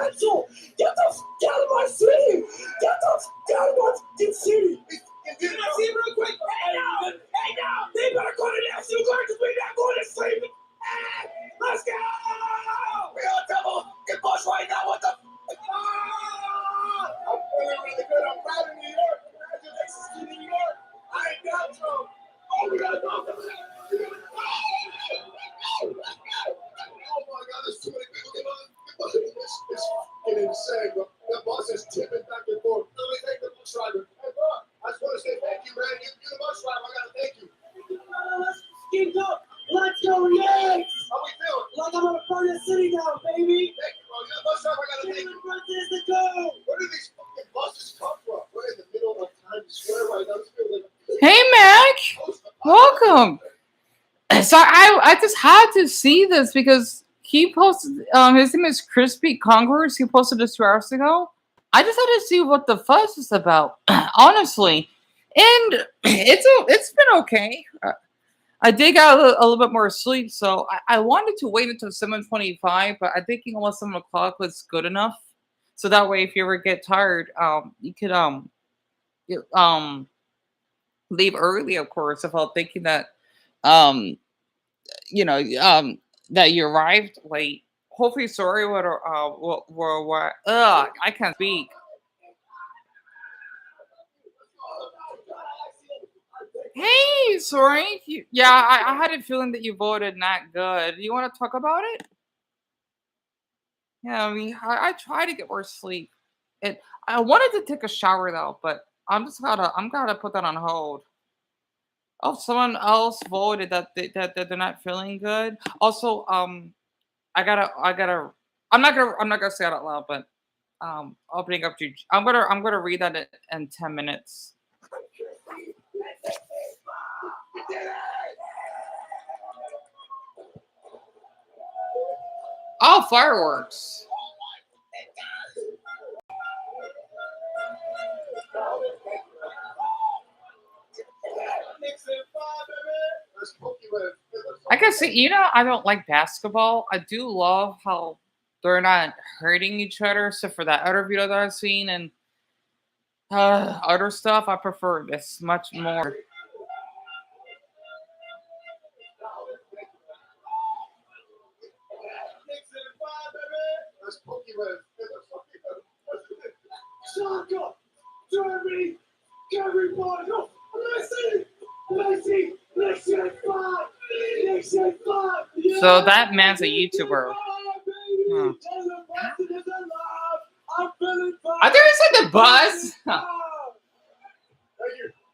Rachel, get the f*** out of my city. Get the f*** out of my f***ing city. Can I see real quick? Hey, now. They better go to National Guard because we're not going to sleep. Hey, let's go. We're on double. Get Bush right now. What the f***? I'm feeling really good. I'm proud of New York. Congratulations to New York. I ain't got Trump. Oh, we got to go. Oh my God, there's too many people. It's fucking insane, bro. The bus is tipping back and forth. Let me thank the bus driver. Hey, bro, I just want to say thank you, man. You're the bus driver. I got to thank you. Let's keep up. Let's go, Yanks. How we feeling? Like I'm on a part of the city now, baby. Thank you, bro. You're the bus driver. I got to thank you. Where do these fucking buses come from? We're in the middle of Times Square right now. Hey, Mac. Welcome. So I just had to see this because he posted, his name is Crispy Congress. He posted this 2 hours ago. I just had to see what the fuss is about, honestly. And it's been okay. I did get a little bit more sleep, so I wanted to wait until 7:25, but I think almost 7 o'clock was good enough. So that way, if you ever get tired, you could leave early, of course, without thinking that um that you arrived late. Hopefully, sorry what I can't speak. Hey, sorry. Yeah, I had a feeling that you voted not good. You want to talk about it? Yeah, I mean, I try to get more sleep. And I wanted to take a shower though, but I'm gonna put that on hold. Oh, someone else voted that they're not feeling good. Also, I gotta. I'm not gonna say it out loud, but opening up to. I'm gonna read that in 10 minutes. Oh, fireworks! I can see. I don't like basketball. I do love how they're not hurting each other. So for that other video that I've seen and other stuff, I prefer this much more. Germany, everybody, Nation 5, Nation 5. So that man's a YouTuber. I think it's like the bus.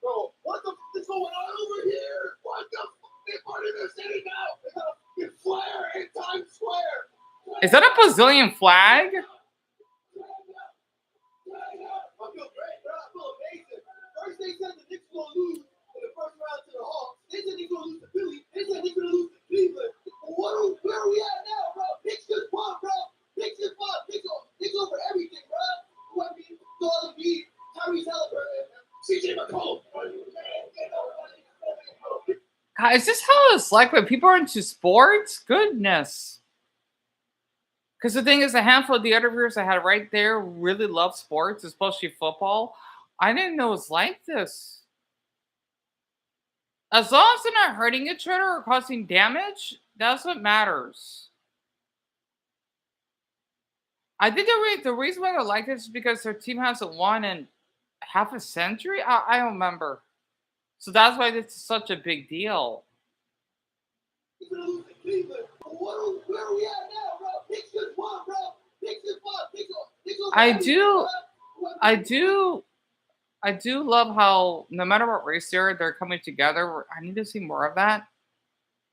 Bro, what the f is going on over here? What the f is part of the city now? It's a fucking flare in Times Square. Is that a Brazilian flag? I feel great, bro. I feel amazing. First they said the Knicks will lose in the first round to the Hawks. They said they're going to lose to Philly. They said they're going to lose to Cleveland. But where are we at now, bro? Knicks just won, bro. Knicks just won. Knicks over everything, bro. Whoever you thought of me, Tyrese Halliburton, CJ McCollum. God, is this how it's like when people are into sports? Goodness. Because the thing is, a handful of the other viewers I had right there really love sports, especially football. I didn't know it was like this. As long as they're not hurting each other or causing damage, that's what matters. I think the reason why they like this is because their team hasn't won in half a century. I don't remember. So that's why this is such a big deal. Where are we at now, bro? Knicks just won, bro. Knicks just won. I do love how no matter what race they're coming together. I need to see more of that.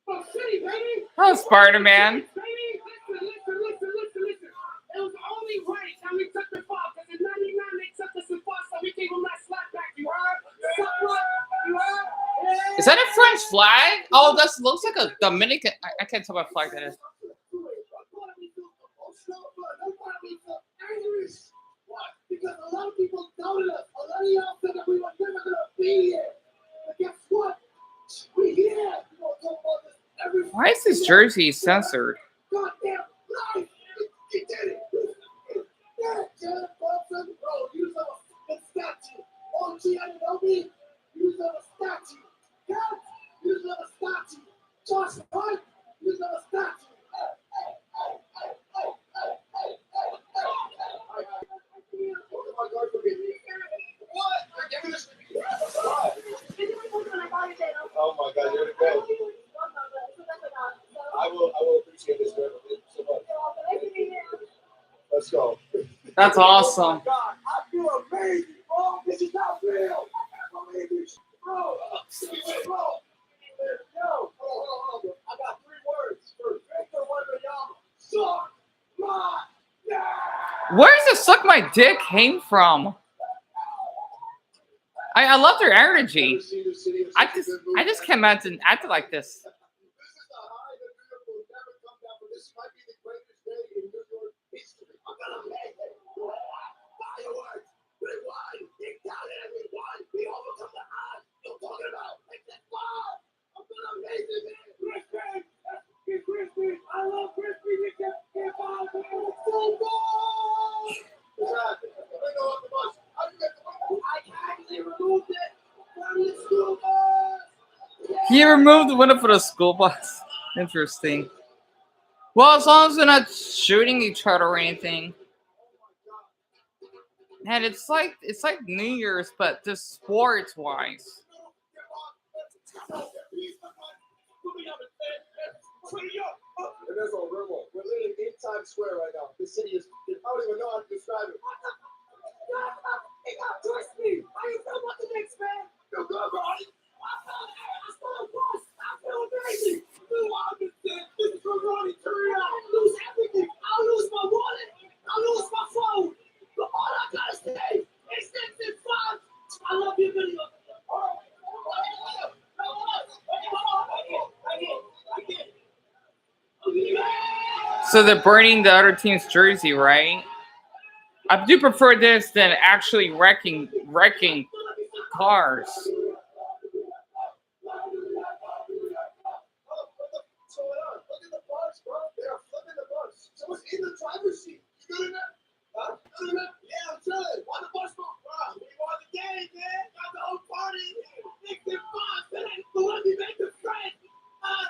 Oh, Spider-Man. It was only right how we took the ball, because in 99 they took us in ball, so we gave them that slap back. You heard? Is that a French flag? Oh, that looks like a Dominican. I can't tell what flag that is. Because a lot of people doubted us. A lot of y'all said that we were never going to be here. But guess what? We here. Why is this jersey censored? Goddamn life. He did it. see any know me? Use of a statue. Cat, use of a statue. Josh White, use of a statue. Oh my God, you're the best. I will appreciate this very so much. Let's go. That's awesome. Oh my God, I feel amazing, bro. This is not real. Bro, yo, hold on. I got 3 words for Victor Wembanyama. Suck my dick. Where's the suck my dick came from? I love their energy. I just can't imagine acting like this. This is the high that New York will never come down from. This might be the greatest day in New York history. I'm gonna make it. Fireworks, rewind, dig down everyone. We overcome the odds. You're talking about make this far. I'm gonna make it. Crispy. I love crispy. We can't get by. It's so good. Exactly. They go off the bus. How do you get the bus? I actually removed it from the school bus. He removed the window for the school bus. Interesting. Well, as long as they're not shooting each other or anything. And it's like New Year's, but just sports wise. And there's a rumble. We're literally in Times Square right now. This city is, I don't even know how to describe it. It got crispy. How you feel about the next man? Feel good, bro. I saw a bus. I feel amazing. You understand? This is from Ronnie Turner. I'll lose everything. I'll lose my wallet. I'll lose my phone. But all I gotta say is 6 and 5. I love your video. So they're burning the other team's jersey, right? I do prefer this than actually wrecking cars. Look at the bus, bro. They are flipping the bus. Someone's in the driver's seat. You good in that? Huh? Good in that? Yeah, I'm chilling. Why the bus go? Bro, we won the game, man. Got the whole party in here. 6 and 5, man. But let me make the friend.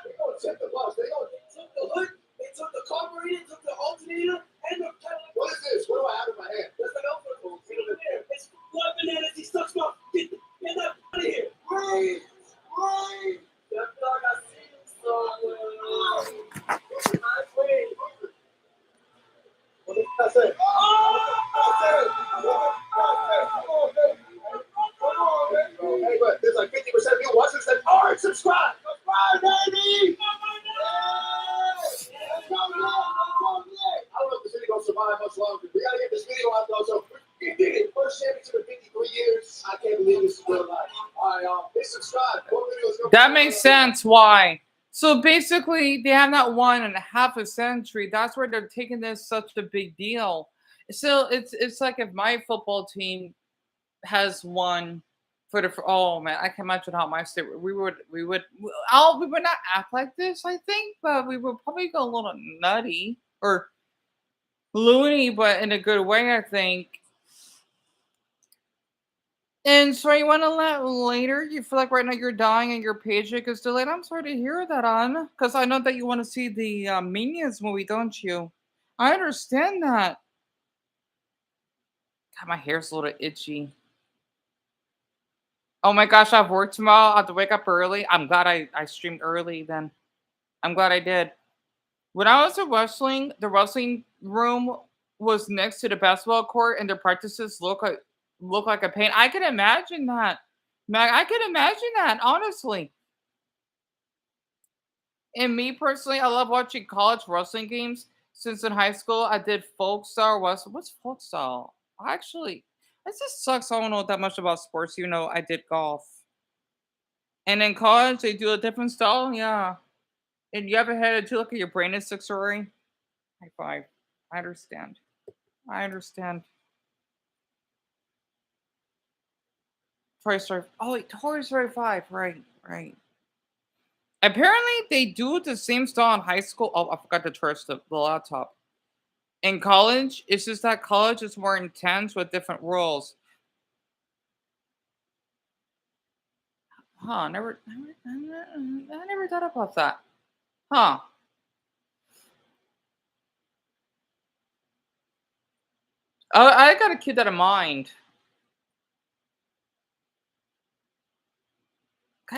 They gonna check the bus. They took the hood. They took the carburetor, took the alternator, and the Cadillac. What is this? What do I have in my hand? That's an elephant. See over there. It's blood bananas. He sucks my. Get that out of here. Rain. That dog I see him somewhere. What did I say? Hey, but there's like 50% of you watching said, all right, subscribe, baby. I don't know if this video gonna survive much longer. We gotta get this video out though. So we did it. First championship in 53 years. I can't believe this is real life. All right, please subscribe. More videos. That makes sense. Why? So basically, they have not won in half a century. That's where they're taking this such a big deal. So it's like if my football team has won for the oh man, I can imagine how my state we would not act like this, I think, but we would probably go a little nutty or loony, but in a good way, I think. And so you want to let later? You feel like right now you're dying and your paycheck is delayed. I'm sorry to hear that, on, because I know that you want to see the Minions movie, don't you? I understand that. God, my hair's a little itchy. Oh my gosh, I have work tomorrow. I have to wake up early. I'm glad I streamed early then. I'm glad I did. When I was at wrestling, the wrestling room was next to the basketball court, and the practices look like a pain. I can imagine that. I can imagine that, honestly. And me personally, I love watching college wrestling games. Since in high school, I did folk style wrestling. What's folk style? Actually, it just sucks. I don't know that much about sports. You know, I did golf. And in college, they do a different style. Yeah. And you ever had to look at your brain is 6 Rory? High five. I understand. Toy Story. Oh, wait, Toy Story 5. Right. Apparently, they do the same style in high school. Oh, I forgot to charge the laptop. In college, it's just that college is more intense with different rules. Huh? I never thought about that. Huh? I gotta keep that in mind.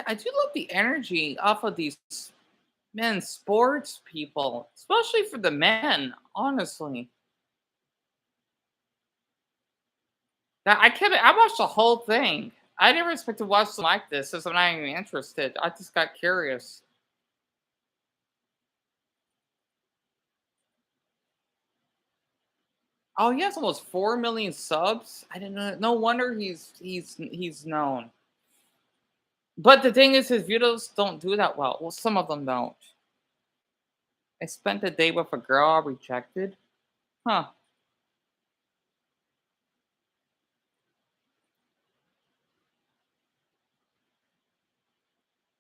I do love the energy off of these men sports people, especially for the men. Honestly, that I can't. I watched the whole thing. I didn't expect to watch something like this, since I'm not even interested. I just got curious. Oh, he has almost 4 million subs. I didn't know. No wonder he's known. But the thing is, his videos don't do that well. Well, some of them don't. I spent a day with a girl I rejected. Huh.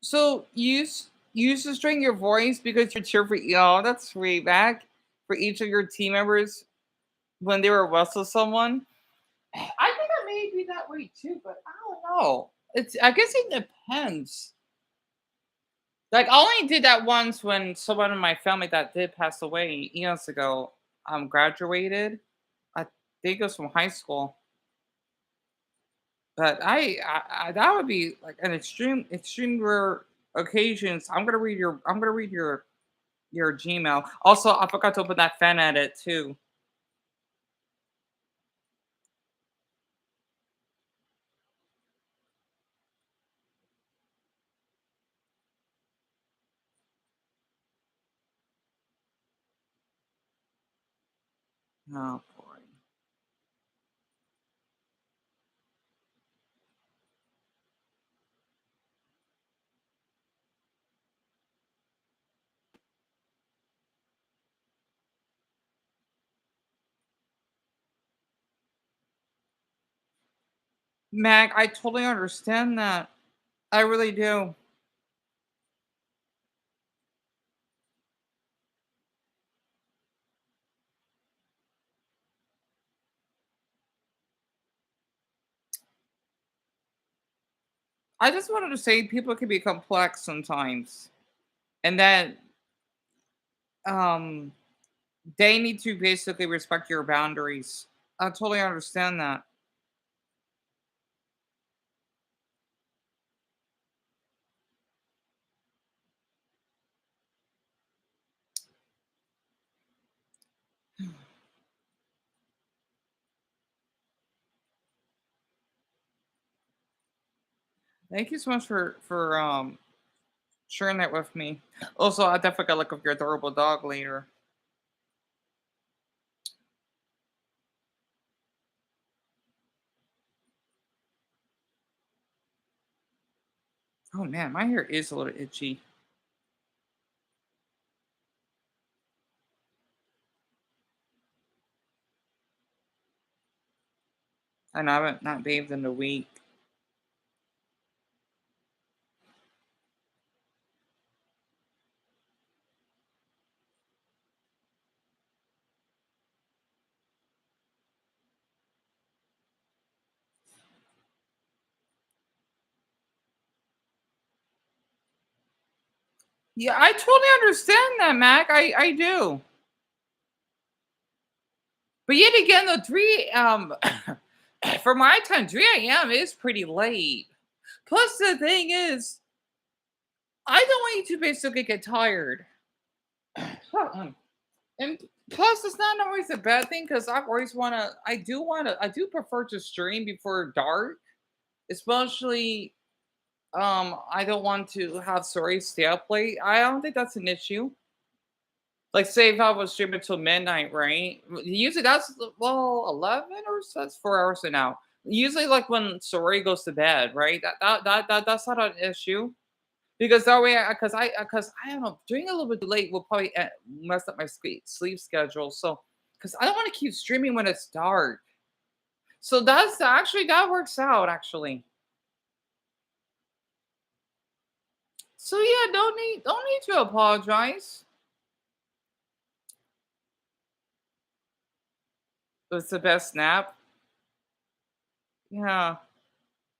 So you used to string your voice because you cheer for oh, that's sweet. Back for each of your team members when they were wrestle someone. I think I may be that way too, but I don't know. It's I guess it depends. Like I only did that once when someone in my family that did pass away years ago graduated. I think it was from high school. But I that would be like an extreme rare occasions. I'm gonna read your Gmail. Also, I forgot to open that fan edit too. Oh boy. Mac, I totally understand that. I really do. I just wanted to say people can be complex sometimes. And that um they need to basically respect your boundaries. I totally understand that. Thank you so much for sharing that with me. Also, I definitely gotta look up your adorable dog later. Oh man, my hair is a little itchy. And I haven't not bathed in a week. Yeah, I totally understand that, Mac. I do. But yet again, the three for my time, 3 a.m. is pretty late. Plus, the thing is, I don't want you to basically get tired. And plus, it's not always a bad thing because I always want to. I do prefer to stream before dark, especially. I don't want to have stories stay up late. I don't think that's an issue. Like, say if I was streaming till midnight, right? Usually that's well 11 or so. That's 4 hours an hour. Usually, like when Sorry goes to bed, right? That's not an issue because that way, because I don't know, doing a little bit too late will probably mess up my sleep schedule. So, because I don't want to keep streaming when it's dark. So that's actually that works out actually. So yeah, don't need to apologize. It's the best nap. Yeah.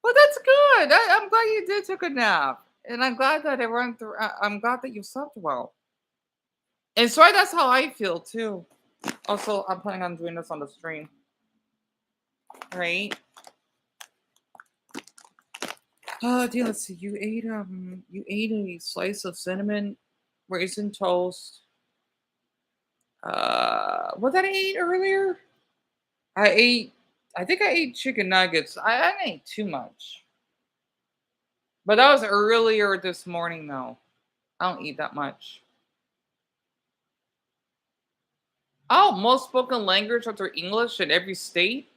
Well, that's good. I'm glad you did take a nap, and I'm glad that it went through. I'm glad that you slept well. And so that's how I feel too. Also, I'm planning on doing this on the stream, right? Oh, dear. Let's see. You ate a slice of cinnamon raisin toast. What did I eat earlier? I ate. I think I ate chicken nuggets. I didn't eat too much, but that was earlier this morning though. I don't eat that much. Oh, most spoken language after English in every state.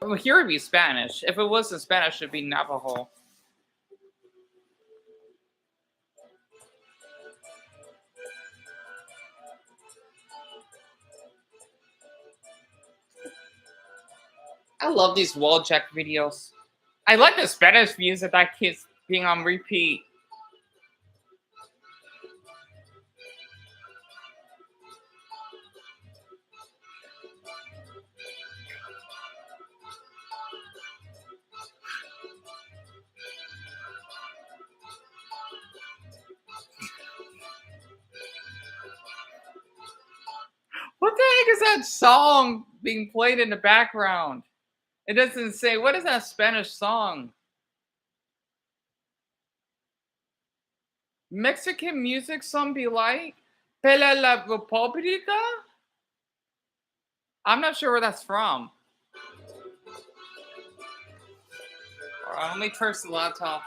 Well, here would be Spanish. If it wasn't Spanish, it'd be Navajo. I love these wall check videos. I like the Spanish views that keeps being on repeat. What the heck is that song being played in the background? It doesn't say. What is that Spanish song? Mexican music, some be like. Pela la República? I'm not sure where that's from. Let me turn the laptop.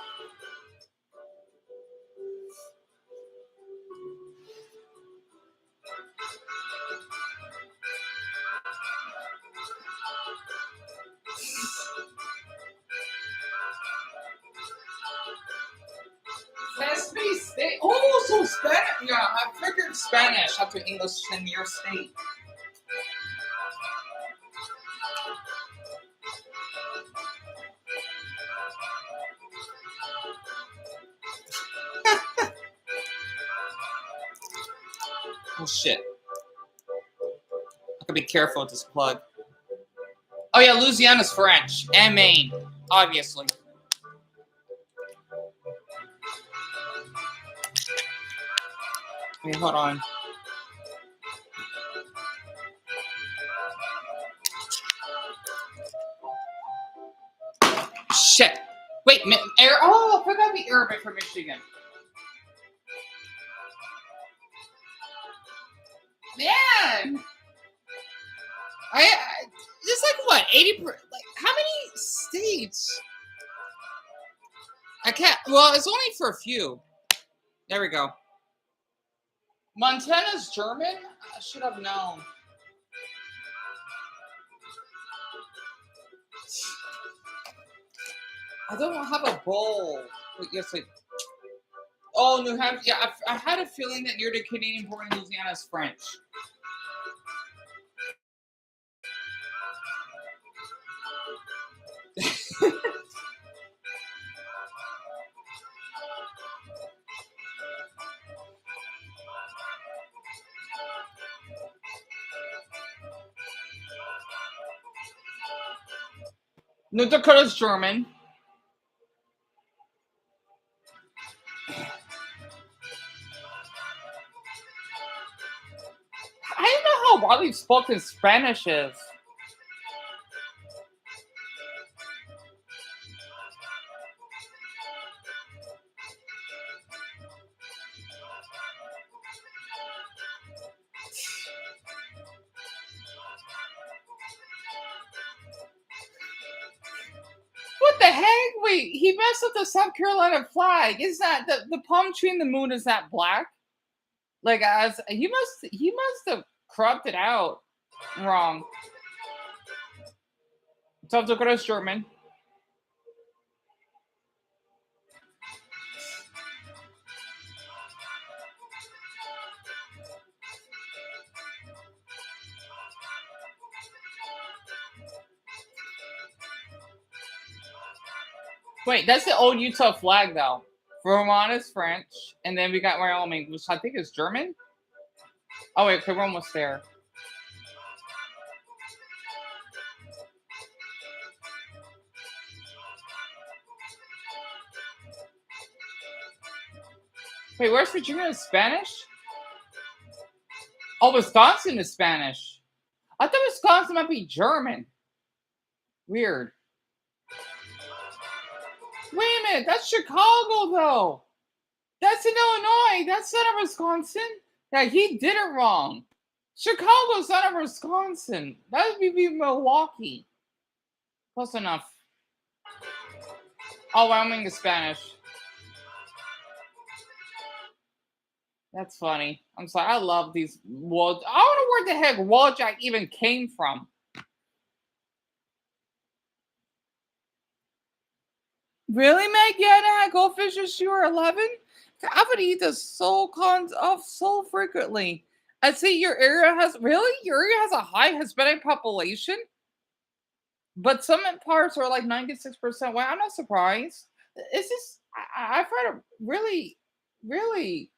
State. Oh, so Spanish. Yeah, I figured Spanish after English in your state. Oh shit! I gotta be careful with this plug. Oh yeah, Louisiana's French and Maine, obviously. Wait, hold on. Shit. Wait, air. Oh, I forgot the Arabic for Michigan. Man, I it's like what 80. Like how many states? I can't. Well, it's only for a few. There we go. Montana's German. I should have known. I don't have a bowl. Wait, yes, wait. Oh, New Hampshire. Yeah, I had a feeling that near the Canadian border in Louisiana is French. North Dakota's German. I don't know how widely spoken Spanish is. What the heck? Wait, he messed up the South Carolina flag. Is that the palm tree in the moon? Is that black? Like as he must have cropped it out wrong. South Dakota's German. Wait, that's the old Utah flag though. Vermont is French, and then we got Wyoming, which I think is German. Oh wait, we're almost there. Wait, West Virginia is Spanish? Oh, Wisconsin is Spanish. I thought Wisconsin might be German. Weird. Wait a minute, that's Chicago though. That's in Illinois. That's not in Wisconsin. Yeah, he did it wrong. Chicago's not in Wisconsin. That would be Milwaukee. Close enough. Oh, Wyoming is Spanish. That's funny. I'm sorry. I love these world. I don't know where the heck Walljack even came from. Really, Meg? Yeah, I had goldfish since you were 11? I would eat this so frequently. I see your area has a high Hispanic population, but some parts are like 96% white. I'm not surprised. It's just I find it really, really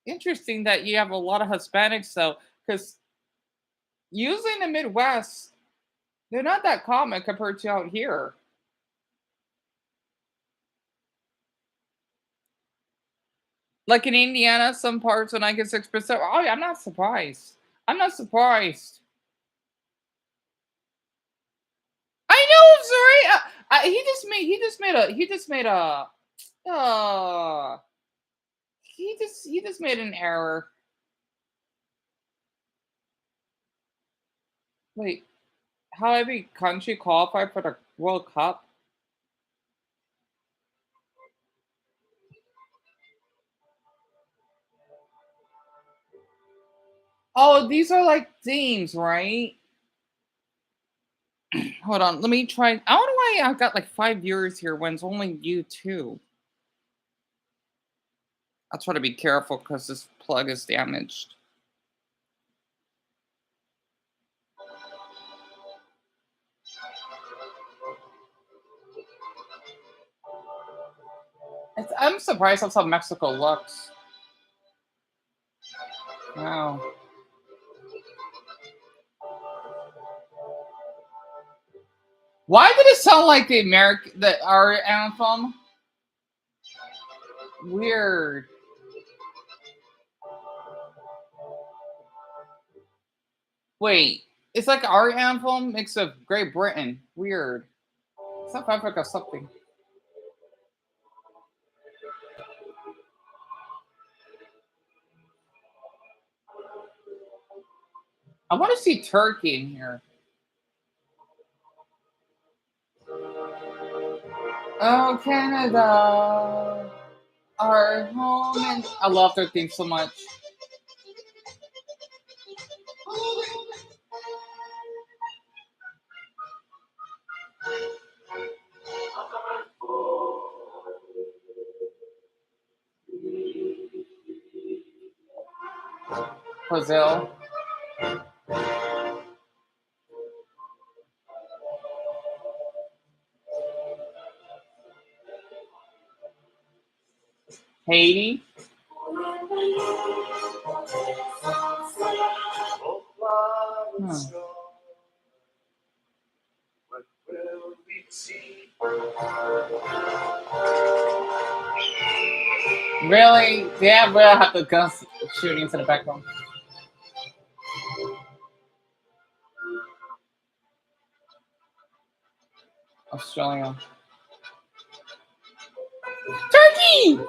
interesting that you have a lot of Hispanics though, because usually in the Midwest, they're not that common compared to out here. Like in Indiana, some parts when I get 6%. Oh yeah, I'm not surprised. I'm not surprised. I know, I'm sorry. Uh, he just made an error. Wait, how every country qualified for the World Cup? Oh, these are like themes, right? Hold on, let me try. I don't know why I've got like 5 viewers here when it's only you two. I'll try to be careful because this plug is damaged. I'm surprised that's how Mexico looks. Wow. Why did it sound like our anthem? Weird. Wait, it's like our anthem mixed with Great Britain. Weird. South Africa something. I want to see Turkey in here. Oh, Canada, our home, and I love their theme so much. Brazil. Haiti. Hmm. Really? Yeah, we'll have the guns shooting into the background. Australia. Turkey!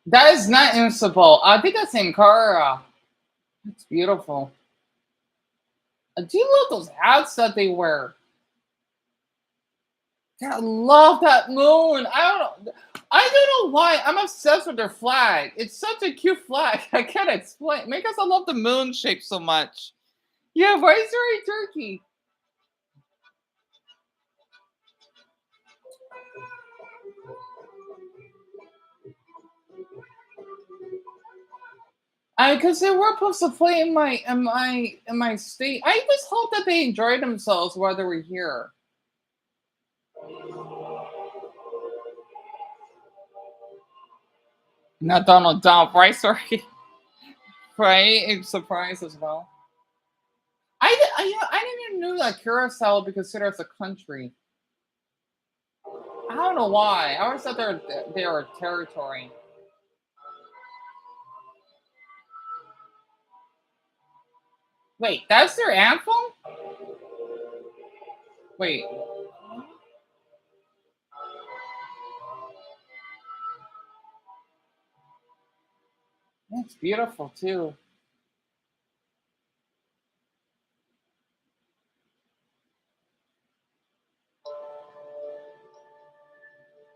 That is not Istanbul. I think that's Ankara. It's beautiful. Do you love those hats that they wear? I love that moon. I don't know why. I'm obsessed with their flag. It's such a cute flag. I can't explain. Because I love the moon shape so much. Yeah, why is there a turkey? Because they were supposed to play in my state. I just hope that they enjoyed themselves while they were here. Not Donald Trump, right? Sorry, right? It's surprise as well. I didn't even know that Curacao would be considered as a country. I don't know why. I always thought they were territory. Wait, that's their anthem? Wait. That's beautiful too.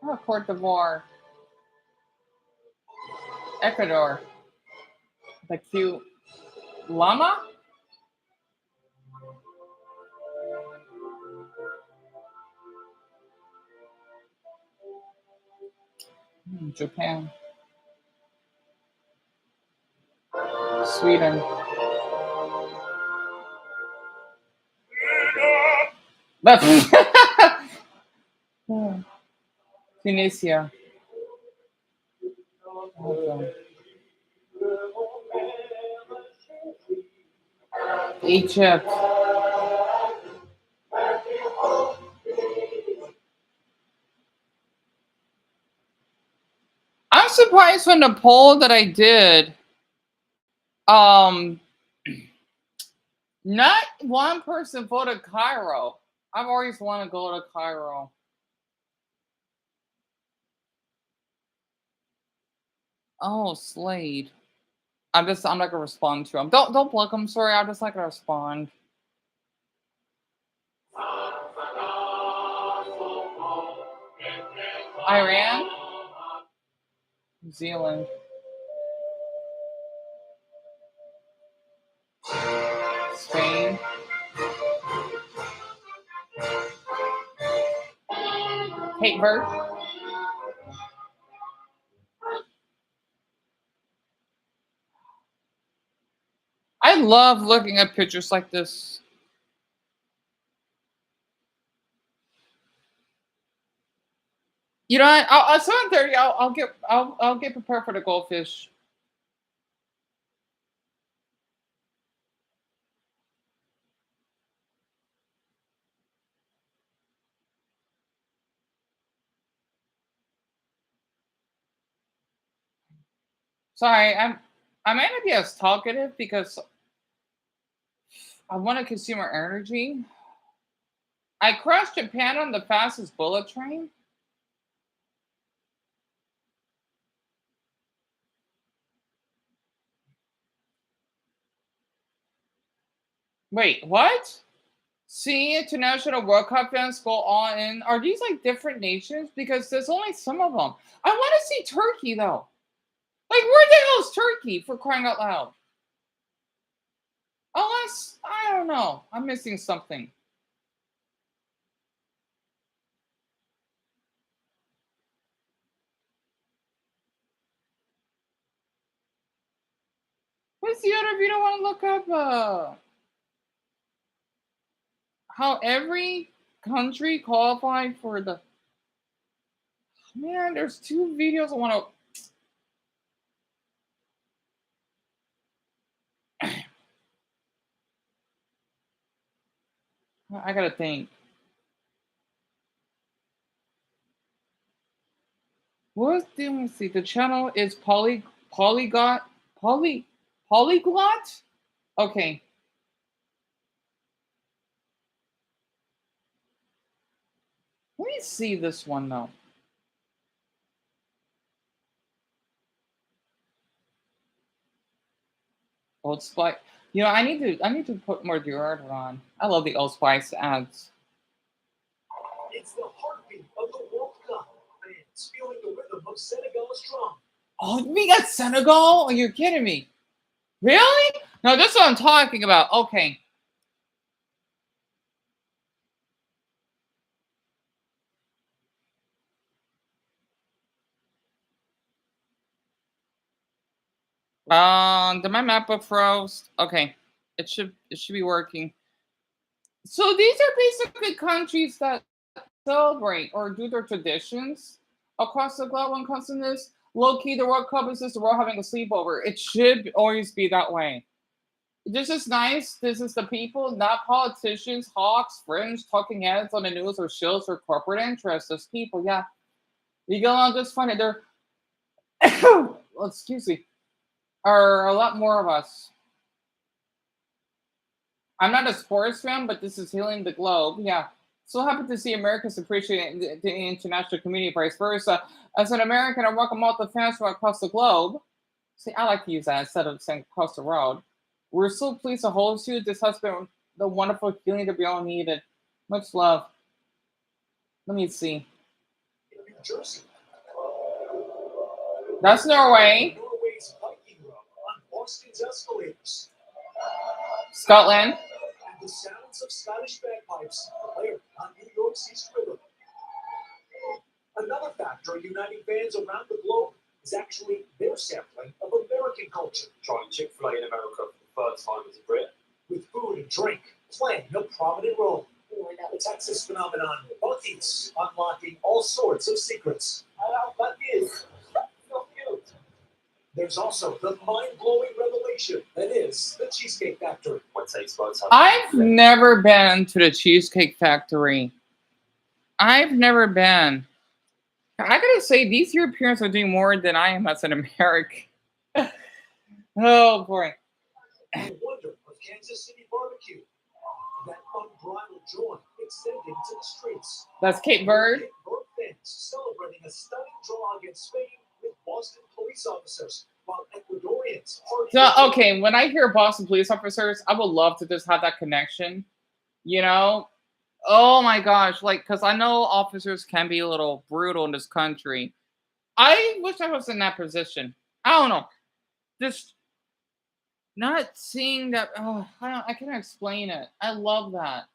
Oh, Cote d'Ivoire. Ecuador. The cute llama? Japan. Sweden. Tunisia. Okay. Egypt. I'm surprised when the poll that I did, um, not one person voted Cairo. I've always wanted to go to Cairo. Oh, Slade. I'm not gonna respond to him. Don't block him. Sorry, I'm just not gonna respond. Iran, New Zealand, Spain, Cape Verde. I love looking at pictures like this. You know, I'll 7:30. I'll get prepared for the goldfish. Sorry, I might not be as talkative because I want to consume our energy. I crashed Japan on the fastest bullet train. Wait, what? See international World Cup fans go all in. Are these like different nations? Because there's only some of them. I want to see Turkey though. Like, where the hell is Turkey for crying out loud? Unless, I don't know. I'm missing something. What's the other video I want to look up? How every country qualified for the. Man, there's two videos I want to. I gotta think. Let me see. The channel is polyglot. Okay. Let me see this one though. Old Spice. You know, I need to put more deodorant on. I love the Old Spice ads. It's the heartbeat of the World Cup. Fans feeling the rhythm of Senegal strong. Oh, we got Senegal? Are you kidding me? Really? No, that's what I'm talking about. Okay. Did my MacBook froze? Okay. It should be working. So these are basically countries that celebrate or do their traditions across the globe when it comes to this. Low key, the World Cup is just the world having a sleepover. It should always be that way. This is nice. This is the people, not politicians, hawks, fringe, talking heads on the news or shills or corporate interests. Those people, yeah. You get along just fine. There, well, excuse me, are a lot more of us. I'm not a sports fan, but this is healing the globe. Yeah. So happy to see Americans appreciating the international community, vice versa. As an American, I welcome all the fans from across the globe. See, I like to use that instead of saying across the world. We're so pleased to host you. This has been the wonderful feeling that we all needed. Much love. Let me see. In New Jersey, That's Norway. Norway's Viking Row on Boston's escalators. Scotland. And the sounds of Scottish bagpipes played on New York's East River. Another factor uniting fans around the globe is actually their sampling of American culture. Trying Chick-fil-A in America for the third time as a Brit. With food and drink playing a prominent role. The Texas phenomenon, Buc-ee's unlocking all sorts of secrets. Buc-ee's. So cute. There's also the mind-blowing revelation that is the Cheesecake Factory. My taste buds have I've never been to the Cheesecake Factory. I've never been. I gotta say, these Europeans are doing more than I am as an American. Oh boy. The wonder of Kansas City barbecue. That unbridled joy extending to the streets. That's Cape Verde. Cape Verde fans celebrating a stunning draw against Spain with Boston police officers, while Ecuadorians So, okay, when I hear Boston police officers, I would love to just have that connection. You know? Oh my gosh, like, because I know officers can be a little brutal in this country. I wish I was in that position. I don't know. Just not seeing that. Oh, I can't explain it. I love that.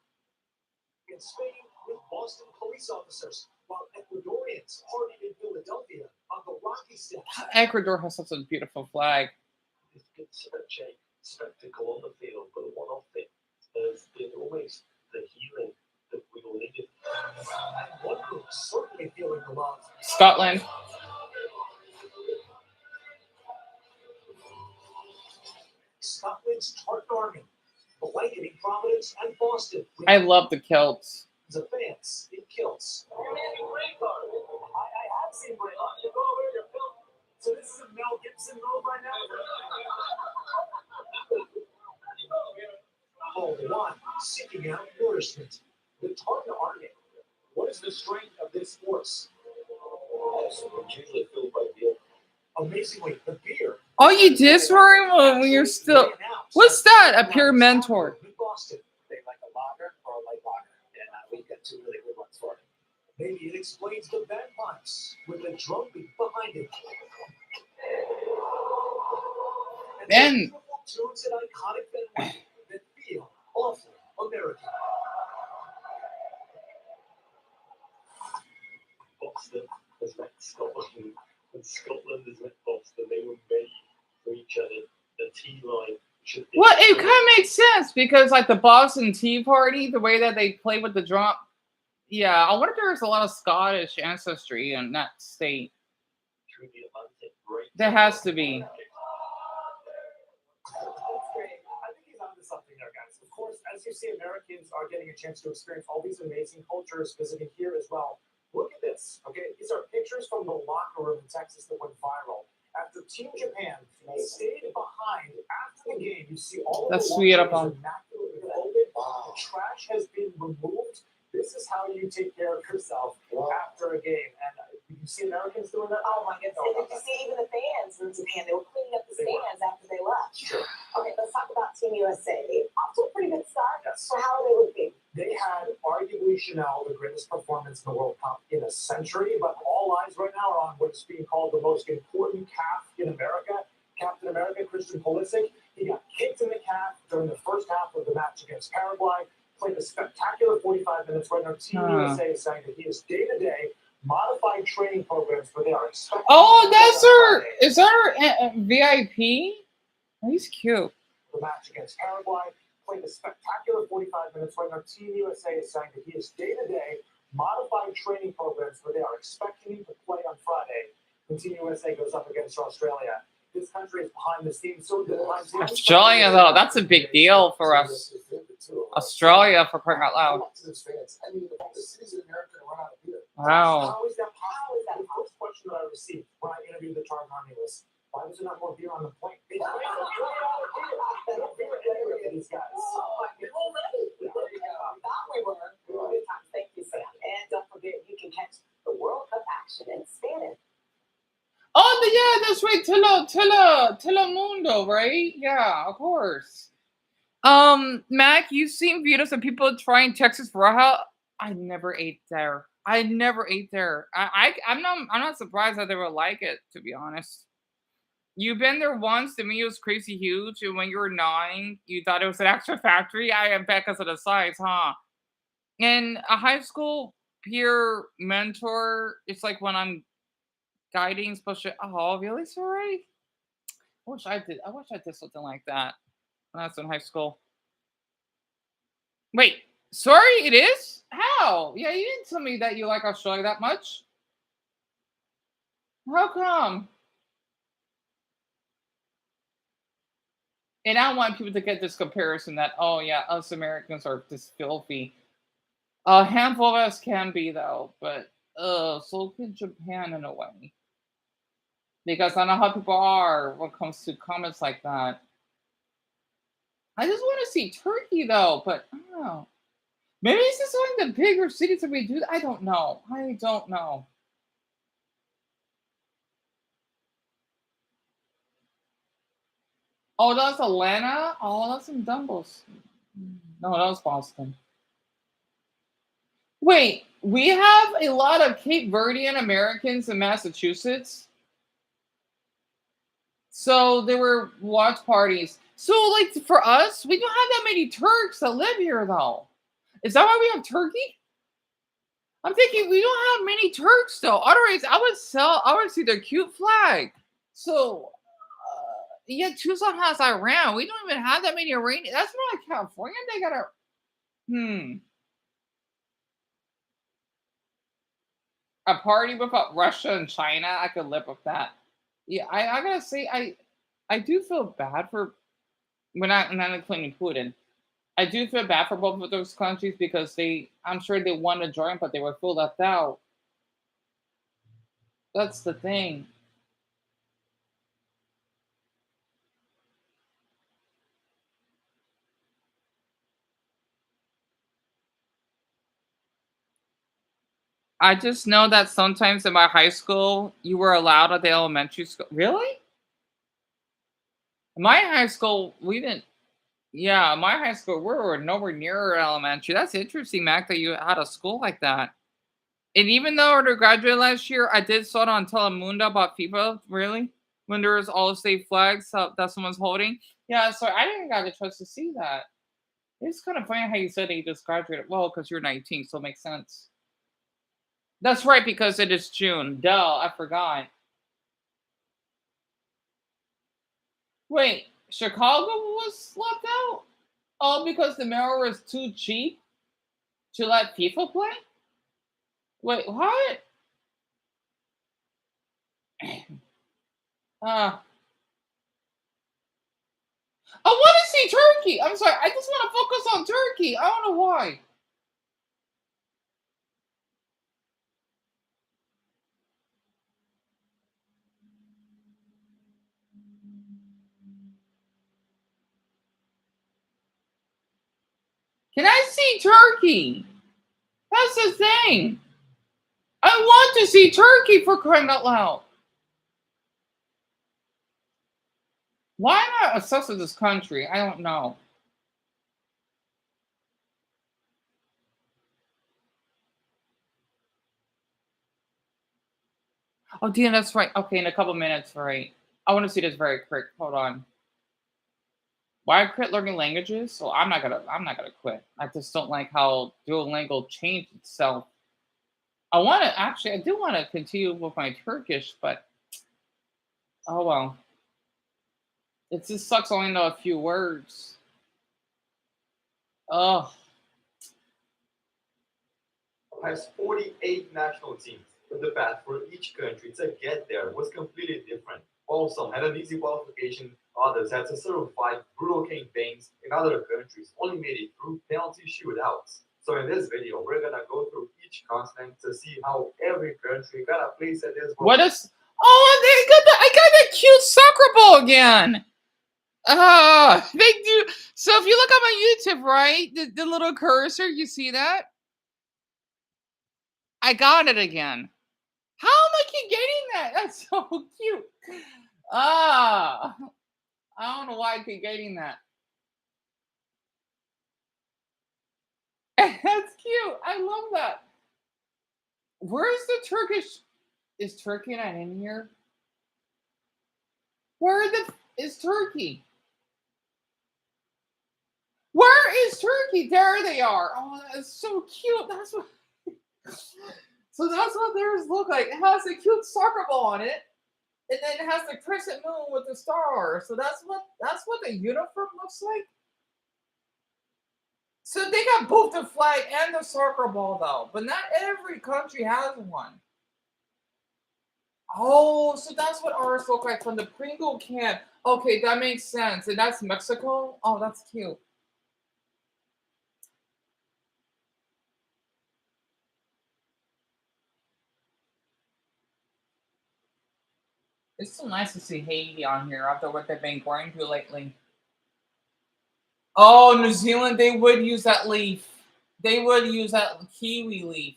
in Spain with Boston police officers, while Ecuadorians partied in Philadelphia on the Rocky Steps. Ecuador has such a beautiful flag. It's good such a spectacle on the field, but one-off thing has been always the healing that we all needed. And one group certainly feeling the love. Scotland. Scotland's Tartan Army, blanketing Providence and Boston. I love the kilts. The fans in kilts. I have seen Braveheart. You go over your film. So this is a Mel Gibson move right now. All the while seeking out nourishment. The Tartan Army. What is the strength of this force? It's usually filled by beer. Amazingly, the beer. Oh, you did swear when you're still. What's that? A pure mentor. In Boston. They like a lager or a light lager. And we've got two really good ones for it. Maybe it explains the bagpipes with a drum beat behind it. And Then tunes and iconic venues that feel awfully American. Boston has met Scotland, and Scotland has met Boston. They were made for each other. The tea line should be. well, it kind of makes sense because like the Boston Tea Party, the way that they play with the drum. Yeah, I wonder if there's a lot of Scottish ancestry in that state. Through the Atlantic, right? There has to be. That's great. I think he's onto something there, guys. Of course, as you see, Americans are getting a chance to experience all these amazing cultures visiting here as well. Look at this, okay? These are pictures from the locker room in Texas that went viral. After Team Japan stayed behind after the game, you see all of That's the sweet locker up on. rooms immaculately folded. The trash has been removed. This is how you take care of yourself after a game. And you see Americans doing that? Oh my goodness. And did you see even the fans in Japan? They were cleaning up the stands after they left. Sure. Okay, let's talk about Team USA. They off to a pretty good start. Yes. So how are they looking? They had arguably Chanel, the greatest performance in the World Cup in a century, but all eyes right now are on what's being called the most important calf in America. Captain America, Christian Pulisic. He got kicked in the calf during the first half of the match against Paraguay. Played a spectacular 45 minutes. Right now, Team USA is saying that he is day-to-day modified training programs where they are expecting. Oh, that's her. Is that her VIP? Oh, he's cute. The match against Paraguay. Played a spectacular 45 minutes. Right now, Team USA is saying that he is day-to-day modified training programs where they are expecting him to play on Friday when Team USA goes up against Australia. The this country is behind the scenes. So behind the scenes. Australia, though, that's a big deal for us. Australia, for crying out loud. I mean, the cities in America run out of beer. Wow. How is that possible? The first question that I received when I interviewed the Tar Army was, why was there not more beer on the plane? They drink these guys. Oh, I know already. That we were. Good times. Thank you, Sam. And don't forget, you can catch the World Cup action in Spanish. Oh, yeah, that's right. Telemundo, right? Yeah, of course. Mac, you've seen videos of people trying Texas Raja. I never ate there. I'm not surprised that they would like it, to be honest. You've been there once. To me, it was crazy huge. And when you were 9, you thought it was an extra factory. I bet because of the size, huh? And a high school peer mentor, it's like when I'm guiding special. Oh, really? Sorry. I wish I did something like that when I was in high school. Wait, sorry, it is? How? Yeah, you didn't tell me that you like Australia that much. How come? And I don't want people to get this comparison that, oh yeah, us Americans are just filthy. A handful of us can be though, but so could Japan in a way. Because I know how people are when it comes to comments like that. I just want to see Turkey though, but I don't know. Maybe it's just one of the bigger cities that we do. I don't know. Oh, that's Atlanta? Oh, that's some Dumbles. No, that was Boston. Wait, we have a lot of Cape Verdean Americans in Massachusetts. So there were watch parties. So, like, for us, we don't have that many Turks that live here, though. Is that why we have Turkey? I'm thinking we don't have many Turks, though. Otherwise, I would see their cute flag. So, yeah, Tucson has Iran. We don't even have that many Iranians. That's not like California. They got a party with Russia and China. I could live with that. Yeah, I gotta say, I do feel bad for I'm not including Putin. I do feel bad for both of those countries because I'm sure they want to join, but they were feel left out. That's the thing. I just know that sometimes in my high school, you were allowed at the elementary school. Really? In my high school, we didn't. Yeah, my high school, we were nowhere near elementary. That's interesting, Mac, that you had a school like that. And even though I graduated last year, I did saw it on Telemundo about FIFA, really, when there was all state flags that someone's holding. Yeah, so I didn't got a chance to see that. It's kind of funny how you said that you just graduated. Well, because you're 19, so it makes sense. That's right, because it is June. Duh, I forgot. Wait, Chicago was left out? Oh, because the mayor was too cheap to let FIFA play? Wait, what? Uh, I want to see Turkey. I'm sorry. I just want to focus on Turkey. I don't know why. Can I see Turkey? That's the thing. I want to see Turkey, for crying out loud. Why am I obsessed with this country? I don't know. Oh, Deon, that's right. Okay, in a couple minutes, right? I want to see this very quick. Hold on. Why I quit learning languages? So I'm not gonna quit. I just don't like how Duolingo changed itself. I do want to continue with my Turkish, but oh well. It just sucks only know a few words. Oh, Has 48 national teams, but the path for each country to get there was completely different. While some had an easy qualification, others had to survive brutal campaigns in other countries, only made it through penalty shootouts. So in this video, we're gonna go through each continent to see how every country got a place at this What World is? Oh, I got that cute soccer ball again. They do. So if you look on my YouTube, right, the little cursor, you see that? I got it again. How am I keep getting that? That's so cute. Ah, I don't know why I keep getting that. That's cute. I love that. Where's the Turkish? Is Turkey not in here? Where is Turkey? Where is Turkey? There they are. Oh, that's so cute. That's what. So that's what theirs look like. It has a cute soccer ball on it, and then it has the crescent moon with the star. So that's what the uniform looks like. So they got both the flag and the soccer ball though, but not every country has one. Oh, so that's what ours look like from the Pringle can. Okay, that makes sense. And that's Mexico? Oh, that's cute. It's so nice to see Haiti on here after what they've been going through lately. Oh, New Zealand, they would use that leaf. They would use that kiwi leaf.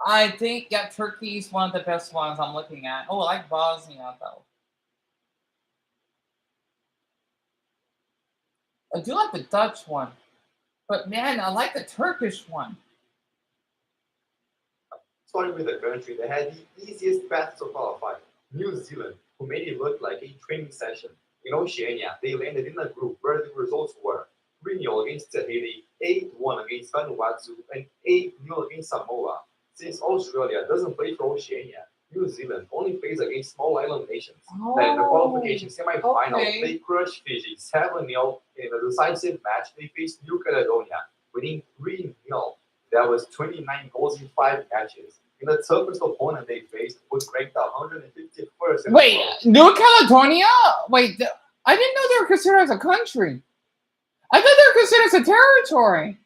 I think, yeah, Turkey's one of the best ones I'm looking at. Oh, I like Bosnia, though. I do like the Dutch one. But, man, I like the Turkish one. Starting with a country that had the easiest path to qualify, New Zealand, who made it look like a training session. In Oceania, they landed in a group where the results were 3-0 against Tahiti, 8-1 against Vanuatu, and 8-0 against Samoa. Since Australia doesn't play for Oceania, New Zealand only plays against small island nations. Then in the qualification semi-final, they crushed Fiji 7-0. In a decisive match, they faced New Caledonia, winning 3-0. That was 29 goals in 5 matches. And the toughest opponent they faced was ranked 151st. Wait, New Caledonia? Wait, I didn't know they were considered as a country. I thought they were considered as a territory.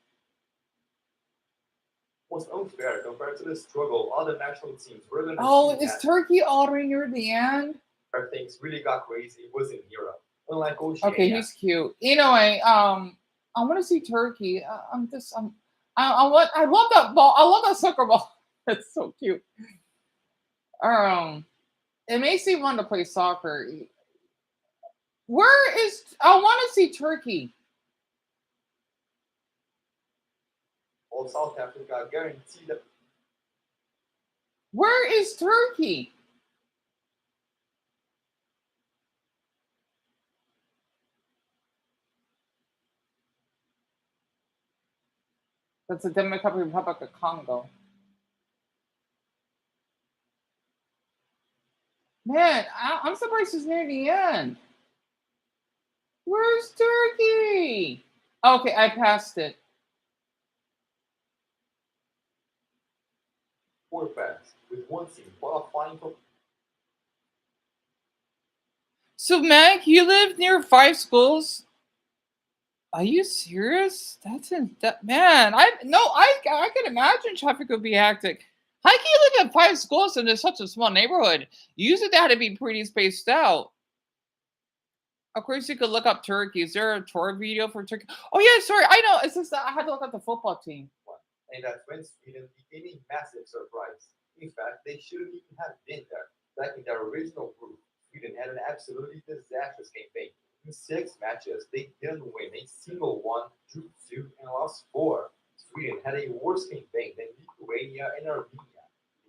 Was unfair compared to the struggle other national teams were going to Oh, is Turkey all the way near the end? Where things really got crazy was in Europe. Unlike Oceania. Okay, he's cute. Anyway, I want to see Turkey. I love that ball. I love that soccer ball. It's so cute. It makes me want to play soccer. Where is? I want to see Turkey. Well, South Africa guaranteed that. Where is Turkey? That's the Democratic Republic of Congo. Man, I'm surprised it's near the end. Where's Turkey? Okay, I passed it. 4 paths, with one team qualifying for. So, Mac, you live near 5 schools? Are you serious? Man. I can imagine traffic would be hectic. How can you live at 5 schools in such a small neighborhood? Usually that had to be pretty spaced out. Of course, you could look up Turkey. Is there a tour video for Turkey? Oh yeah, sorry. I know. It's just that I had to look at the football team. And that's when Sweden became a massive surprise. In fact, they shouldn't even have been there. Back in their original group, Sweden had an absolutely disastrous campaign. In 6 matches, they didn't win a single one, drew 2, and lost 4. Sweden had a worse campaign than Lithuania and Armenia.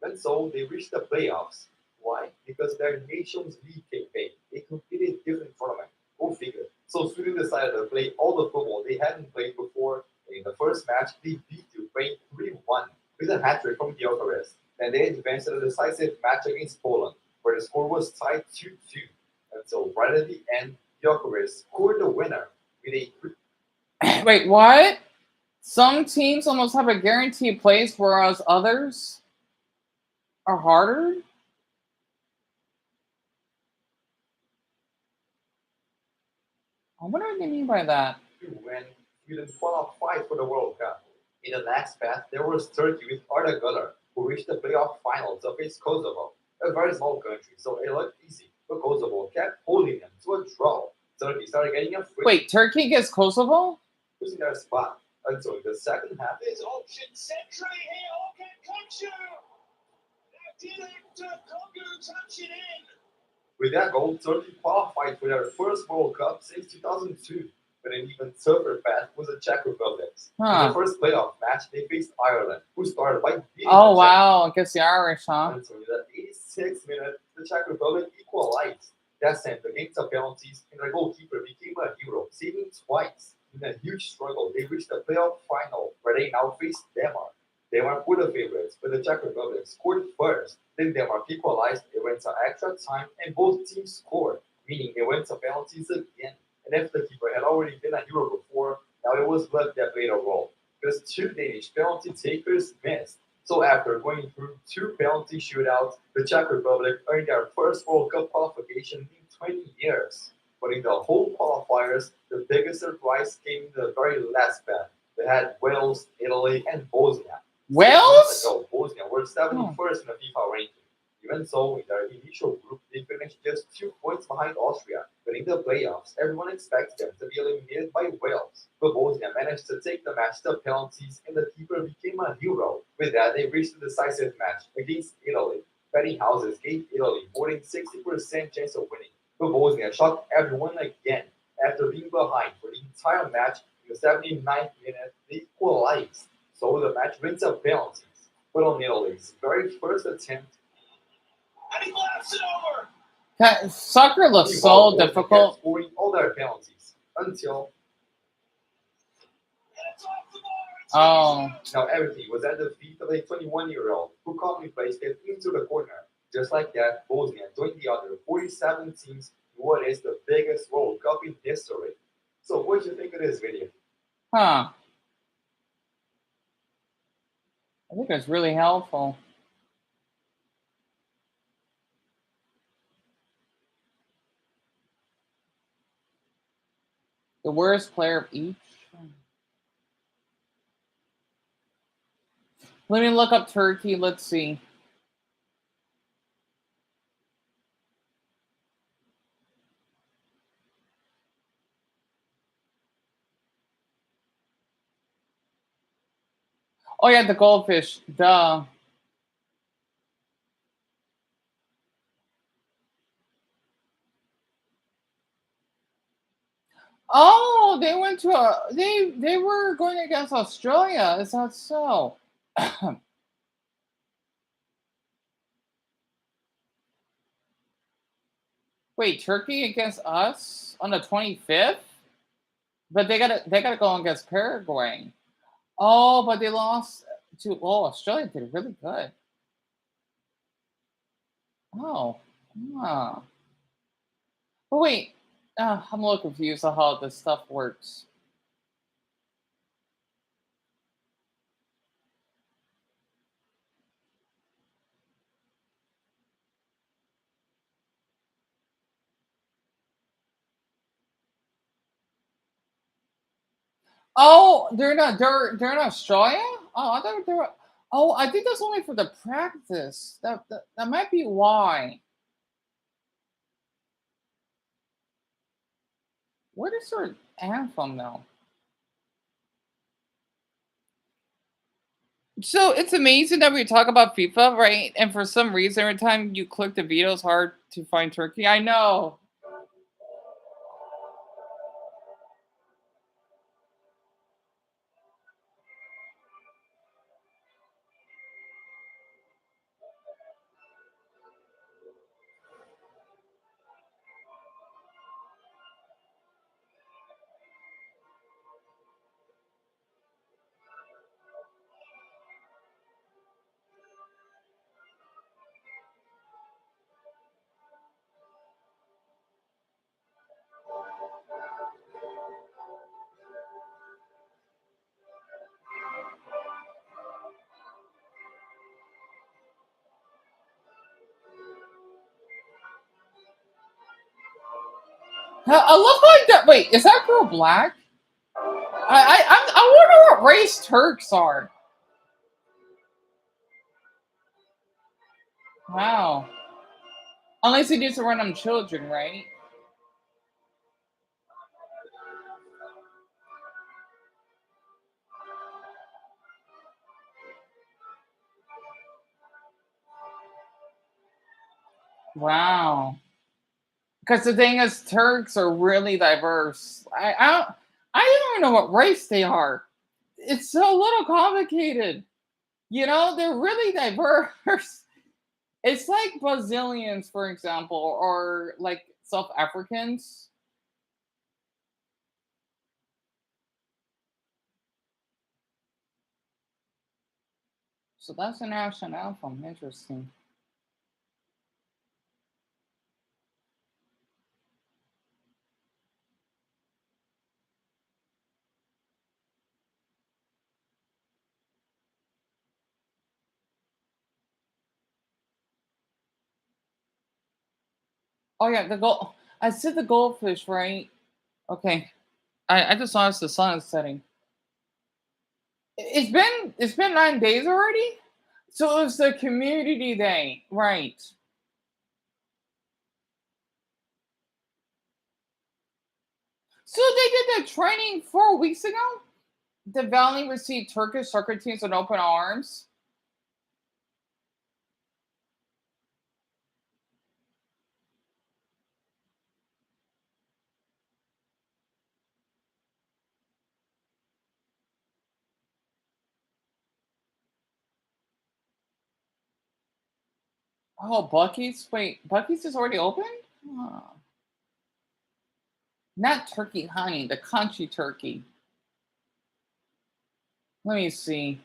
Even so, they reached the playoffs. Why? Because their Nations League campaign, they competed different tournament. Go figure. So Sweden decided to play all the football they hadn't played before. In the first match, they beat Ukraine 3-1 with a hat-trick from Gyökeres. Then they advanced to the decisive match against Poland, where the score was tied 2-2. And so right at the end, Gyökeres scored the winner with a. Wait, what? Some teams almost have a guaranteed place, whereas others are harder. I wonder what they mean by that. When Sweden qualified for the World Cup. In the next path, there was Turkey with Arda Güler, who reached the playoff final to face Kosovo, a very small country, so it looked easy. But Kosovo kept holding them to a draw. Turkey started getting a free Wait, Turkey against Kosovo? losing their spot until in the second half. There's option centrally here. Okan Koçu. That didn't Kongu touch it in. With that goal, Turkey qualified for their first World Cup since 2002. But an even tougher path was the Czech Republic. In the first playoff match, they faced Ireland, who started by beating Oh, the wow. Against the Irish, huh? Czech. Until the 86th minute, the Czech Republic equalized. That sent the game to penalties, and their goalkeeper became a hero, saving twice. In a huge struggle, they reached the playoff final, where they now face Denmark. Denmark were the favorites, but the Czech Republic scored first. Then Denmark equalized, it went to extra time, and both teams scored, meaning they went to penalties again. And if the keeper had already been a hero before, now it was luck that played a role, because two Danish penalty takers missed. So after going through two penalty shootouts, the Czech Republic earned their first World Cup qualification in 20 years. But in the whole qualifiers, the biggest surprise came in the very last path. They had Wales, Italy, and Bosnia. Wales? Ago, Bosnia were 71st in the FIFA ranking. Even so, in their initial group, they finished just 2 points behind Austria. But in the playoffs, everyone expects them to be eliminated by Wales. But Bosnia managed to take the match to penalties, and the keeper became a hero. With that, they reached the decisive match against Italy. Betting houses gave Italy more than 60% chance of winning. But Bosnia shocked everyone again. After being behind for the entire match, in the 79th minute, they equalized. So the match went to penalties. But on Italy's very first attempt, And he blasts it over. Soccer looks so difficult. scoring all their penalties until And it's off the bar. Oh. now everything was at the feet of a 21-year-old who calmly placed it into the corner. Just like that, Bosnia joined the other 47 teams in what is the biggest World Cup in history. So what do you think of this video? Huh. I think it's really helpful. The worst player of each. Let me look up Turkey. Let's see. Oh yeah, the goldfish. Duh. Oh, they went to a they were going against Australia. Is that so? Wait, Turkey against us on the 25th? But they gotta go against Paraguay. Oh, but they lost to Australia did really good. Oh. Huh. But wait, I'm a little confused on how this stuff works. Oh, they're in Australia? Oh, I thought they were. Oh, I think that's only for the practice. That might be why. What is their anthem though? So it's amazing that we talk about FIFA, right? And for some reason, every time you click the video, it's hard to find Turkey. I know. I love like that. Wait, is that girl black? I wonder what race Turks are. Wow. Unless he do some random children, right? Wow. Because the thing is, Turks are really diverse. I don't even know what race they are. It's so little complicated. You know, they're really diverse. It's like Brazilians, for example, or like South Africans. So that's the national anthem. Interesting. Oh yeah, the gold. I said the goldfish, right? Okay. I just noticed the sun is setting. It's been 9 days already. So it was the community day, right? So they did the training 4 weeks ago. The Valley received Turkish soccer teams with open arms. Oh, Bucky's. Wait, Bucky's is already open? Oh. Not turkey honey, the country turkey. Let me see.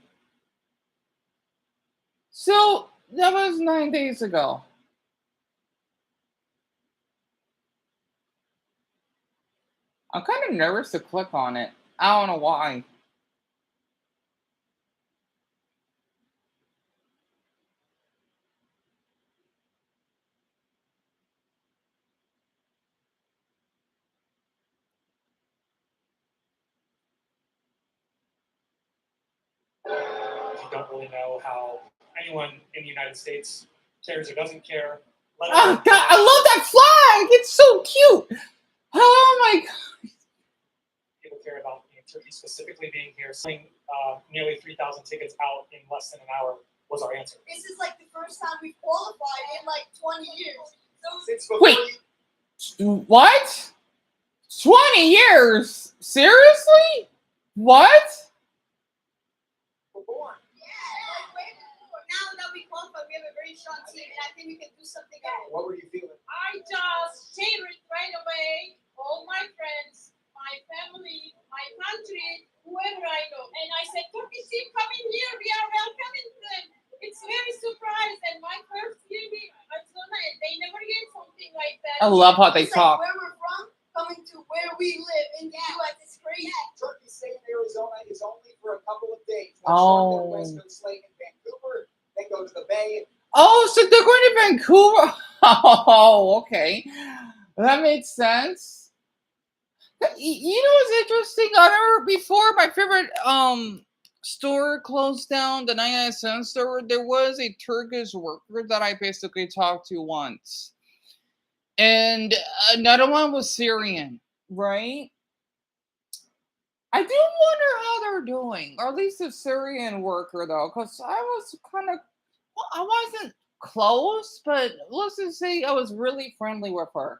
So that was 9 days ago. I'm kind of nervous to click on it. I don't know why. You don't really know how anyone in the United States cares or doesn't care. Oh God, I love that flag. It's so cute. Oh my God. People care about Turkey specifically being here. Selling nearly 3,000 tickets out in less than an hour was our answer. This is like the first time we've qualified in like 20 years. So Wait, what? 20 years? Seriously? What? we're born. Yeah, like way before. Now that we qualified, we have a very strong team, and I think we can do something else. What were you feeling? I just shared right away all my friends, my family, my country, whoever I know. And I said, Turkish team coming here, we are welcoming them. It's very surprised. And my first year in Arizona, and they never get something like that. I love how they It's talk. like where we're from, coming to where we live in the U.S. It's crazy. Turkey staying in Arizona is only for a couple of days. Oh. West Coast slate in Vancouver, then go to the Bay. Oh, so they're going to Vancouver. Oh, okay. That makes sense. You know what's interesting? I remember before my favorite store closed down, the 99-cent store, there was a Turkish worker that I basically talked to once. And another one was Syrian, right? I do wonder how they're doing, or at least the Syrian worker though, because I was kind of, well, I wasn't close, but let's just say I was really friendly with her.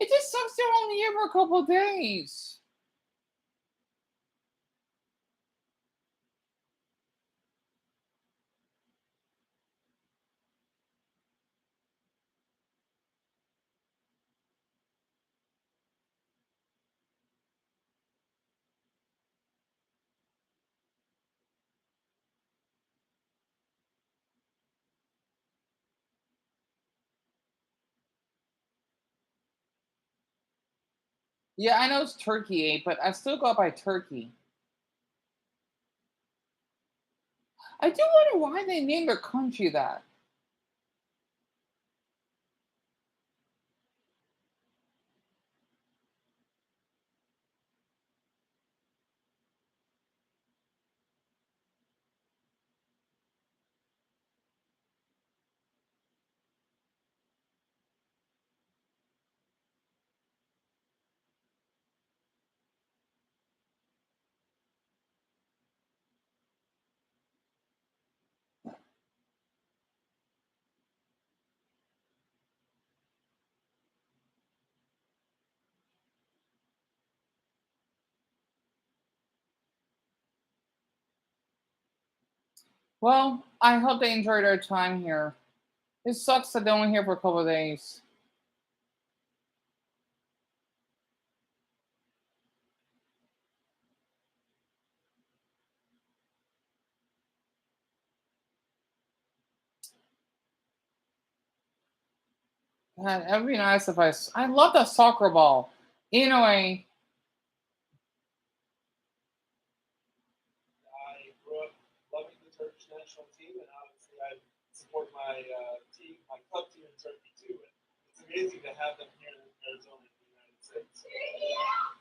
It just sucks they're only here for a couple days. Yeah, I know it's Turkey 8, but I still go by Turkey. I do wonder why they named their country that. Well, I hope they enjoyed their time here. It sucks that they're only here for a couple of days. God, that'd be nice if I love the soccer ball. Anyway, I grew up loving the Turkish national team, and obviously I support my team, my club team in Turkey too. And it's amazing to have them here in Arizona, in the United States.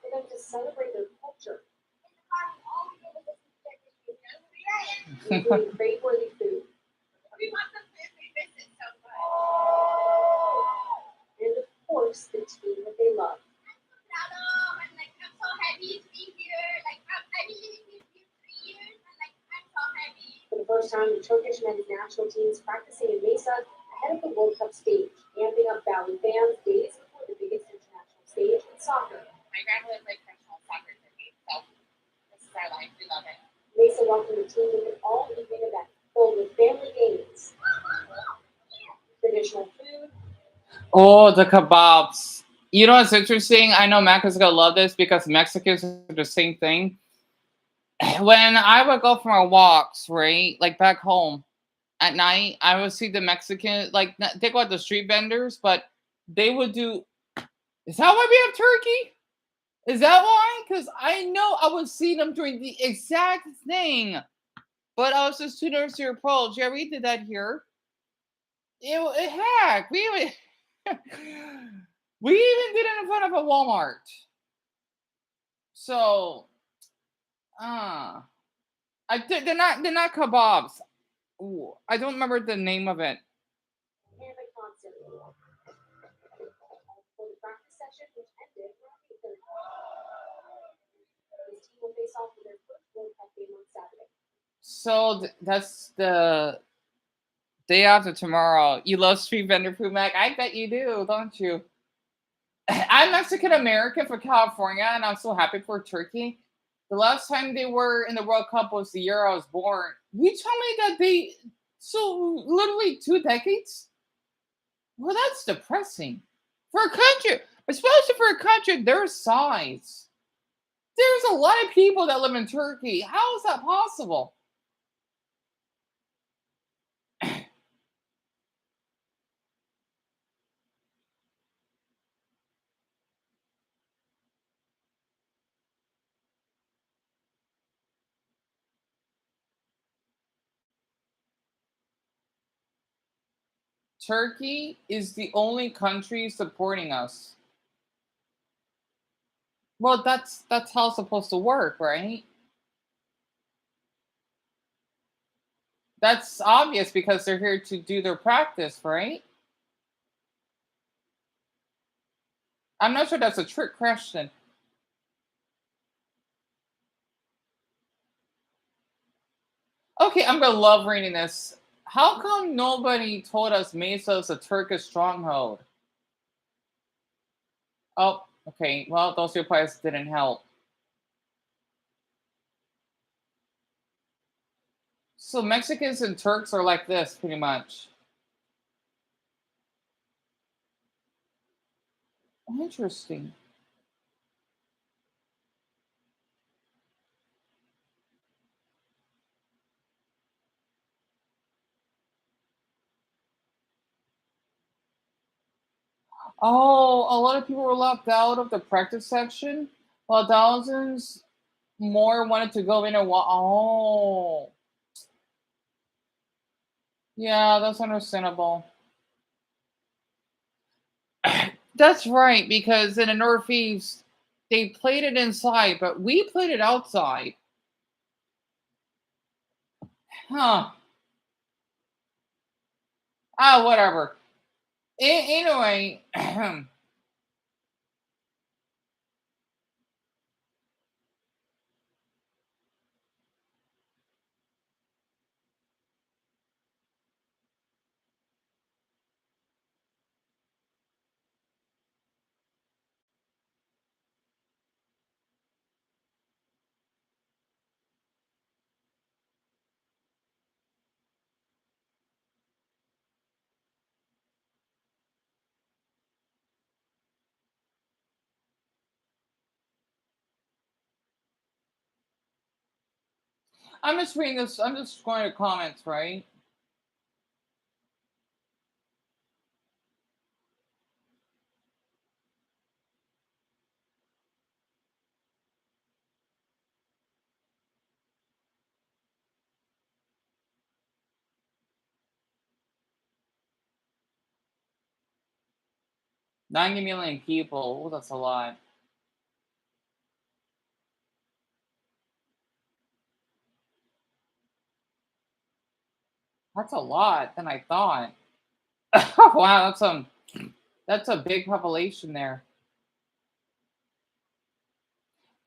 For them to celebrate their culture, including praiseworthy food. We want the food we visit so much. And of course, the team that they love. I'm like, I'm so happy to be here. Like, I've been living here for 3 years, and like, I'm so happy. For the first time, the Turkish men's national team is practicing in Mesa ahead of the World Cup stage, amping up Valley fans days before the biggest international stage in soccer. My grandmother played professional soccer for me, so this is our life. We love it. Mesa welcomed the team with an all-evening event filled with family games, traditional food, oh, the kebabs. You know what's interesting? I know Mac is gonna love this because Mexicans are the same thing. When I would go for my walks, right, like back home at night, I would see the Mexican, like they go at the street vendors, but they would do. Is that why we have turkey? Is that why? Because I know I would see them doing the exact thing, but I was just too nervous to approach. Yeah, we did that here. Heck, we even we even did it in front of a Walmart. So, uh they're not kebabs. Ooh, I don't remember the name of it. and a concert. All before the practice session, which ended around 8:30. This team will face off for their first World Cup game on Saturday. So that's the day after tomorrow. You love street vendor food, Mac? I bet you do, don't you? I'm Mexican American for California, and I'm so happy for Turkey. The last time they were in the World Cup was the year I was born. You tell me that they so literally 2 decades? Well, that's depressing for a country, especially for a country their size. There's a lot of people that live in Turkey. How is that possible? Turkey is the only country supporting us. Well, that's how it's supposed to work, right? That's obvious because they're here to do their practice, right? I'm not sure that's a trick question. Okay, I'm gonna love reading this. How come nobody told us Mesa is a Turkish stronghold? Oh, okay. Well, those replies didn't help. So Mexicans and Turks are like this, pretty much. Interesting. Oh, a lot of people were locked out of the practice section, while thousands more wanted to go in and walk. Oh, yeah, that's understandable. That's right, because in the Northeast, they played it inside, but we played it outside. Huh. Ah, whatever. Anyway, I'm just reading this. I'm just going to comments, right? $90 million people. Oh, that's a lot. That's a lot than I thought. Wow, that's a big population there.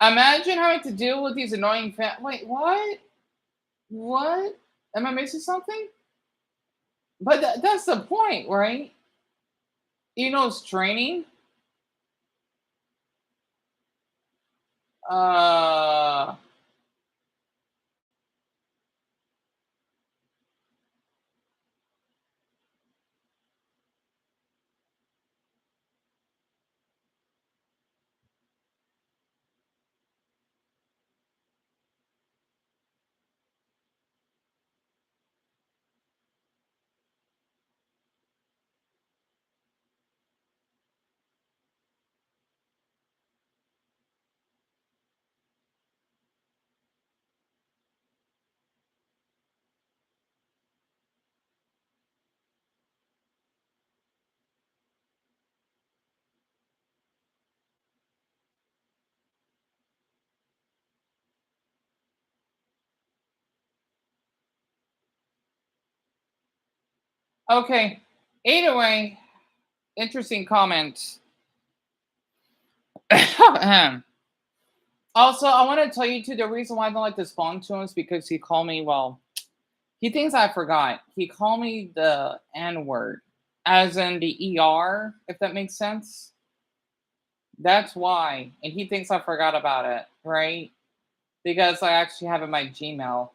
Imagine having to deal with these annoying Wait, what? What? Am I missing something? But that's the point, right? You know, it's training. Uh, okay. Either way, interesting comment. Also, I want to tell you too, the reason why I don't like to spawn to him is because he called me, well, he thinks I forgot. He called me the N word, as in the ER, if that makes sense. That's why. And he thinks I forgot about it, right? Because I actually have it in my Gmail.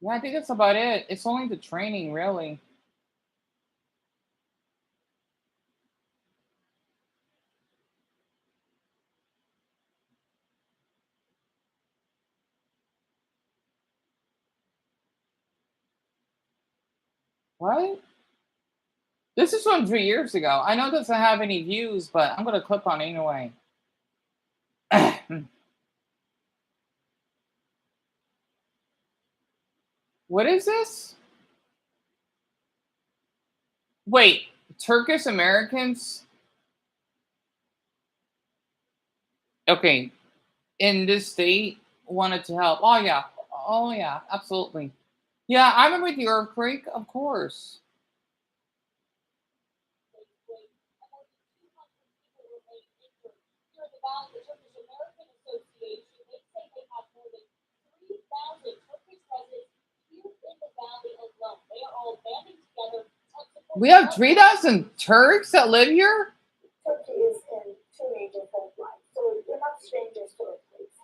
Yeah, I think that's about it. It's only the training, really. What? This is from 3 years ago. I know it doesn't have any views, but I'm going to click on it anyway. What is this? Wait, Turkish Americans? Okay, in this state wanted to help. Oh, yeah. Oh, yeah, absolutely. Yeah, I remember the earthquake, of course. We have 3,000 Turks that live here? Turkey is in two major fault lines, so we're not strangers to earthquakes.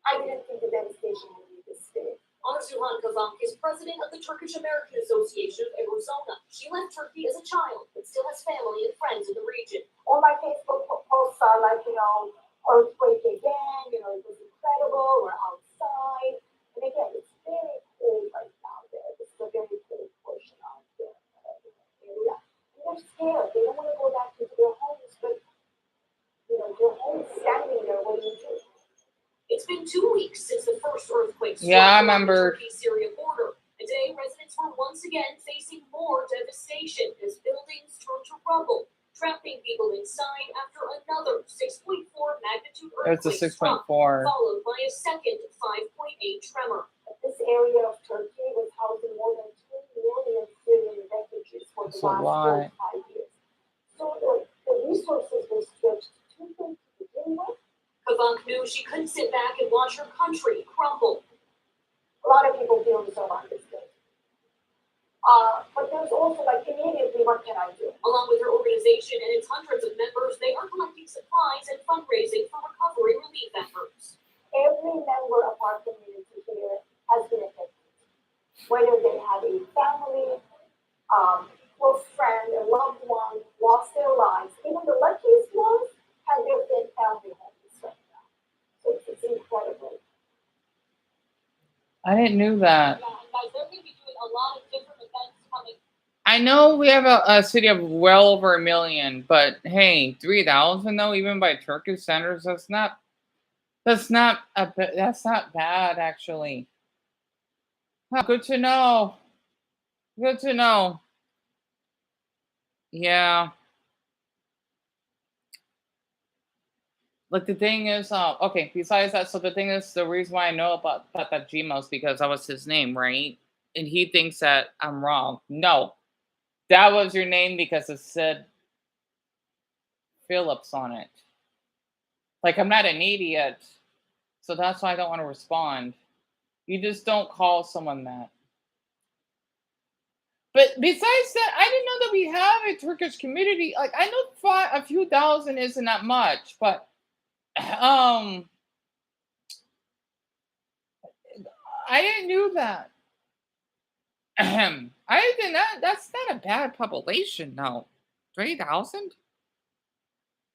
I didn't think the devastation would be this big. Arzuhan Kazank is president of the Turkish American Association of Arizona. She left Turkey as a child, but still has family and friends in the region. All my Facebook posts are like, earthquake again, it was incredible, we're outside. And again, it's very cold right now there. This is a very cold portion out there area. And they're scared. They don't want to go back into their homes, but their homes standing there waiting to. It's been 2 weeks since the first earthquake struck along the Turkey-Syria border. Today, residents were once again facing more devastation as buildings turned to rubble, trapping people inside after another 6.4 magnitude earthquake struck, followed by a second 5.8 tremor. This area of Turkey was housing more than 2 million Syrian refugees for the last 5 years. So the resources were stretched too thin to begin with. Kavank knew she couldn't sit back and watch her country crumble. A lot of people feel so understood. But there's also immediately, what can I do? Along with her organization and its hundreds of members, they are collecting supplies and fundraising for recovery relief efforts. Every member of our community here has been affected. whether they had a family, close friend, a loved one lost their lives. Even the luckiest ones had their family homes right now. So it's incredible. I didn't know that. Yeah, and guys, they're going to be doing a lot of different events coming. I know we have a city of well over 1 million, but hey, 3,000 though, even by Turkish centers, that's not bad actually. Huh, good to know. Good to know. Yeah. Like the thing is, okay. Besides that, so the thing is, the reason why I know about that Gmail is because that was his name, right? And he thinks that I'm wrong. No, that was your name because it said Phillips on it. Like I'm not an idiot, so that's why I don't want to respond. You just don't call someone that. But besides that, I didn't know that we have a Turkish community. Like I know a few thousand isn't that much, but I didn't know that. I think that's not a bad population, no. 3,000?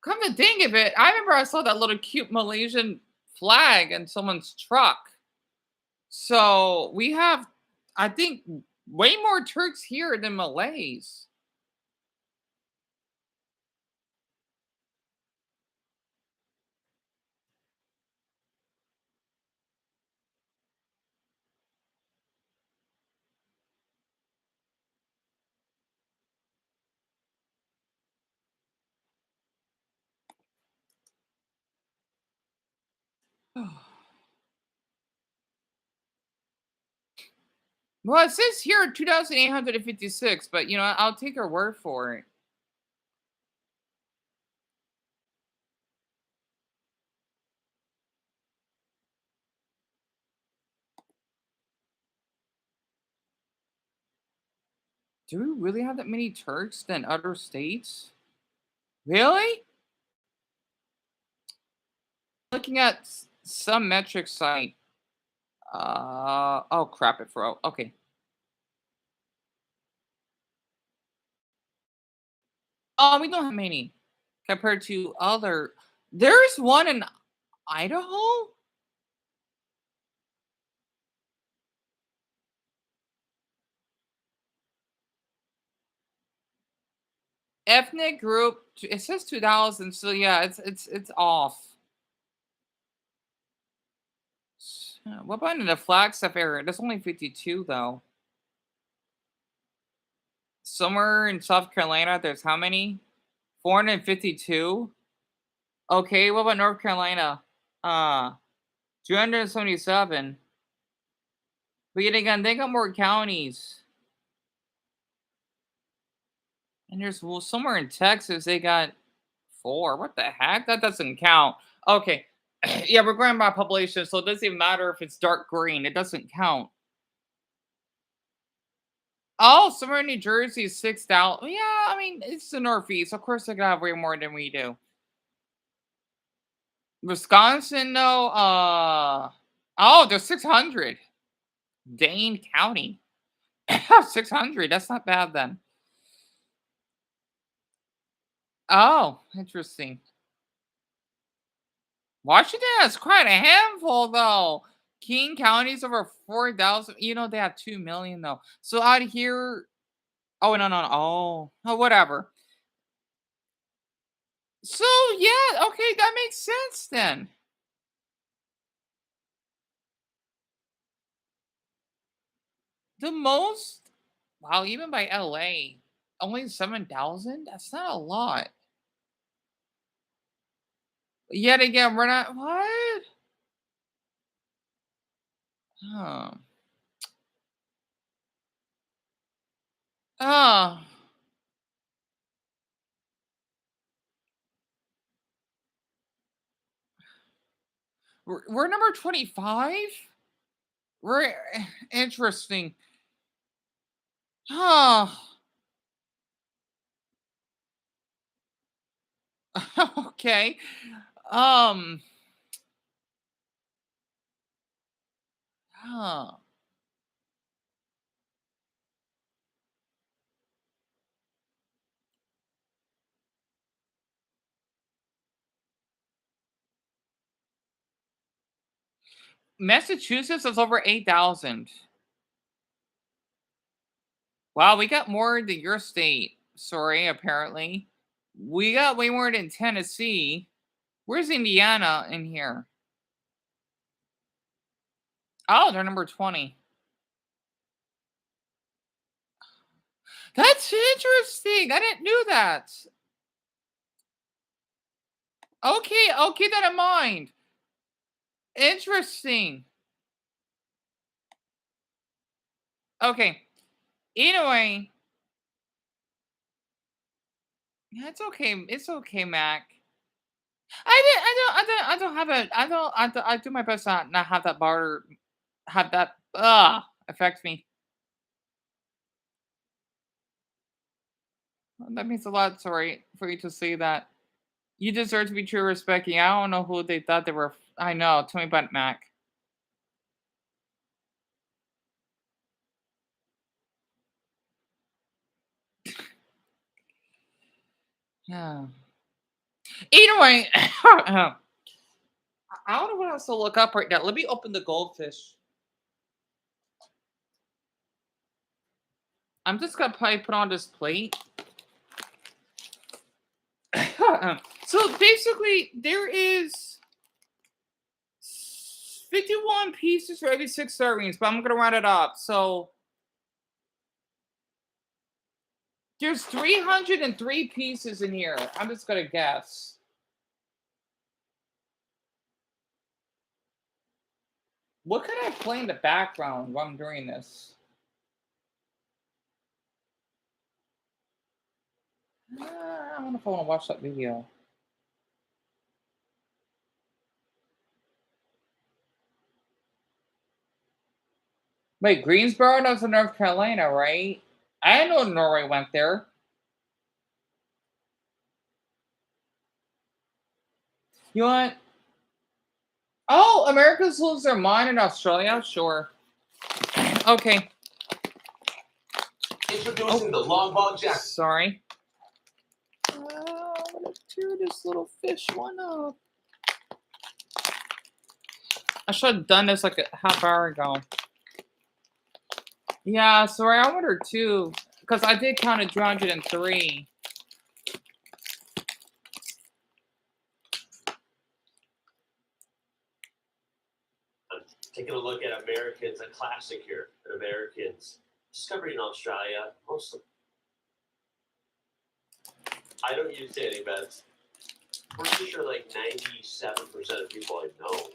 Come to think of it, I remember I saw that little cute Malaysian flag in someone's truck. So we have, I think, way more Turks here than Malays. Well, it says here 2,856, but I'll take her word for it. Do we really have that many Turks than other states? Really? Looking at some metric site. Oh crap! It froze. Okay. We don't have many compared to other. There's one in Idaho. Ethnic group. It says 2,000. So yeah, it's off. What about in the Flagstaff area? There's only 52 though. Somewhere in South Carolina, there's how many? 452. Okay, what about North Carolina? 277. But yet again, they got more counties. And there's somewhere in Texas they got 4. What the heck? That doesn't count. Okay. Yeah, we're going by population, so it doesn't even matter if it's dark green. It doesn't count. Oh, somewhere in New Jersey is 6,000. Yeah, I mean, it's the Northeast. Of course, they're gonna have way more than we do. Wisconsin, no. Oh, there's 600. Dane County. 600. That's not bad then. Oh, interesting. Washington has quite a handful, though. King County's over 4,000. They have 2 million, though. So out here. Oh, no, no, no. Oh, whatever. So, yeah, okay, that makes sense then. The most, wow, even by LA, only 7,000? That's not a lot. Yet again, we're not, what? Huh. Oh. We're number 25? We're interesting. Huh. Okay. Um. Huh. Massachusetts is over 8,000. Wow, we got more than your state. Sorry, apparently. We got way more than Tennessee. Where's Indiana in here? Oh, they're number 20. That's interesting. I didn't know that. Okay, I'll keep that in mind. Interesting. Okay. Anyway. Yeah, it's okay. It's okay, Mac. I don't have it. I do my best to not have that bar have that affect me. That means a lot, sorry, for you to say that. You deserve to be true respecting. I don't know who they thought they were. I know. Tell me about it, Mac. Yeah. Anyway, I don't know what else to look up right now. Let me open the goldfish. I'm just gonna probably put on this plate. So basically, there is 51 pieces for every 6 servings, but I'm gonna round it up. So there's 303 pieces in here. I'm just gonna guess. What can I play in the background while I'm doing this? I don't know if I want to watch that video. Wait, Greensboro? That's in North Carolina, right? I didn't know Norway went there. You want? Oh, Americans lose their mind in Australia? Sure. Okay. Introducing the long ball jack. Sorry. I'm gonna tear this little fish one up. I should have done this like a half hour ago. Yeah, sorry, I wondered too, because I did count at 203. I'm taking a look at Americans, a classic here. Americans discovered in Australia. Most of I don't use dating bets. Pretty sure like 97% of people I know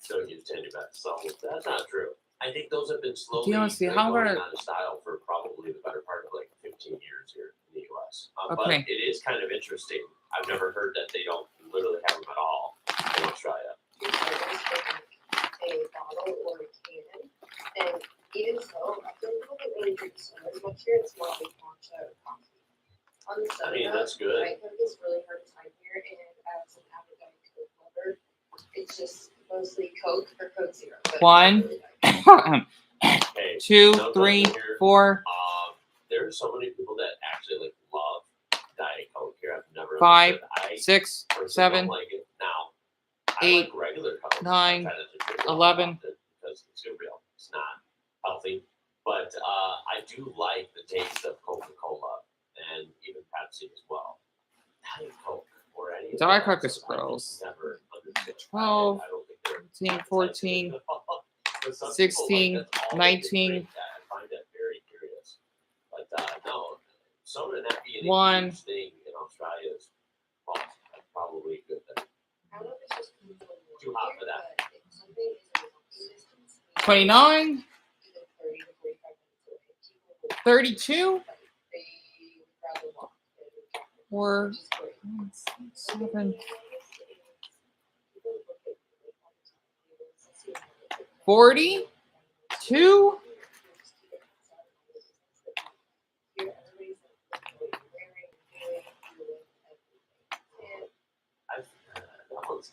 don't use dating bets. So that's not true. I think those have been slowly Deon, see, how going gonna- out of style for probably the better part of like 15 years here in the U.S. Okay. But it is kind of interesting. I've never heard that they don't literally have them at all in Australia. A bottle or a can, and even so, I don't really drink soda as much here. It's more like matcha or coffee. On the soda, I mean, that's good. Diet Coke is really hard to find here, and as an avid Diet Coke lover, it's just mostly Coke or Coke Zero. But One. Hey, 2, no 3, judgment here. 4, There are so many people that actually like love Diet Coke here. I've never 5, understood. I 6, personally 7, don't like it. Now, I 8, like regular Coke. 9, I try not to drink a lot 11. of it because it's too real. It's not healthy. But I do like the taste of Coca-Cola and even Pepsi as well. Diet Coke or any Diet of Coke those, is I just gross. never understood. 12, I don't think they're 13, 14, But some people, 16, like, that's all they can 19. drink. I find that very curious. But no, soda not being a 1. huge thing in Australia is probably a good thing. Too hot for that. 29, 32, 4, 7, 42,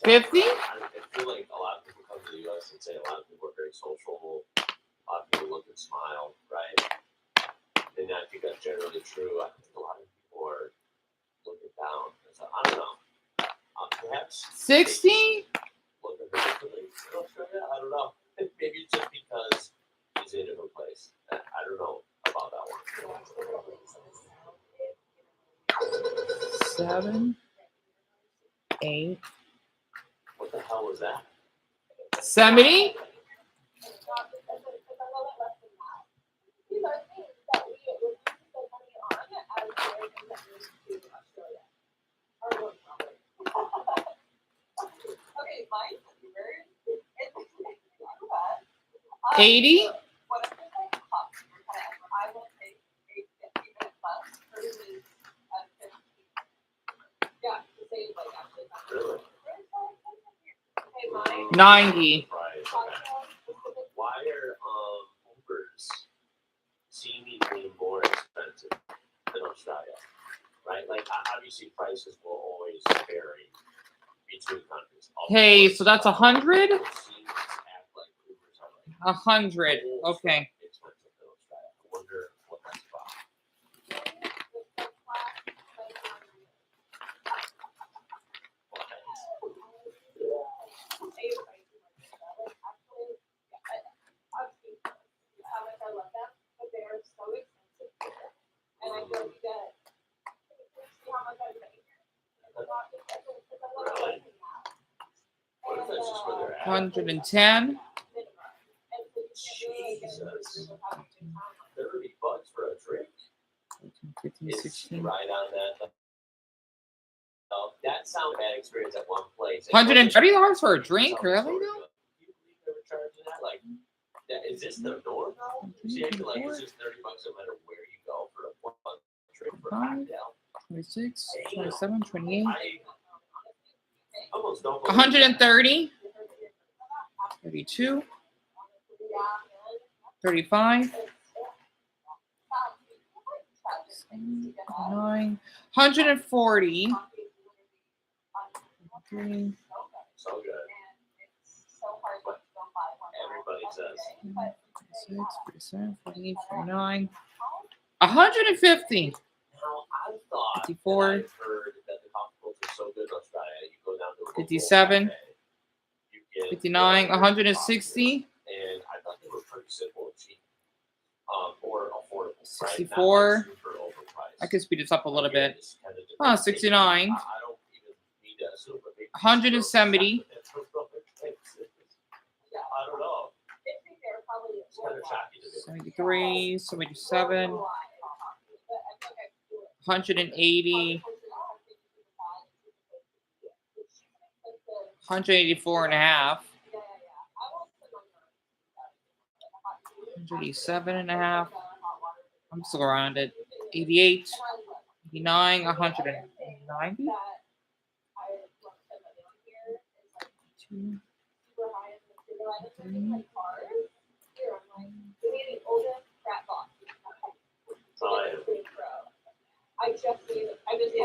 50. I feel like a lot of people come to the U.S. and say a lot of people are very social. A lot of people look and smile, right? And I think that's generally true. I think a lot of people are looking down. So I don't know. Perhaps 60, looking differently in Australia. I don't know. 7, 8, What the hell was that? 70. These are things that we would spend money on as we're to Australia. Or going somewhere. Okay, mine is 80. What if it's like cost or whatever? I will take a 50-minute bus versus a 15. Yeah, to save like actually. Really? Okay, mine. 90. Right. Why are Ubers seemingly more expensive than Australia? Right? Like obviously prices will always vary between countries. Okay, so that's 100. It seems act like Ubers are like 100. Okay. expensive than Australia. I wonder what that's about. And I feel you get see how much I pay here. Really? What if that's just where they're at? 110. Jesus. $30 for a drink? 15, It's 16. right on that. That sounded a bad experience at one place. $130 for a drink? Really though? You believe they were charging that? Like, is this the norm now? See, I feel like it's just $30 no matter where you go for a one drink for a cocktail. 26, 27, 28. I almost don't believe 130. 32. 35. 9. 140. 3. so good. But everybody says. 46, 47, 48, 49. 150. Now, I thought 54. and I've heard that the cocktails are so good in Australia, you go down to a local 57. cafe, you get 59. whatever 160. and I thought they were pretty simple and cheap, or affordable. 64. Right? Not like super overpriced. I could speed this up a little Again, bit. this kind of Oh, depends. 69. I don't even need to assume, but maybe 170. I don't know. It's kind of shocking to me. 73. 77. 180. 184 and a half. 187 and a half. I'm still around it. 88. 89. 190. 2. 3. I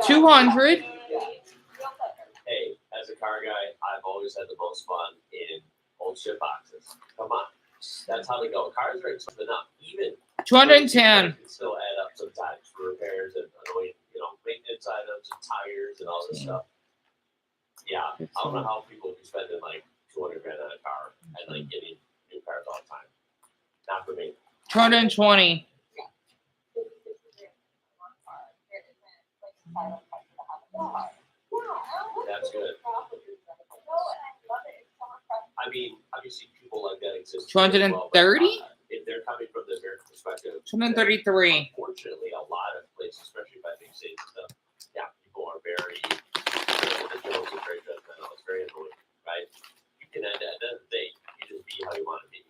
200. Hey, as a car guy, I've always had the most fun in old shit boxes. Come on. That's how they go. Cars are expensive enough. Even 210. can still add up sometimes for repairs and annoying, maintenance items and tires and all this stuff. Yeah, I don't know how people be spending like $200 grand on a car and like getting new cars all the time. Not for me. 220. That's good. I mean, obviously people like that exist. 230? If they're coming from the American perspective. 233. Unfortunately, a lot of places, especially by big cities and stuff, yeah, people are very, the jokes are very judgmental. It's very annoying, right? You can, at the end of the day, you just be how you want to be.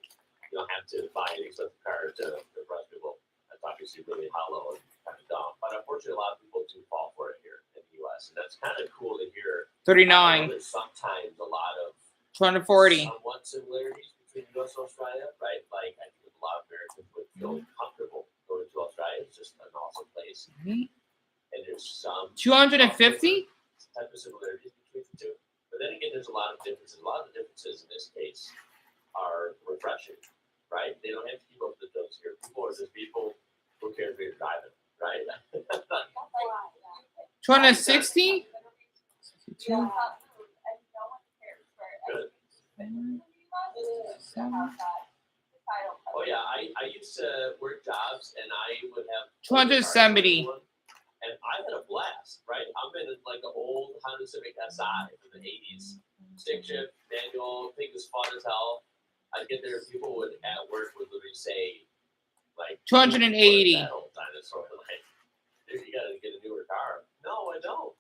You don't have to buy an expensive car to impress people. That's obviously really hollow and kind of dumb. But unfortunately, a lot of people do fall for it here in the U.S. And that's kind of cool to hear. 39. There's sometimes a lot of 240. somewhat similarities between the U.S. and Australia, right? Like, I think a lot of Americans would feel comfortable going to Australia. It's just an awesome place. And there's some 250? type of similarities between the two. But then again, there's a lot of differences. A lot of the differences in this case are refreshing, right? They don't have to keep up with the jokes here. People are just people who cares if you're driving, right? 260? 62. Good. 7. Oh yeah, I used to work jobs and I would have 270. And I had a blast, right? I'm in like an old Honda Civic SI from the 80s. Stick shift, manual, thing was fun as hell. I'd get there, people would at work would literally say, like, 280. That old dinosaur, like, dude, you gotta get a newer car. No, I don't.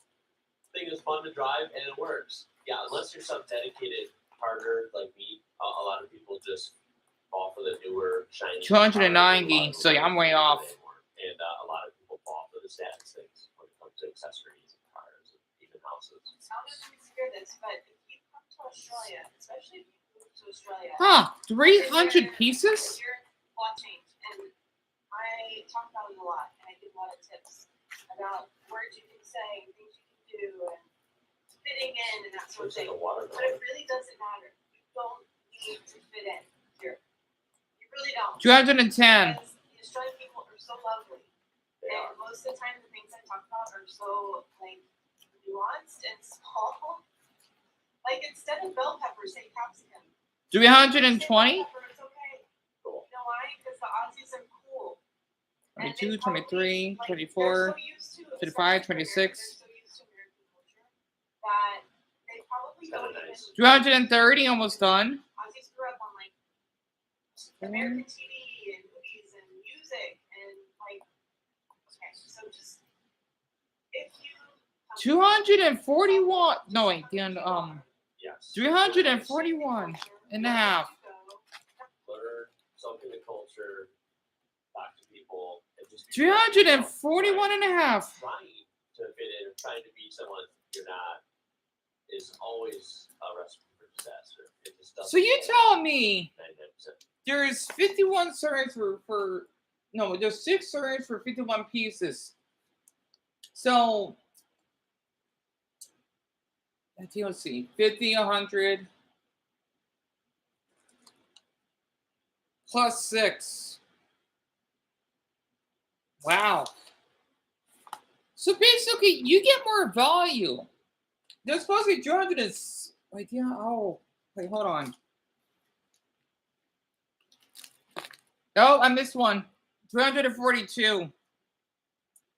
Thing is fun to drive and it works. Yeah, unless you're some dedicated partner like me, a lot of people just fall for the newer, shiny. 290. So yeah, I'm way off. And a lot of people fall for the status things when it comes to accessories and cars and even houses. I don't know if you hear this, but if you come to Australia, especially if you move to Australia, Huh, 300 pieces? your law change, and I talk about it a lot, and I give a lot of tips about words you can say, things you can do, and fitting in, and that sort of thing. But it really doesn't matter. You don't need to fit in here. You really don't. 210. Because the Australian people are so lovely. They are. And most of the time, the things I talk about are so, like, nuanced and small. Like, instead of bell pepper, say capsicum. 320. Say bell pepper, it's okay. Cool. You know why? Because the Aussies are cool. 22, 23, 24, they're so used to 25, 26. They're so used to American culture that they probably don't Nice. even. 230, almost done. Aussies grew up on, like, American TV and movies and music and, like, okay, so just, if you. 241. No, wait, Deon, Yes. 341 and a half. Learn something in culture, talk to people, and just be 341 and a half. trying to fit in or trying to be someone you're not is always a recipe for disaster. It just doesn't. So you tell me 99%. there's 51 servings for no, there's 6 servings for 51 pieces. So let's see, 50, 100 plus 6. Wow. So basically, you get more value. There's supposed to be 200 and wait, yeah. Oh, wait, hold on. Oh, I missed one. 342.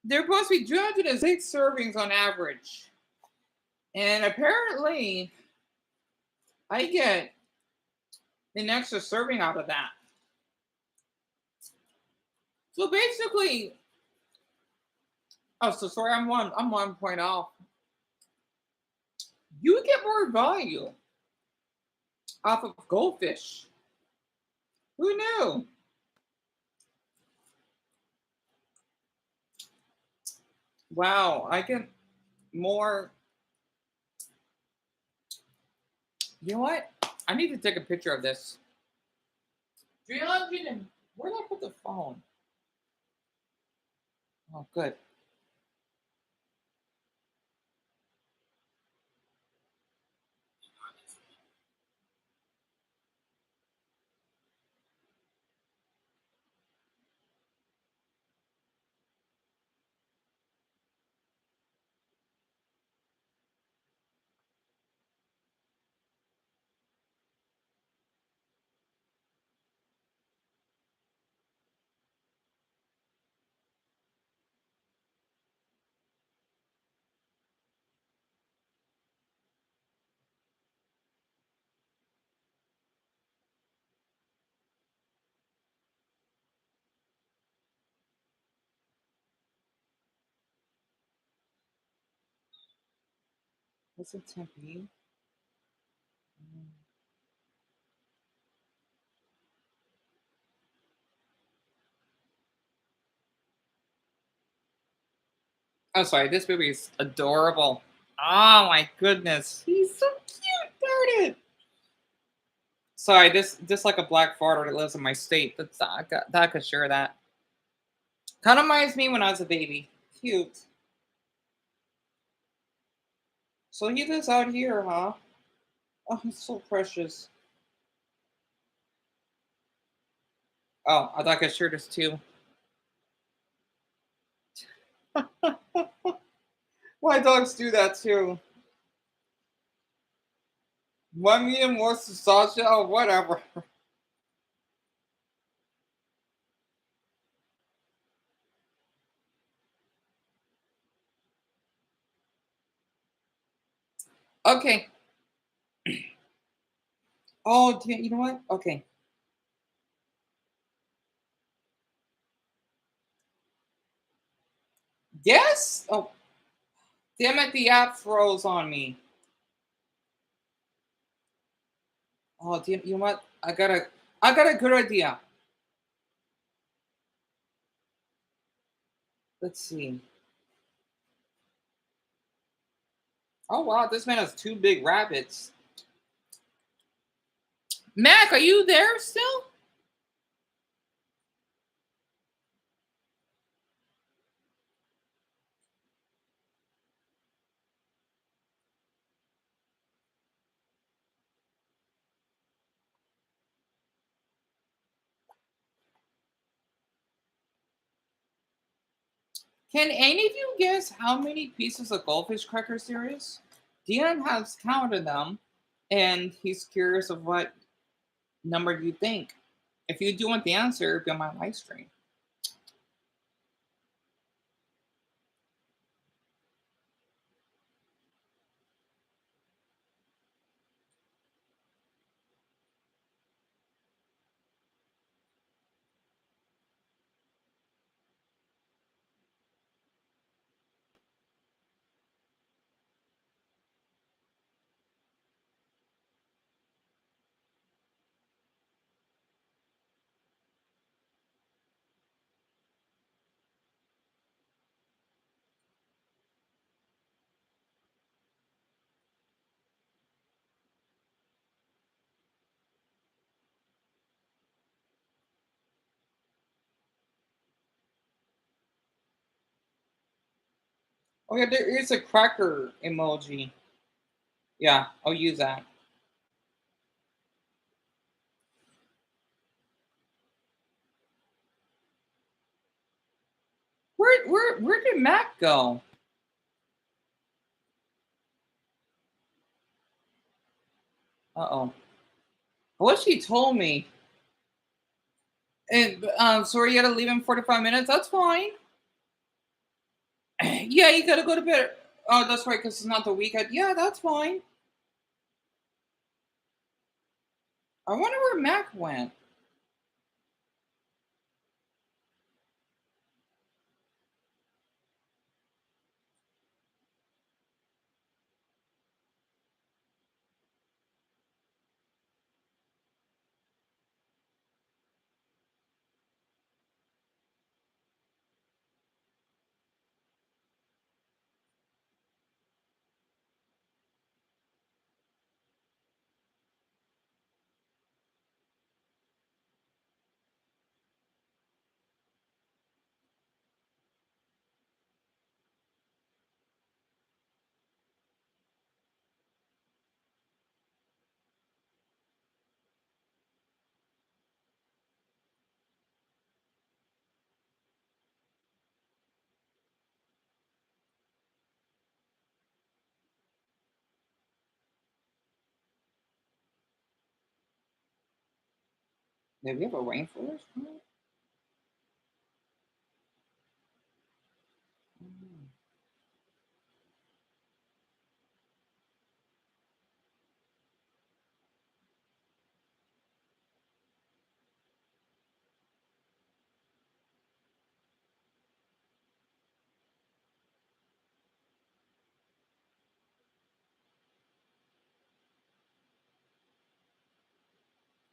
They're supposed to be 206 servings on average. And apparently, I get an extra serving out of that. So basically, oh, so sorry, I'm one point off. You get more value off of Goldfish. Who knew? Wow, I get more. You know what? I need to take a picture of this. 300 and where did I put the phone? Oh, good. What's it, Tempe? Oh, sorry. This baby is adorable. Oh my goodness, he's so cute. Darn it. Sorry, this like a black farter that lives in my state. That's I could share that. Kind of reminds me when I was a baby. Cute. So he lives out here, huh? Oh, he's so precious. Oh, I thought I could share this too. Why dogs do that too? One medium, more sausage, or whatever. Okay. Oh, you know what? Okay. Yes. Oh, damn it! The app froze on me. Oh, you know what? I got a good idea. Let's see. Oh wow, this man has two big rabbits. Mac, are you there still? Can any of you guess how many pieces of Goldfish Crackers there is? Deon has counted them, and he's curious of what number you think. If you do want the answer, be on my live stream. Oh yeah, there is a cracker emoji. Yeah, I'll use that. Where did Mac go? Uh-oh. What she told me. And sorry you gotta leave in 45 minutes. That's fine. Yeah, you gotta go to bed. Oh, that's right, because it's not the weekend. Yeah, that's fine. I wonder where Mac went. Did we have a rainforest?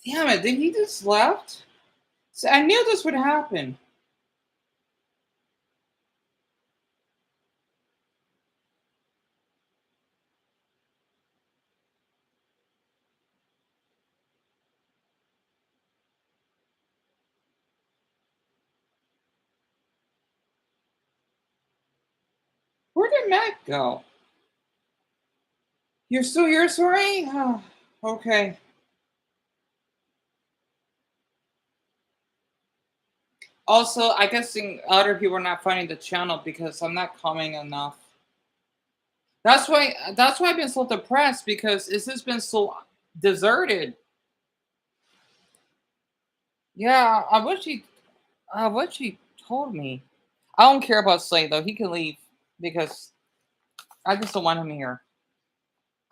Damn it, did he just left? So I knew this would happen. Where did Mac go? You're still here, sorry? Oh, okay. Also, I guess other people are not finding the channel because I'm not commenting enough. That's why I've been so depressed because it's just been so deserted. Yeah, I wish he told me. I don't care about Slade though. He can leave because I just don't want him here.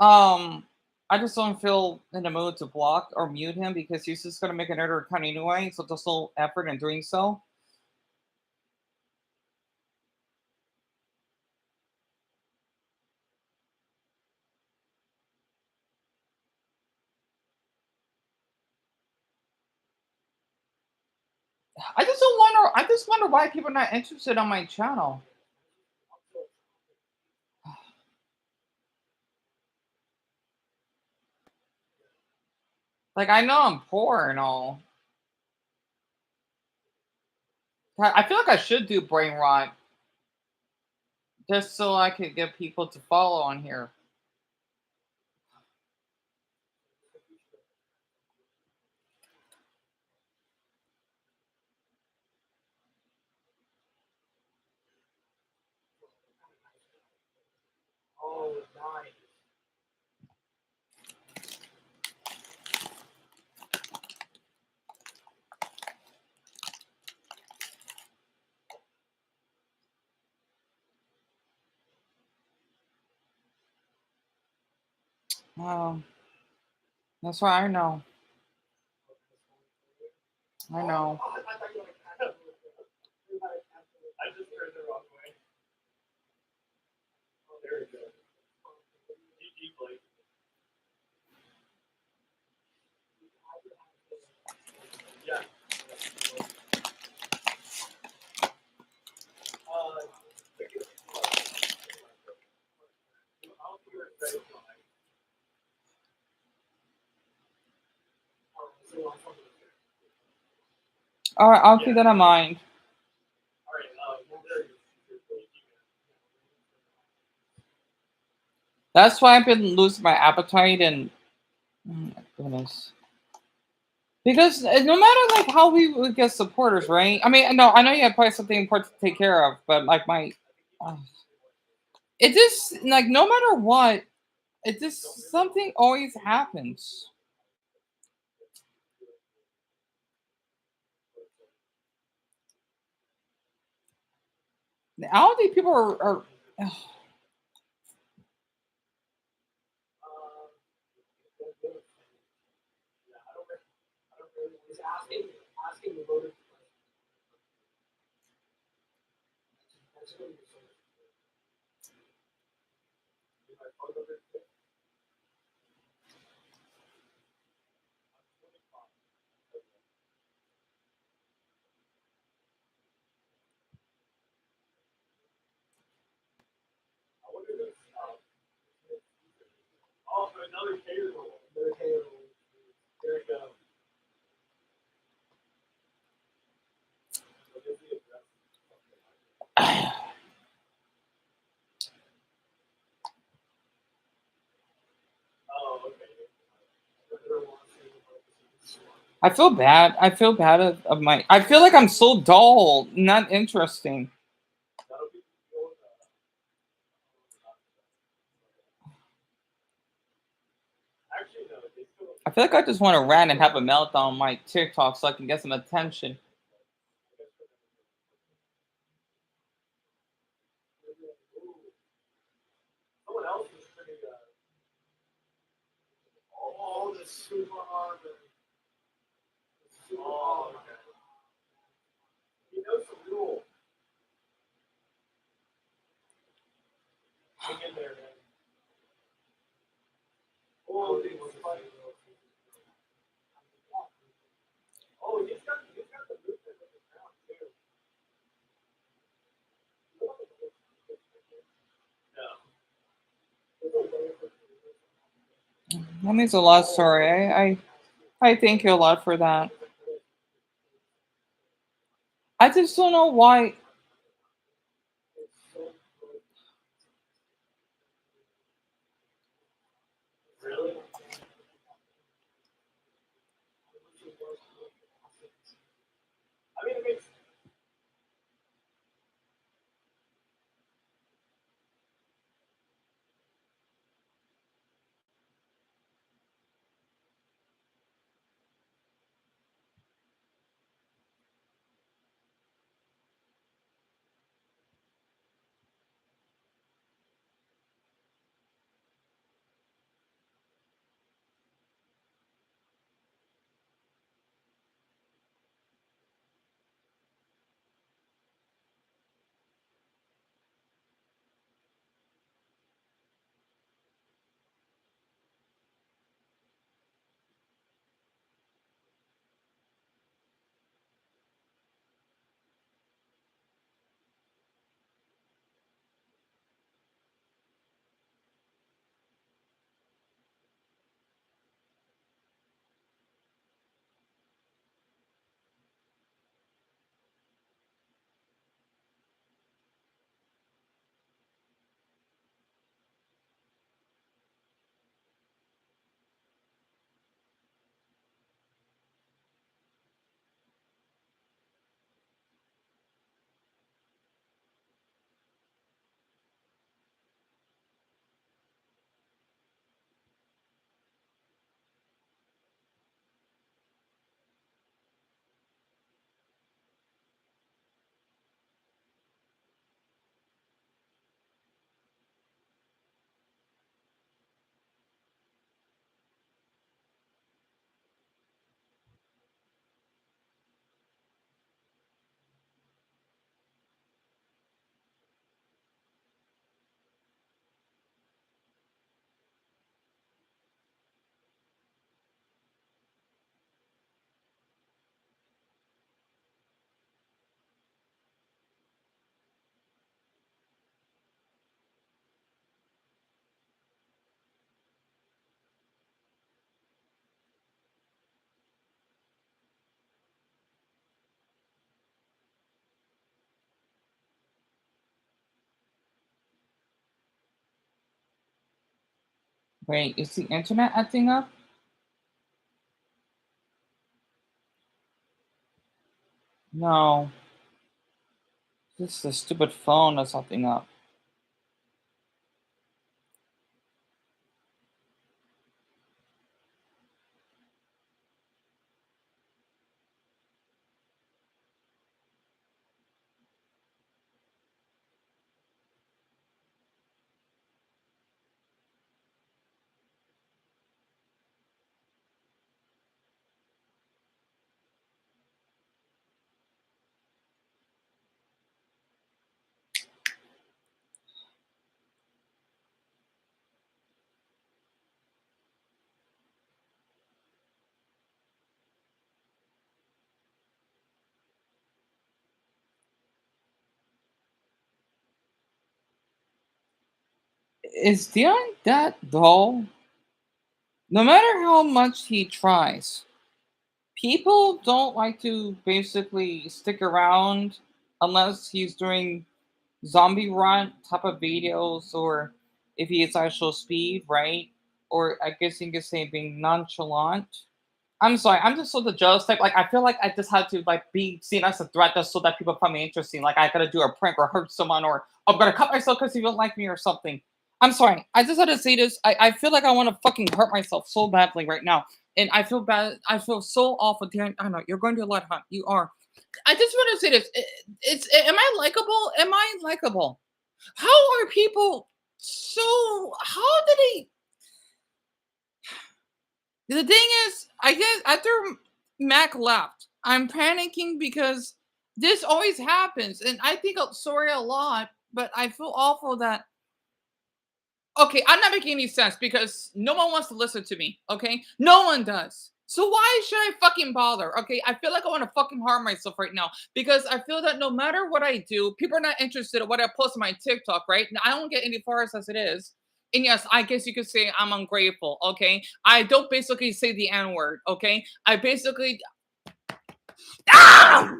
I just don't feel in the mood to block or mute him because he's just gonna make another account anyway. So there's no effort in doing so. I just don't wonder. I just wonder why people are not interested on my channel. Like I know I'm poor and all. I feel like I should do brain rot just so I could get people to follow on here. Oh, nice. Oh, that's why I know. I know. I just turned the wrong way. Oh, there we go. Like, yeah. All right, I'll keep that in mind. That's why I've been losing my appetite and oh my goodness. Because no matter like how we would get supporters, right? I mean, no, I know you have probably something important to take care of, but like my, uh, it just like no matter what, it just something always happens. I don't think people are ugh. Asking the voters. Oh, another table. Another table. There we go. Oh, okay. I feel bad. I feel bad of my. I feel like I'm so dull, not interesting. I feel like I just want to rant and have a meltdown on my TikTok so I can get some attention. Someone else is pretty. Oh, the super hard. Oh, okay. He knows the rule. Hang in there, man. Oh, he was funny. Oh, he's got the movement of the ground too. That means a lot. Sorry, I thank you a lot for that. I just don't know why. Really? I mean, it makes. Wait, is the internet acting up? No. This is the stupid phone that's acting up. Is Deon that dull? No matter how much he tries, people don't like to basically stick around unless he's doing zombie run type of videos or if he is actual speed, right? Or I guess you could say being nonchalant. I'm sorry, I'm just so the jealous type. Like I feel like I just had to like be seen as a threat just so that people find me interesting. Like I gotta do a prank or hurt someone or I'm gonna cut myself because you don't like me or something. I'm sorry. I just had to say this. I feel like I want to fucking hurt myself so badly right now. And I feel bad. I feel so awful. Darren, I know you're going to a lot, huh? You are. I just want to say this. Am I likable? Am I likable? How are people so how did they the thing is, I guess after Mac left, I'm panicking because this always happens, and I think of sorry a lot, but I feel awful that okay, I'm not making any sense because no one wants to listen to me. Okay, no one does. So why should I fucking bother? Okay, I feel like I want to fucking harm myself right now because I feel that no matter what I do, people are not interested in what I post on my TikTok. Right? Now, I don't get any followers as it is. And yes, I guess you could say I'm ungrateful. Okay, I don't basically say the N word. Okay, I basically ah!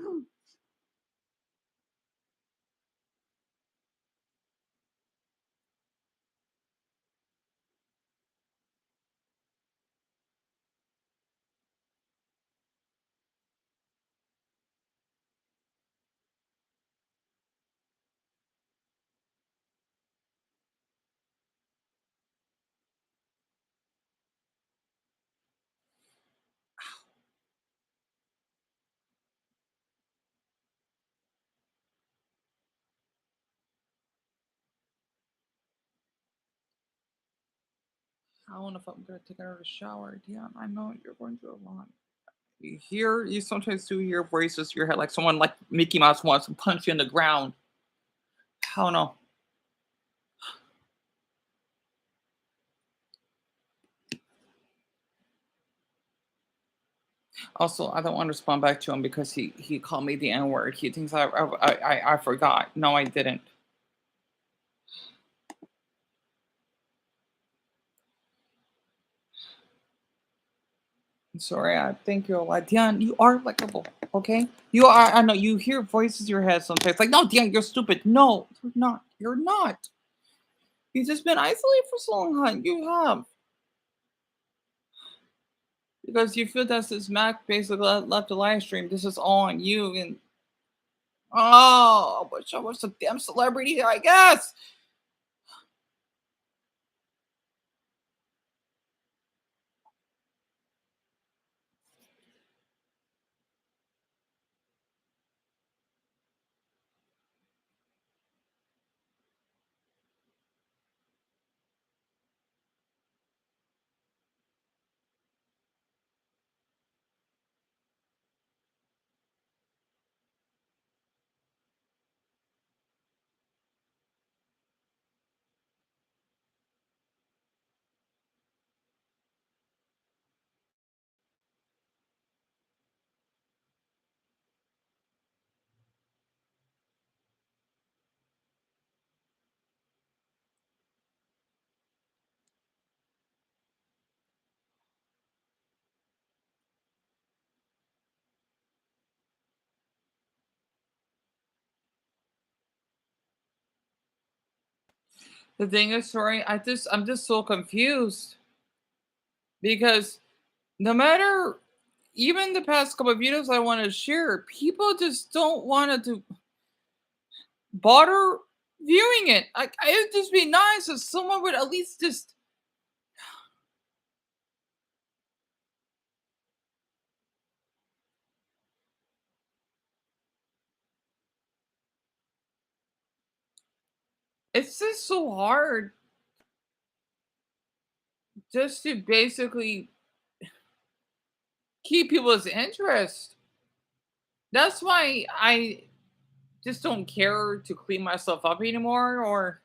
I don't know if I'm gonna take another shower. Yeah, I know you're going through a lot. You sometimes do hear voices in your head like someone like Mickey Mouse wants to punch you in the ground. I don't know. Also, I don't want to respond back to him because he called me the N word. He thinks I forgot. No, I didn't. I'm sorry. I thank you a lot, Dion. You are likable. Okay, you are. I know you hear voices in your head sometimes. Like, no, Dion, you're stupid. No, you're not. You're not. You've just been isolated for so long, hon. You have because you feel that since Mac basically left the live stream, this is all on you. And oh, I wish I was a damn celebrity. I guess. The thing is, sorry, I'm just so confused. because no matter even the past couple of videos I want to share, people just don't want to bother viewing it. Like, it would just be nice if someone would at least just. It's just so hard just to basically keep people's interest. That's why I just don't care to clean myself up anymore, or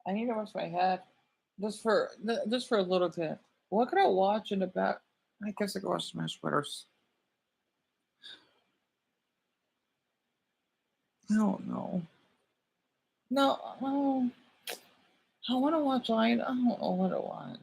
I need to wash my head just for a little bit. What could I watch in the back? I guess I could watch Smash Brothers. I don't know. No, oh, I want to watch Lion. I don't know what to watch.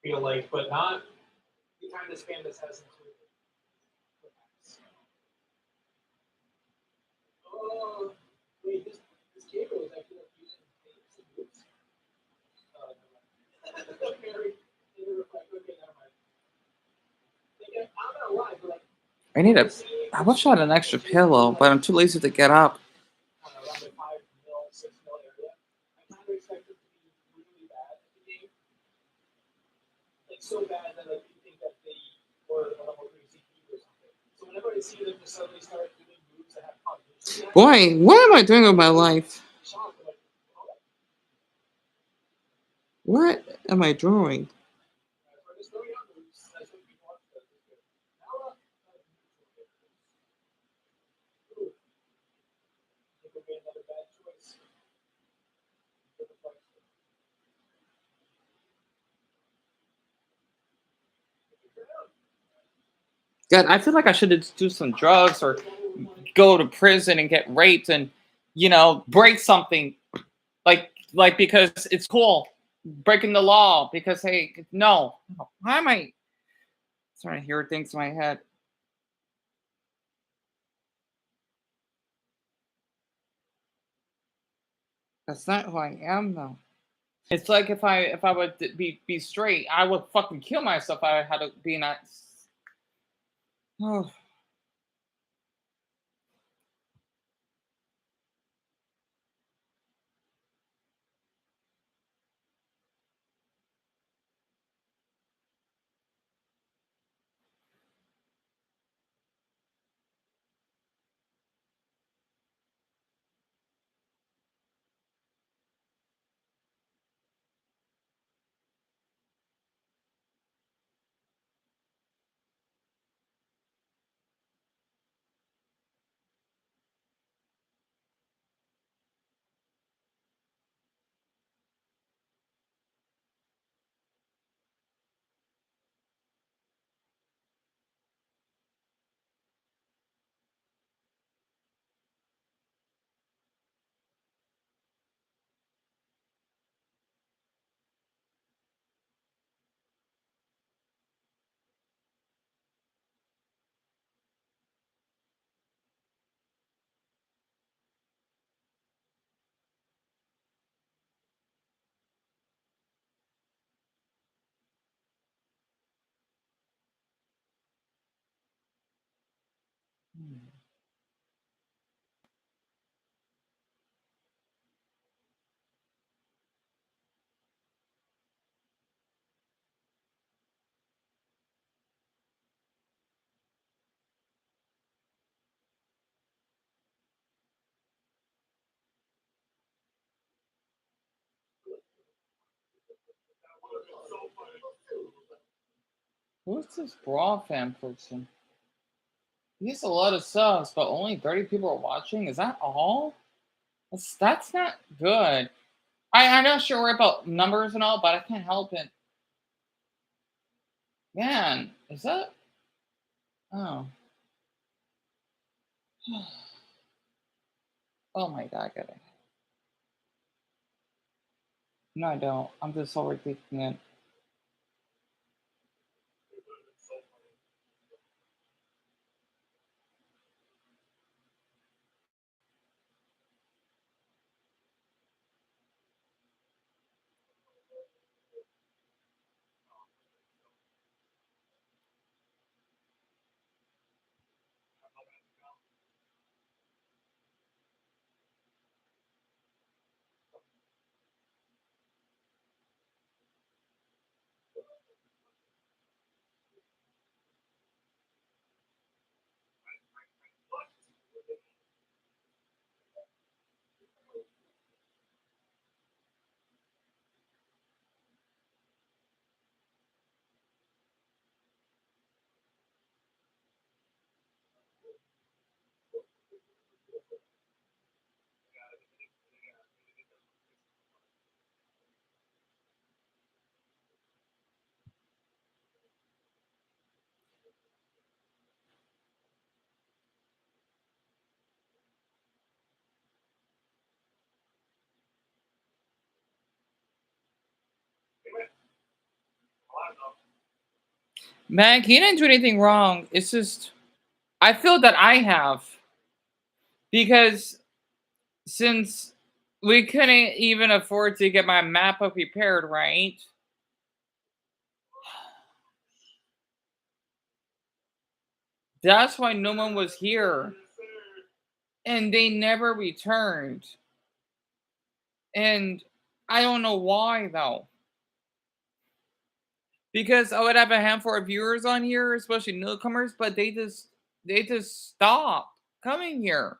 Feel like, but not the kind of spam that has included. Oh, wait, this cable is actually like using some roots. Very, okay, never mind. Like, I'm not lying, but like, I need a. I wish I had an extra pillow, but I'm too lazy to get up. around the 5 mil, 6 mil area, I kind of expect it to be really bad at the game. Like, so bad that like you think that they were a level 3 CPU or something. So whenever I see them just suddenly start doing moves that have combinations, Boy, what am I doing with my life? shocked, like, oh, What am I doing? for this going on moves, that's what people want to do. Now, ooh, it could be another bad choice. God, I feel like I should do some drugs or go to prison and get raped and, you know, break something like because it's cool breaking the law because hey, no, why am I starting to hear things in my head? That's not who I am though. It's like if I would be straight, I would fucking kill myself. I had to be nice. Oh. Who's this Brawl fan person? He has a lot of subs, but only 30 people are watching. Is that all? That's not good. I'm not sure about numbers and all, but I can't help it. Man, is that? Oh. Oh my god, I get it. No, I don't. I'm just overthinking it. Man, he didn't do anything wrong. It's just I feel that I have because since we couldn't even afford to get my map up prepared, right? That's why no one was here. And they never returned. And I don't know why though. Because I would have a handful of viewers on here, especially newcomers, but they just stopped coming here.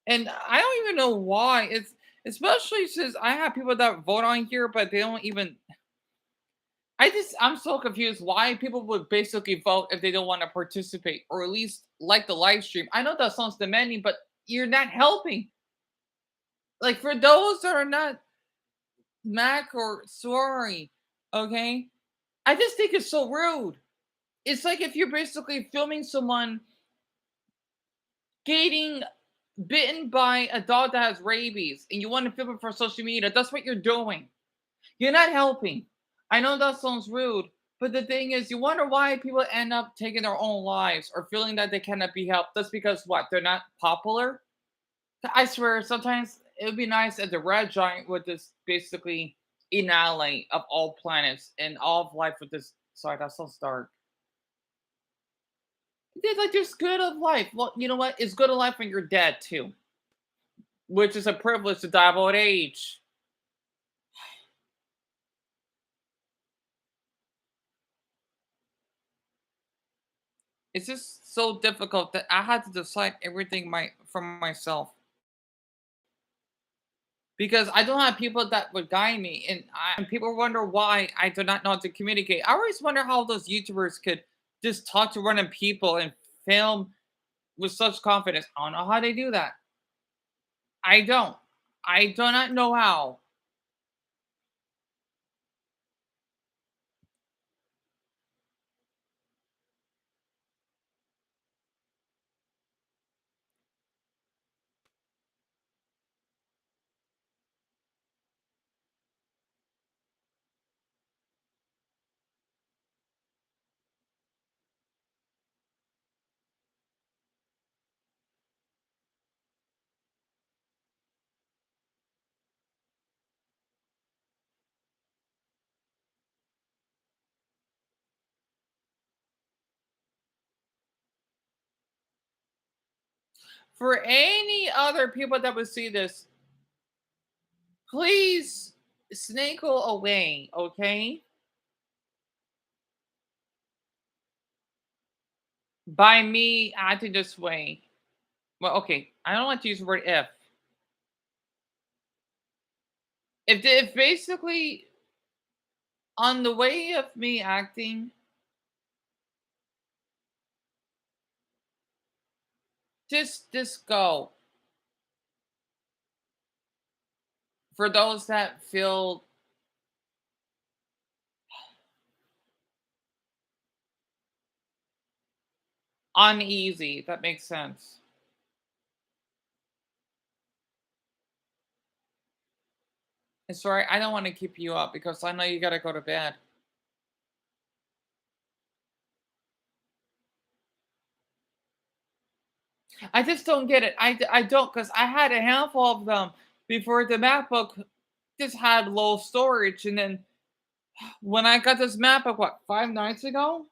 And I don't even know why. It's especially since I have people that vote on here, but they don't even I'm so confused why people would basically vote if they don't want to participate or at least like the live stream. I know that sounds demanding, but you're not helping. Like for those that are not Mac or sorry, okay? I just think it's so rude. It's like if you're basically filming someone getting bitten by a dog that has rabies and you want to film it for social media. That's what you're doing. You're not helping. I know that sounds rude, but the thing is, you wonder why people end up taking their own lives or feeling that they cannot be helped. That's because what? They're not popular? I swear, sometimes it would be nice if the red giant would just basically annihilate of all planets and all of life with this. Sorry, that sounds dark. It's like there's good of life. Well, you know what? It's good of life when you're dead too, which is a privilege to die of old age. It's just so difficult that I had to decide everything for myself because I don't have people that would guide me, and people wonder why I do not know how to communicate. I always wonder how those YouTubers could just talk to random people and film with such confidence. I don't know how they do that. I don't. I do not know how. For any other people that would see this, please snakle away, okay? By me acting this way. Well, okay, I don't want to use the word if. If basically on the way of me acting, just go. For those that feel uneasy, if that makes sense. And sorry, I don't want to keep you up because I know you gotta go to bed. I just don't get it. I don't because I had a handful of them before the MacBook just had low storage, and then when I got this MacBook, what 5 nights ago?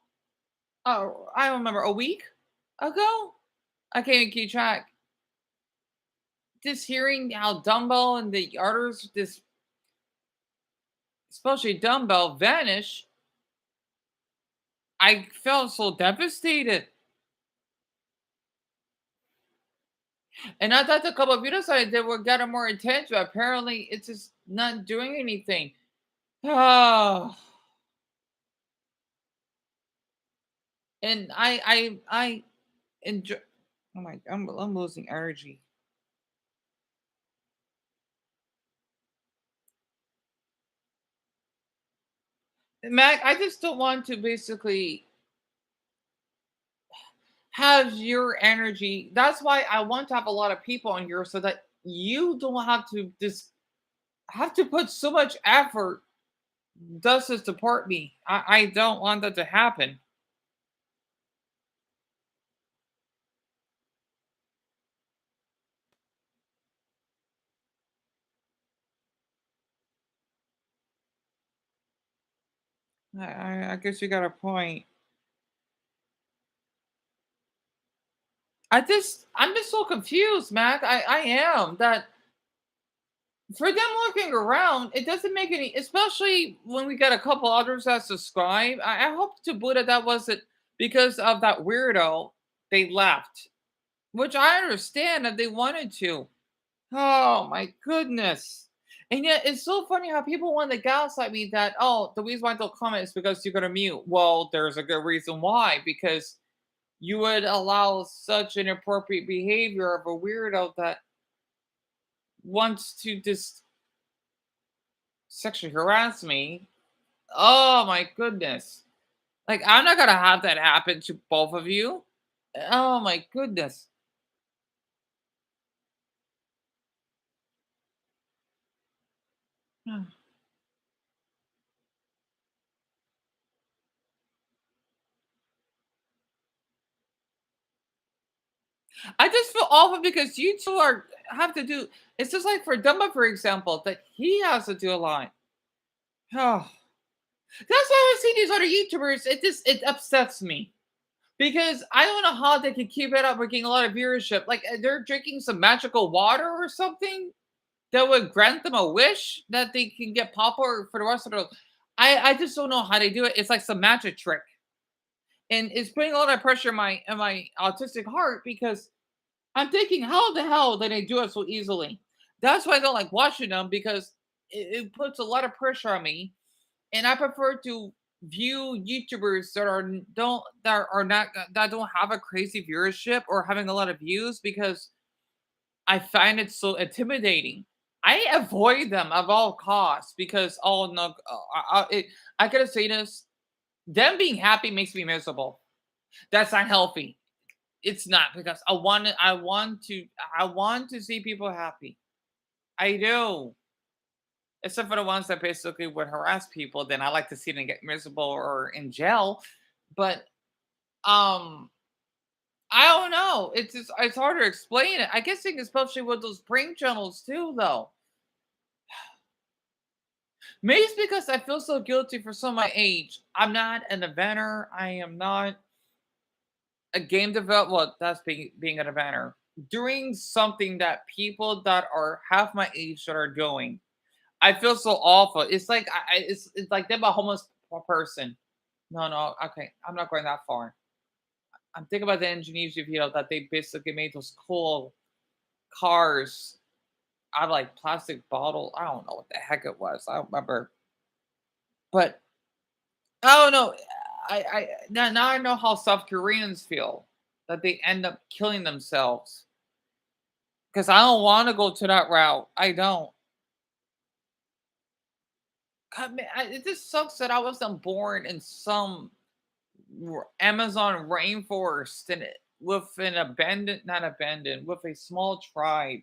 Oh, I don't remember, a week ago. I can't even keep track. Just hearing how Dumbbell and the others, this especially Dumbbell, vanish, I felt so devastated. And I thought the couple of videos I did were getting more attention. But apparently, it's just not doing anything. Oh, and I enjoy. Oh my, I'm losing energy. Mac, I just don't want to basically have your energy. That's why I want to have a lot of people on here so that you don't have to just have to put so much effort just to support me. I don't want that to happen. I guess you got a point. I'm just so confused, Mac. I am that for them looking around, it doesn't make any, especially when we got a couple others that subscribe. I hope to Buddha that wasn't because of that weirdo they left, which I understand that they wanted to. Oh my goodness. And yet it's so funny how people want to gaslight me that, oh, the reason why I don't comment is because you're gonna mute. Well, there's a good reason why, because you would allow such inappropriate behavior of a weirdo that wants to just sexually harass me. Oh my goodness. Like, I'm not gonna have that happen to both of you. Oh my goodness. I just feel awful because you two are have to do. It's just like for Dumba, for example, that he has to do a lot. Oh, that's why I see these other YouTubers. It upsets me because I don't know how they can keep it up. We're getting a lot of viewership. Like they're drinking some magical water or something that would grant them a wish that they can get popular for the rest of their. I just don't know how they do it. It's like some magic trick, and it's putting a lot of pressure in my autistic heart because I'm thinking, how the hell did they do it so easily? That's why I don't like watching them because it puts a lot of pressure on me, and I prefer to view YouTubers that are don't that are not that don't have a crazy viewership or having a lot of views because I find it so intimidating. I avoid them at all costs because oh no, I gotta say this: them being happy makes me miserable. That's not healthy. It's not because I want to see people happy. I do. Except for the ones that basically would harass people, then I like to see them get miserable or in jail. But um I don't know. It's hard to explain it. I guess think especially with those prank channels too though. Maybe it's because I feel so guilty for some of my age. I'm not an inventor. I am not a game developer. Well, that's being an inventor. Doing something that people that are half my age that are doing. I feel so awful. It's like it's like them a homeless person. No, no, okay. I'm not going that far. I'm thinking about the Indonesia video that they basically made those cool cars out of like plastic bottle. I don't know what the heck it was. I don't remember. But I don't know. Now I know how South Koreans feel that they end up killing themselves because I don't want to go to that route. I don't. God, man, it just sucks that I wasn't born in some Amazon rainforest and with an abandoned, not abandoned, with a small tribe.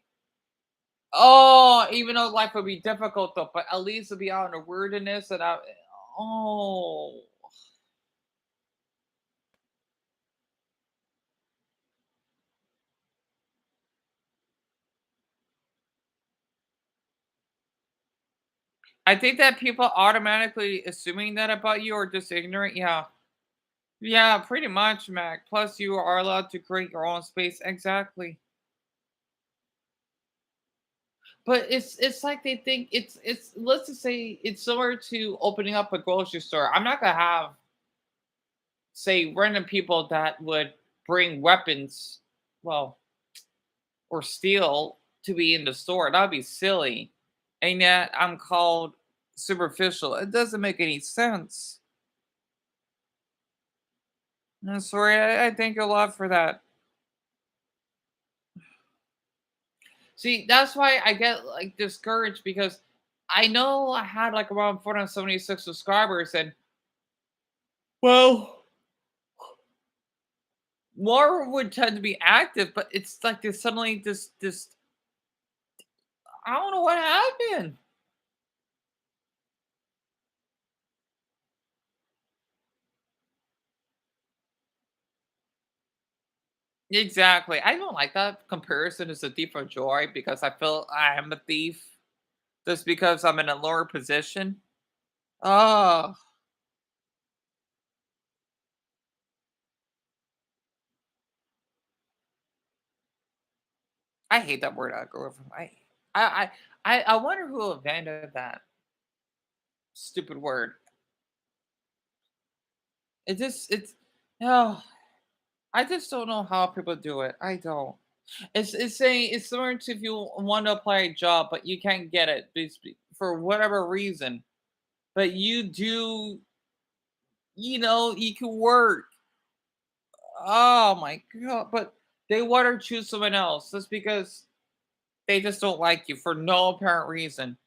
Oh, even though life would be difficult though, but at least to be out in the wilderness and out. Oh, I think that people automatically assuming that about you are just ignorant. Yeah, yeah, pretty much, Mac. Plus, you are allowed to create your own space. Exactly. But it's like they think it's let's just say it's similar to opening up a grocery store. I'm not gonna have say random people that would bring weapons, well, or steal to be in the store. That'd be silly. And yet I'm called superficial. It doesn't make any sense. I'm sorry, I thank you a lot for that. See, that's why I get like discouraged because I know I had like around 476 subscribers and well, more would tend to be active, but it's like there's suddenly this I don't know what happened. Exactly. I don't like that comparison as a thief of joy because I feel I am a thief just because I'm in a lower position. Oh, I hate that word algorithm. I I wonder who invented that stupid word. It's oh I just don't know how people do it. I don't. It's saying it's similar to if you want to apply a job but you can't get it for whatever reason. But you do, you can work. Oh my god! But they want to choose someone else just because they just don't like you for no apparent reason.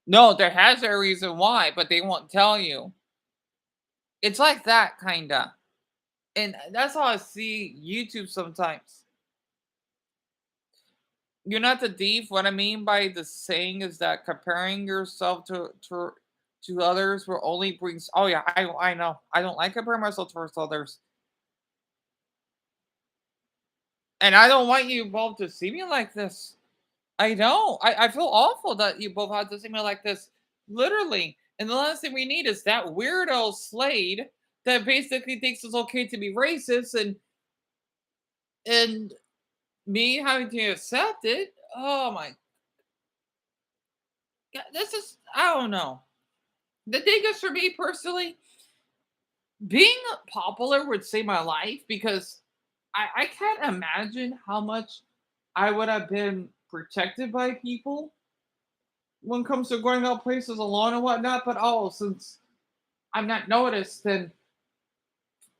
No, there has a reason why, but they won't tell you. It's like that kinda, and that's how I see YouTube sometimes. you're not the thief. What I mean by the saying is that comparing yourself to others will only brings. Oh yeah, I know. I don't like comparing myself towards others, and I don't want you both to see me like this. I know. I feel awful that you both have to see me like this, literally. And the last thing we need is that weirdo Slade that basically thinks it's okay to be racist and me having to accept it. Oh my god, this is I don't know. The thing is for me personally, being popular would save my life because I can't imagine how much I would have been protected by people when it comes to going out places alone and whatnot. But oh, since I'm not noticed, then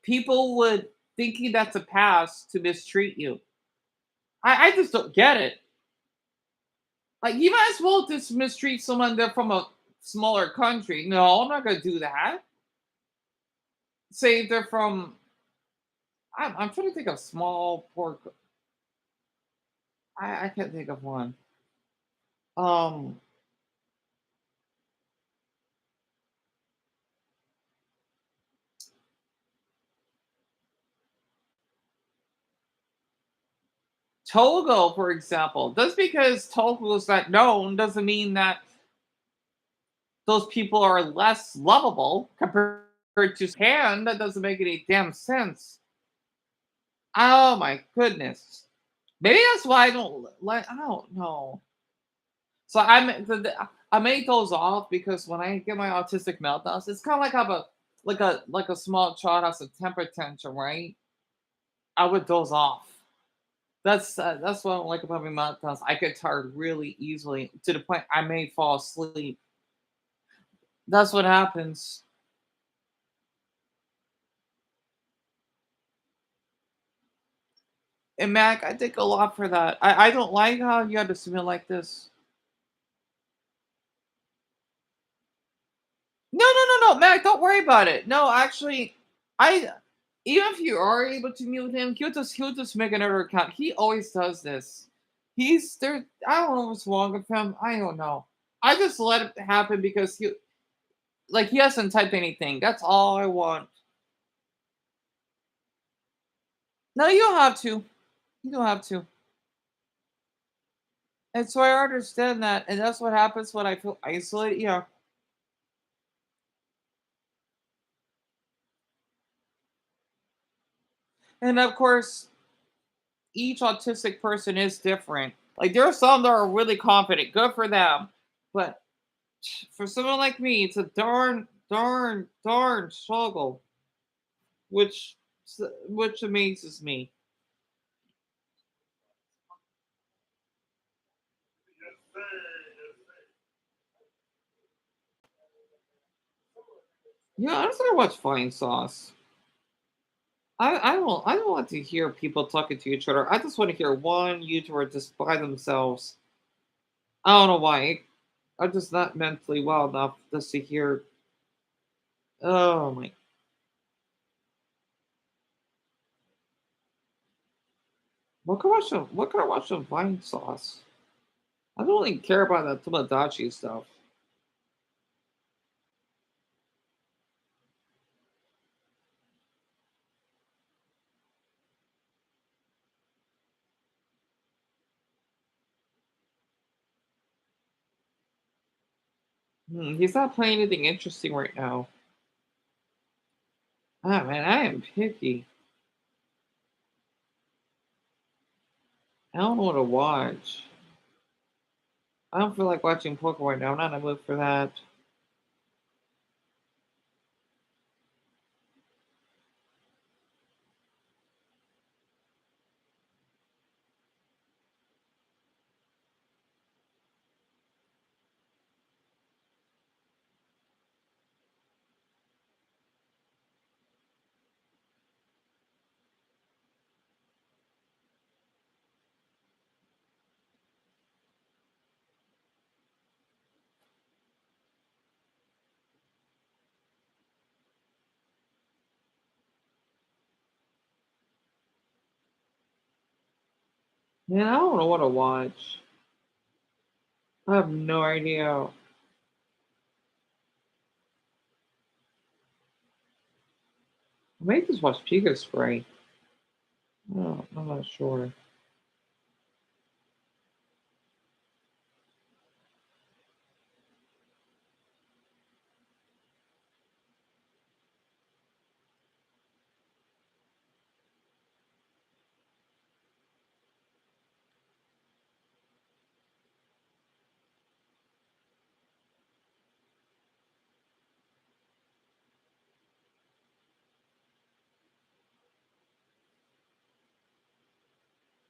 people would thinking that's a pass to mistreat you. I just don't get it. Like you might as well just mistreat someone that's from a smaller country. No, I'm not gonna do that. Say if they're from I'm trying to think of small poor I can't think of one. Um Togo, for example. Just because Togo is not known doesn't mean that those people are less lovable compared to Japan. That doesn't make any damn sense. Oh my goodness. Maybe that's why I don't like. I don't know. So I made those off because when I get my autistic meltdowns, it's kind of like have a like a small child has a temper tantrum, right? I would doze off. That's what I don't like about my meltdowns. I get tired really easily to the point I may fall asleep. That's what happens. And Mac, I take a lot for that. I don't like how you had to submit like this. No, no, no, no, Mac, don't worry about it. No, actually, I even if you are able to mute him, he'll just make another account. He always does this. He's there. I don't know what's wrong with him. I don't know. I just let it happen because he hasn't typed anything. That's all I want. No, you don't have to. You don't have to. And so I understand that, and that's what happens when I feel isolated. Yeah, and of course, each autistic person is different. Like there are some that are really confident, good for them. But for someone like me, it's a darn struggle, which which amazes me. Yeah, I just want to watch Flying Sauce. I don't want to hear people talking to each other. I just want to hear one YouTuber just by themselves. I don't know why. I'm just not mentally well enough just to hear. Oh my! What can I watch on Vine Sauce? I don't really care about that Tomodachi stuff. He's not playing anything interesting right now. Ah man, I am picky. I don't know what to watch. I don't feel like watching Pokemon right now. I'm not in the mood for that. Man, I don't know what to watch. I have no idea. I might just watch Pika Spray. Oh, I'm not sure.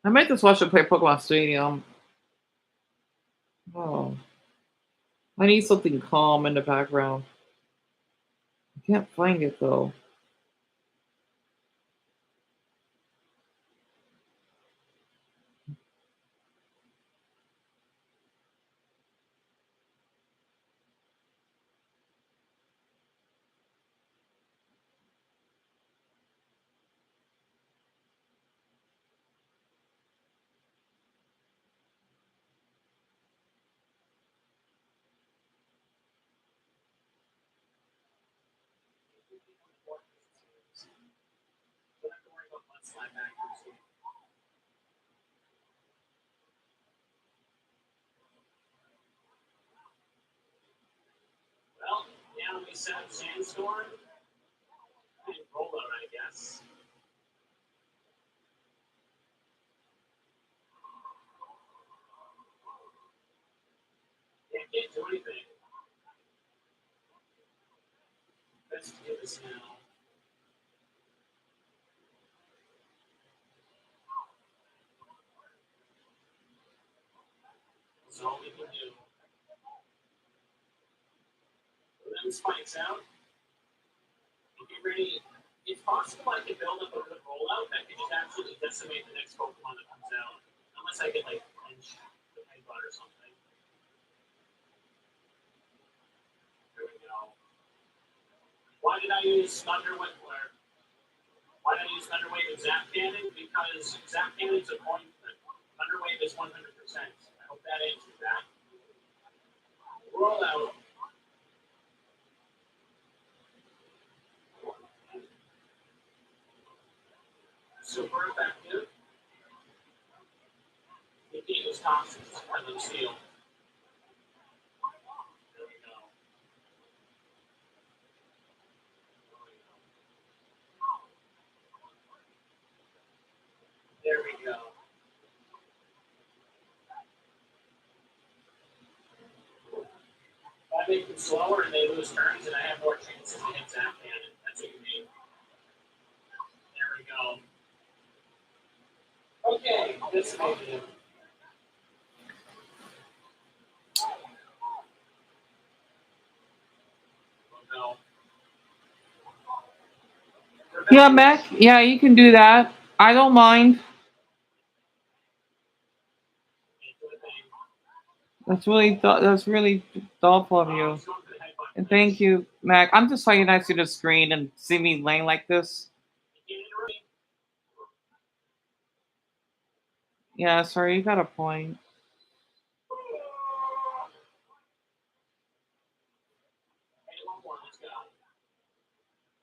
I might just watch her play Pokemon Stadium. Oh, I need something calm in the background. I can't find it though. Don't have to worry about mudslide accuracy. Well, now we set up Sandstorm and Rollout, I guess. Yeah, can't do anything. Best to do this now. That's all we can do. When them spikes out, if you're ready, it's possible I could build up a good rollout that could just absolutely decimate the next Pokemon that comes out. Unless I get like Lynch the Headbutt or something. There we go. Why did I use Thunder Wave? Why did I use Thunder Wave and Zap Cannon? Because Zap Cannon's a point. Thunder Wave is 100%. I hope that answers that. Rollout. Super effective. Defeat was toxic for them steel. There we go. There we go. If I make them slower and they lose turns, and I have more chances to hit Zap Cannon. That's what you mean. There we go. Okay, this may be it. Oh, no. Yeah, Mac. Yeah, you can do that. I don't mind. That's really thoughtful of you. And thank you, Mac. I'm just so you to see the screen and see me laying like this. Yeah, sorry, you got a point.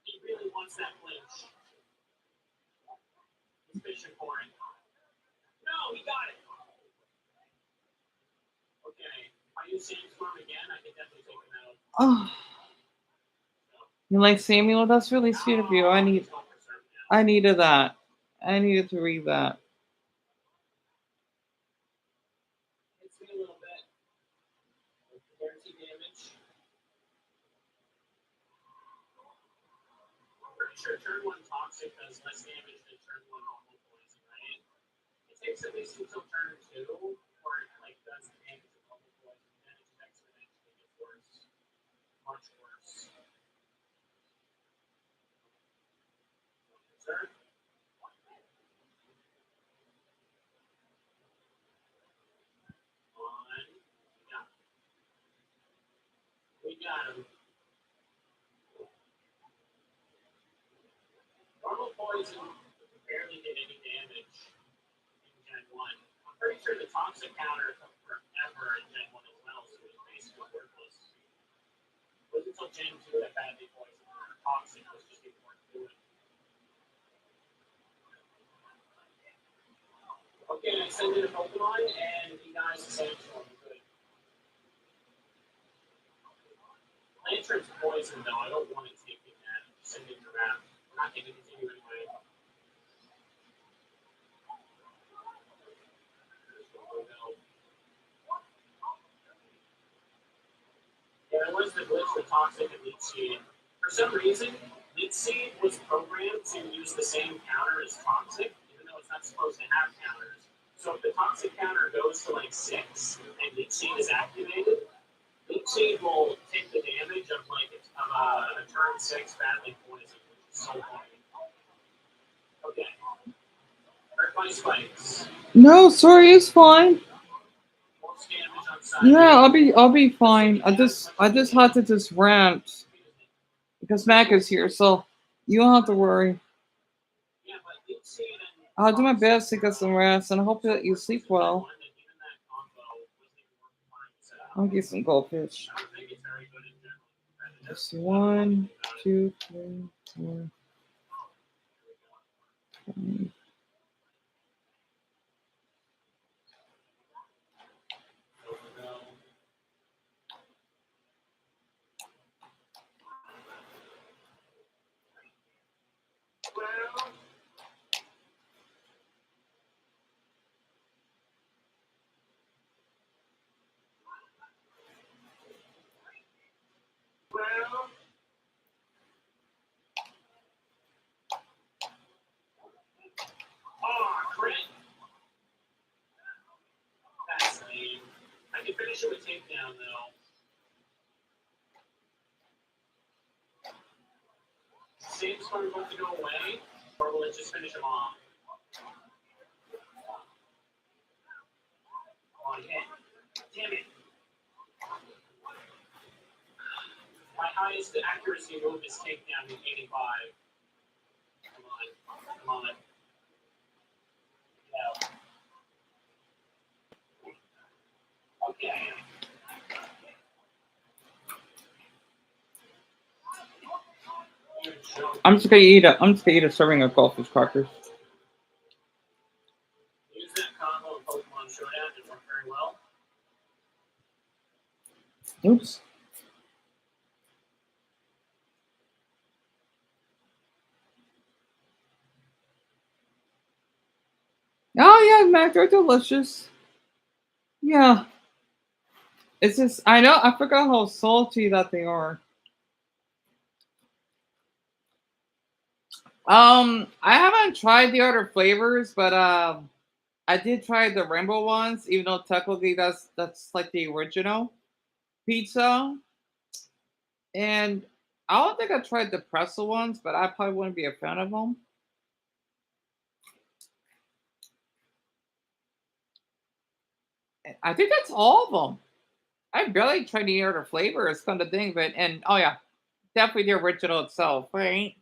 He really wants that flinch. He's fishing for it. No, he got it. Okay. If I use Sandstorm again, I can definitely take him out. Oh, you like Samuel? That's really sweet of you. I needed that. I needed to read that. Hits me a little bit. Guarantee damage. I'm pretty sure turn 1 toxic does less damage than turn 1 normal poison, right? It takes at least until turn 2, or it like does the damage of normal poison, then it just exponentially gets worse. Much worse. Sir? On. Yeah. We got him. Normal poison barely did any damage in Gen 1. sure the toxic counter took forever in Gen 1 as well, so it was basically worthless. It wasn't until Gen 2 that bad boys were toxic was just even worth doing. Okay, I sent in a Pokemon, and he dies a Sandstorm. Good. Lantern's poison, though. I don't want to take it that. Send it to Wrath. We're not going to continue anyway. Yeah, there was the glitch with Toxic and Leech Seed. For some reason, Leech Seed was programmed to use the same counter as Toxic, even though it's not supposed to have counters. So if the Toxic counter goes to like 6 and Leech Seed is activated, Leech Seed will take the damage of like a turn 6 battling poison, which is so funny. Okay. Hurt by spikes. No, sorry, it's fine. Most damage on side. Yeah, I'll be fine. I just had to just rant because Mac is here, so you don't have to worry. Yeah, but Leech Seed and I'll do my best to get some rest, and I hope that you sleep well. I'll get some goldfish. Just 1, 2, 3, 4, 5. Crit. That's lame. I can finish it with takedown though. Sandstorm about to go away, or will it just finish him off? On hit. Damn it. My highest accuracy move is takedown in 85. Come on. Come on. Yeah. Okay. I'm just gonna eat a serving of Goldfish Crackers. Use that combo in Pokemon Showdown. It worked very well. Oops. Oh yeah, Mac, they're delicious. Yeah. It's just I know I forgot how salty that they are. I haven't tried the other flavors, but I did try the rainbow ones, even though technically that's like the original pizza. And I don't think I tried the pretzel ones, but I probably wouldn't be a fan of them. I think that's all of them. I barely tried any other flavors, kind of thing, but and oh yeah, definitely the original itself, right?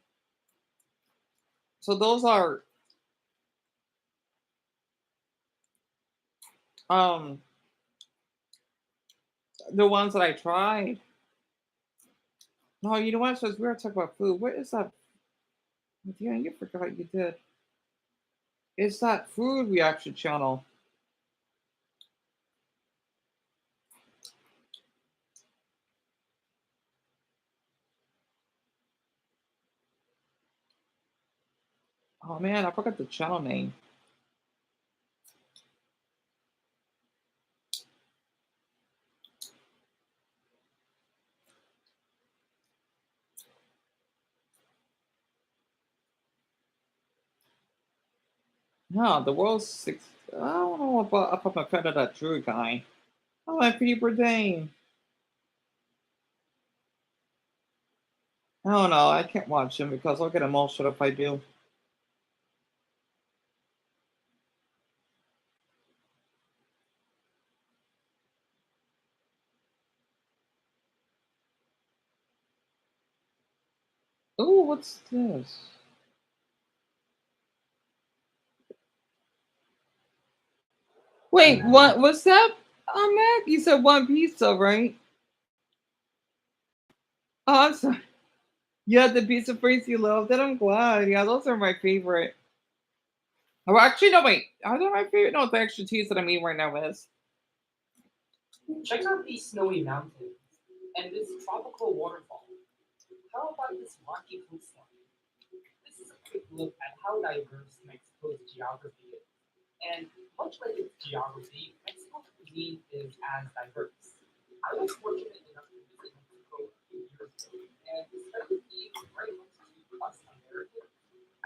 So those are um the ones that I tried. No, you know what? So we were talking about food. What is that? Yeah, you forgot you did. It's that food reaction channel. Oh man, I forgot the channel name. No, the world's six. I don't know about I'm a fan of that Drew guy. I like Peter Dane. I don't know. I can't watch him because I'll get emotional if I do. Oh, what's this? Wait, what? What's that, Mac? You said one pizza, right? Oh, I'm sorry. You had the pizza phrase you loved, and I'm glad. Yeah, those are my favorite. Oh, actually, no, wait. Are they my favorite? No, the extra cheese that I'm eating right now is. Check out these snowy mountains and this tropical waterfall. How about this rocky coastline? This is a quick look at how diverse Mexico's geography is. And much like its geography, Mexico's cuisine is as diverse. I was fortunate enough to visit Mexico a few years ago, and despite it being right next to us Americans,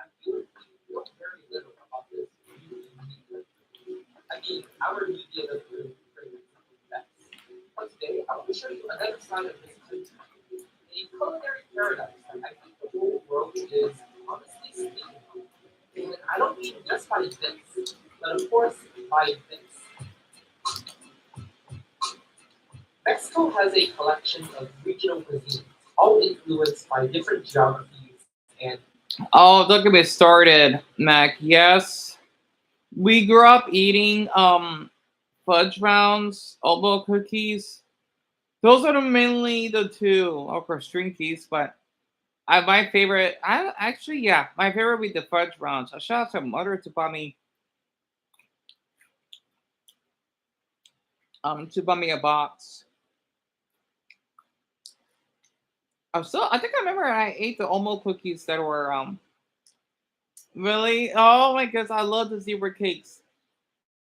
I feel like we know very little about this really unique country. I mean, our media doesn't really portray Mexico best. But today, I want to show you another side of this country, a culinary paradise that I think the whole world is honestly speaking of. And I don't mean just by this, but of course by this. Mexico has a collection of regional cuisines, all influenced by different geographies and Oh, don't get me started, Mac. Yes, we grew up eating fudge rounds, elbow cookies. Those are mainly the two, of course, Strinkies, but my favorite. I actually, yeah, my favorite would be the fudge rounds. I shout out to Mother to buy me a box. I think I remember I ate the Omo cookies that were really. Oh my goodness, I love the zebra cakes.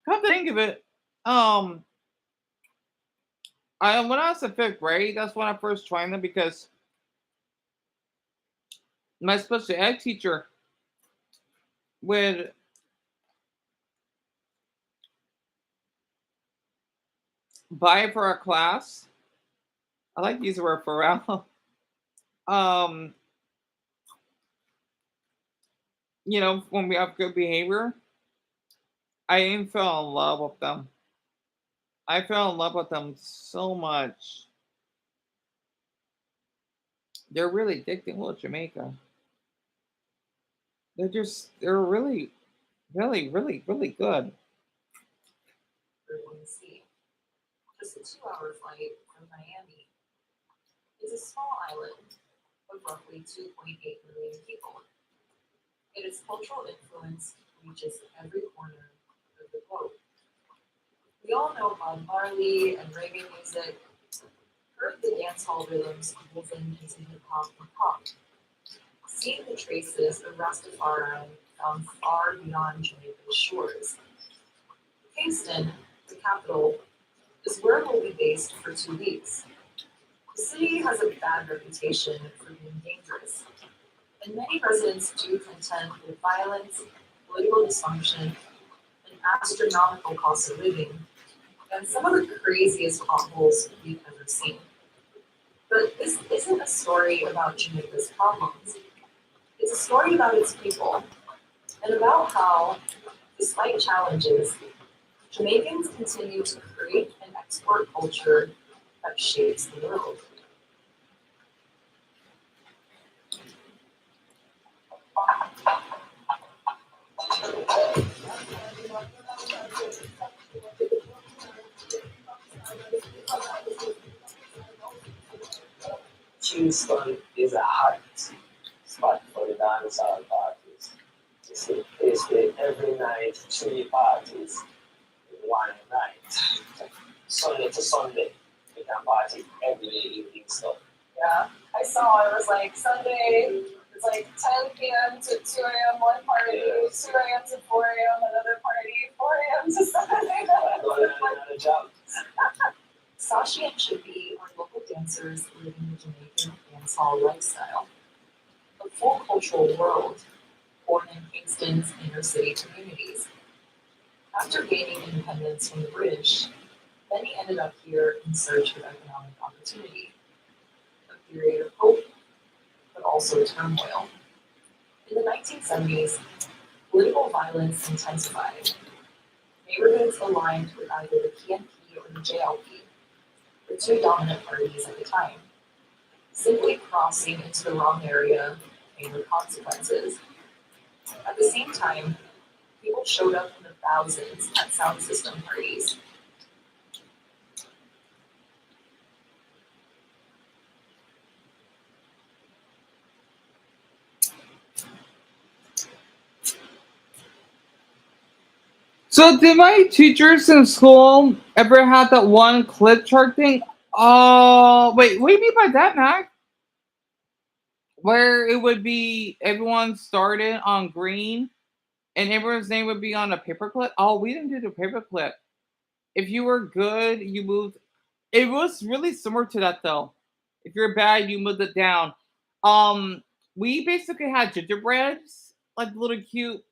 Come to think of it, um, I when I was in fifth grade, that's when I first tried them because my special ed teacher would buy it for our class. I like to use the word for um, when we have good behavior, I even fell in love with them. I fell in love with them so much. They're really addicting. Well, Jamaica. They're really, really, really, really good. everyone see. Just a 2 hour flight from Miami. It's a small island of roughly 2.8 million people. Yet its cultural influence reaches every corner of the globe. We all know Bob Marley and reggae music, heard the dance hall rhythms woven into hip hop and pop, seen the traces of Rastafari found far beyond Jamaica's shores. Kingston, the capital, is where we'll be based for 2 weeks. The city has a bad reputation for being dangerous, and many residents do contend with violence, political dysfunction, and astronomical cost of living, and some of the craziest potholes we've ever seen. But this isn't a story about Jamaica's problems. It's a story about its people, and about how, despite challenges, Jamaicans continue to create and export culture that shapes the world. Kingston is a hot spot for the dancehall parties. You see, basically every night, 3 parties in one night. Sunday to Sunday, you can party every day in Kingston. Yeah, I saw it was like Sunday, it's like 10 p.m. to 2 a.m. one party, 2 a.m. to 4 a.m. another party, 4 a.m. to 7 a.m. Another job. Sashi and Chippy are local dancers living the Jamaican dancehall lifestyle, a full cultural world born in Kingston's inner city communities. After gaining independence from the British, many ended up here in search of economic opportunity, a period of hope, but also turmoil. In the 1970s, political violence intensified. Neighborhoods aligned with either the PNP or the JLP, the two dominant parties at the time. Simply crossing into the wrong area came with consequences. At the same time, people showed up in the thousands at sound system parties. So did my teachers in school ever have that one clip chart thing? Oh, wait, what do you mean by that, Mac? Where it would be everyone started on green and everyone's name would be on a paperclip? Oh, we didn't do the paperclip. If you were good, you moved. It was really similar to that though. If you're bad, you moved it down. Um, we basically had gingerbreads, like little cute,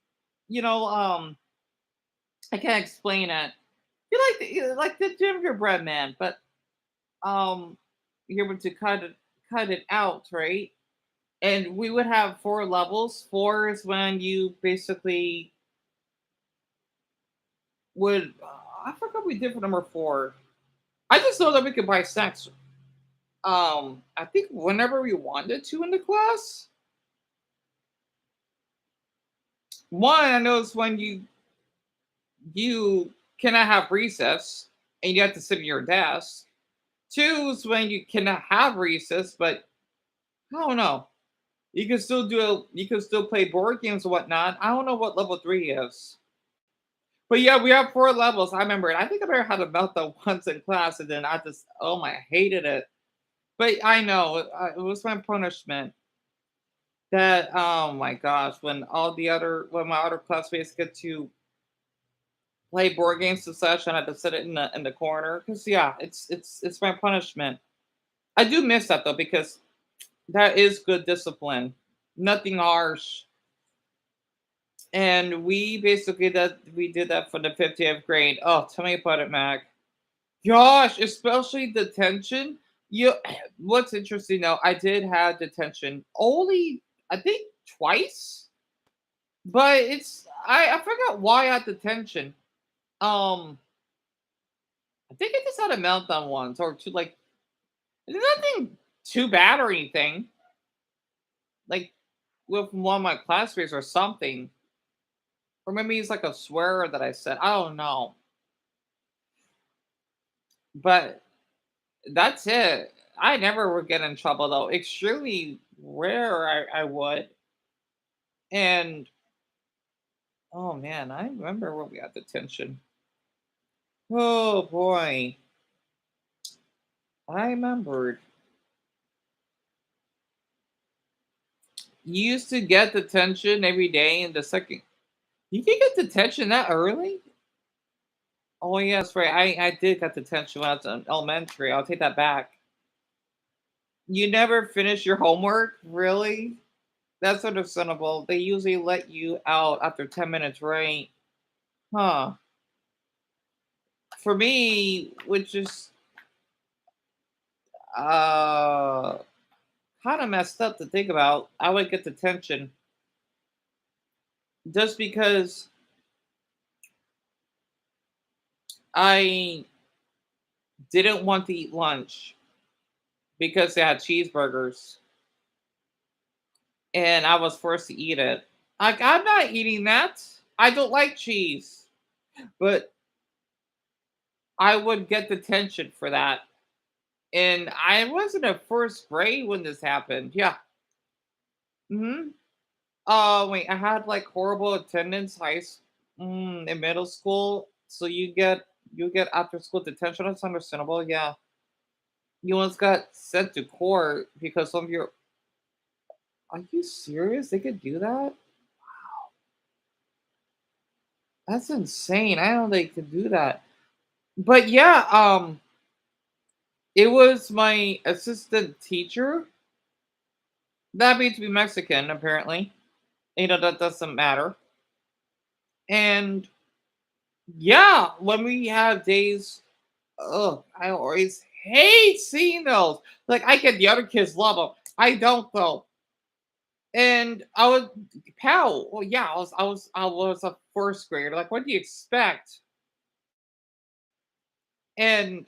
you know, I can't explain it. You like the gingerbread man, but um you're able to cut it out, right? And we would have four levels. Four is when you basically would I forgot what we did for number four. I just know that we could buy snacks. I think whenever we wanted to in the class. One, I know is when you cannot have recess and you have to sit at your desk. Two is when you cannot have recess, but I don't know. You can still you can still play board games and whatnot. I don't know what level three is. But yeah, we have four levels. I remember it. I think I ever had a meltdown once in class, and then I just oh my, I hated it. But I know it was my punishment. That oh my gosh, when my other classmates get to play board games and such, and I had to sit it in the corner because yeah, it's my punishment. I do miss that though because that is good discipline. Nothing harsh. And we did that for the 50th grade. Oh, tell me about it, Mac. Gosh, especially detention. You what's interesting though, I did have detention only I think twice, but I forgot why I had detention. Um I think I just had a meltdown once or two, like nothing too bad or anything. Like with one of my classmates or something. Or maybe it's like a swear that I said. I don't know. But that's it. I never would get in trouble though. Extremely rare I would. And oh man, I remember when we had detention. Oh boy. I remembered. You used to get detention every day in the second. You can get detention that early? Oh yes, right. I did get detention when I was in elementary. I'll take that back. You never finish your homework? Really? That's understandable. They usually let you out after 10 minutes, right? Huh. For me, which is uh kind of messed up to think about, I would get detention just because I didn't want to eat lunch because they had cheeseburgers and I was forced to eat it. Like I'm not eating that. I don't like cheese, but I would get detention for that. And I was in the first grade when this happened. Yeah. Hmm. Wait, I had like horrible attendance in middle school. So you get after school detention. That's understandable. Yeah. You once got sent to court because some of your. Are you serious? They could do that? That's insane. I don't know they could do that. But yeah, it was my assistant teacher. That happens to be Mexican, apparently. That doesn't matter. And yeah, when we have days, oh, I always hate seeing those. Like I get the other kids love them. I don't though. And I was pal. Well, yeah, I was a first grader. Like, what do you expect? And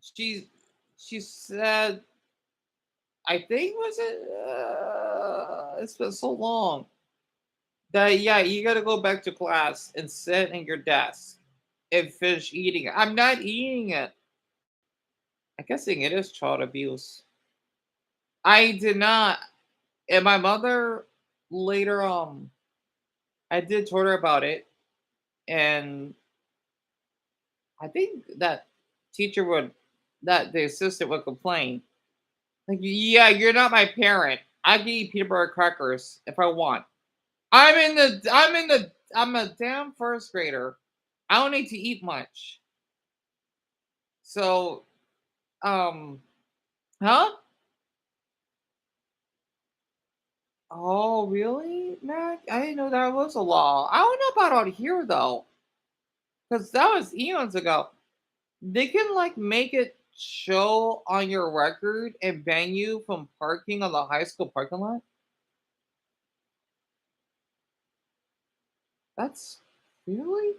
she she said, I think was it? It's been so long. That yeah, you gotta go back to class and sit in your desk and finish eating it. I'm not eating it. I guessing it is child abuse. I did not. And my mother later I did told her about it, and I think that teacher would that the assistant would complain. Like, yeah, you're not my parent. I can eat peanut butter crackers if I want. I'm a damn first grader. I don't need to eat much. So, um, huh? Oh, really, Mac? I didn't know that was a law. I don't know about out here though, because that was eons ago. They can like make it show on your record and ban you from parking on the high school parking lot. That's really?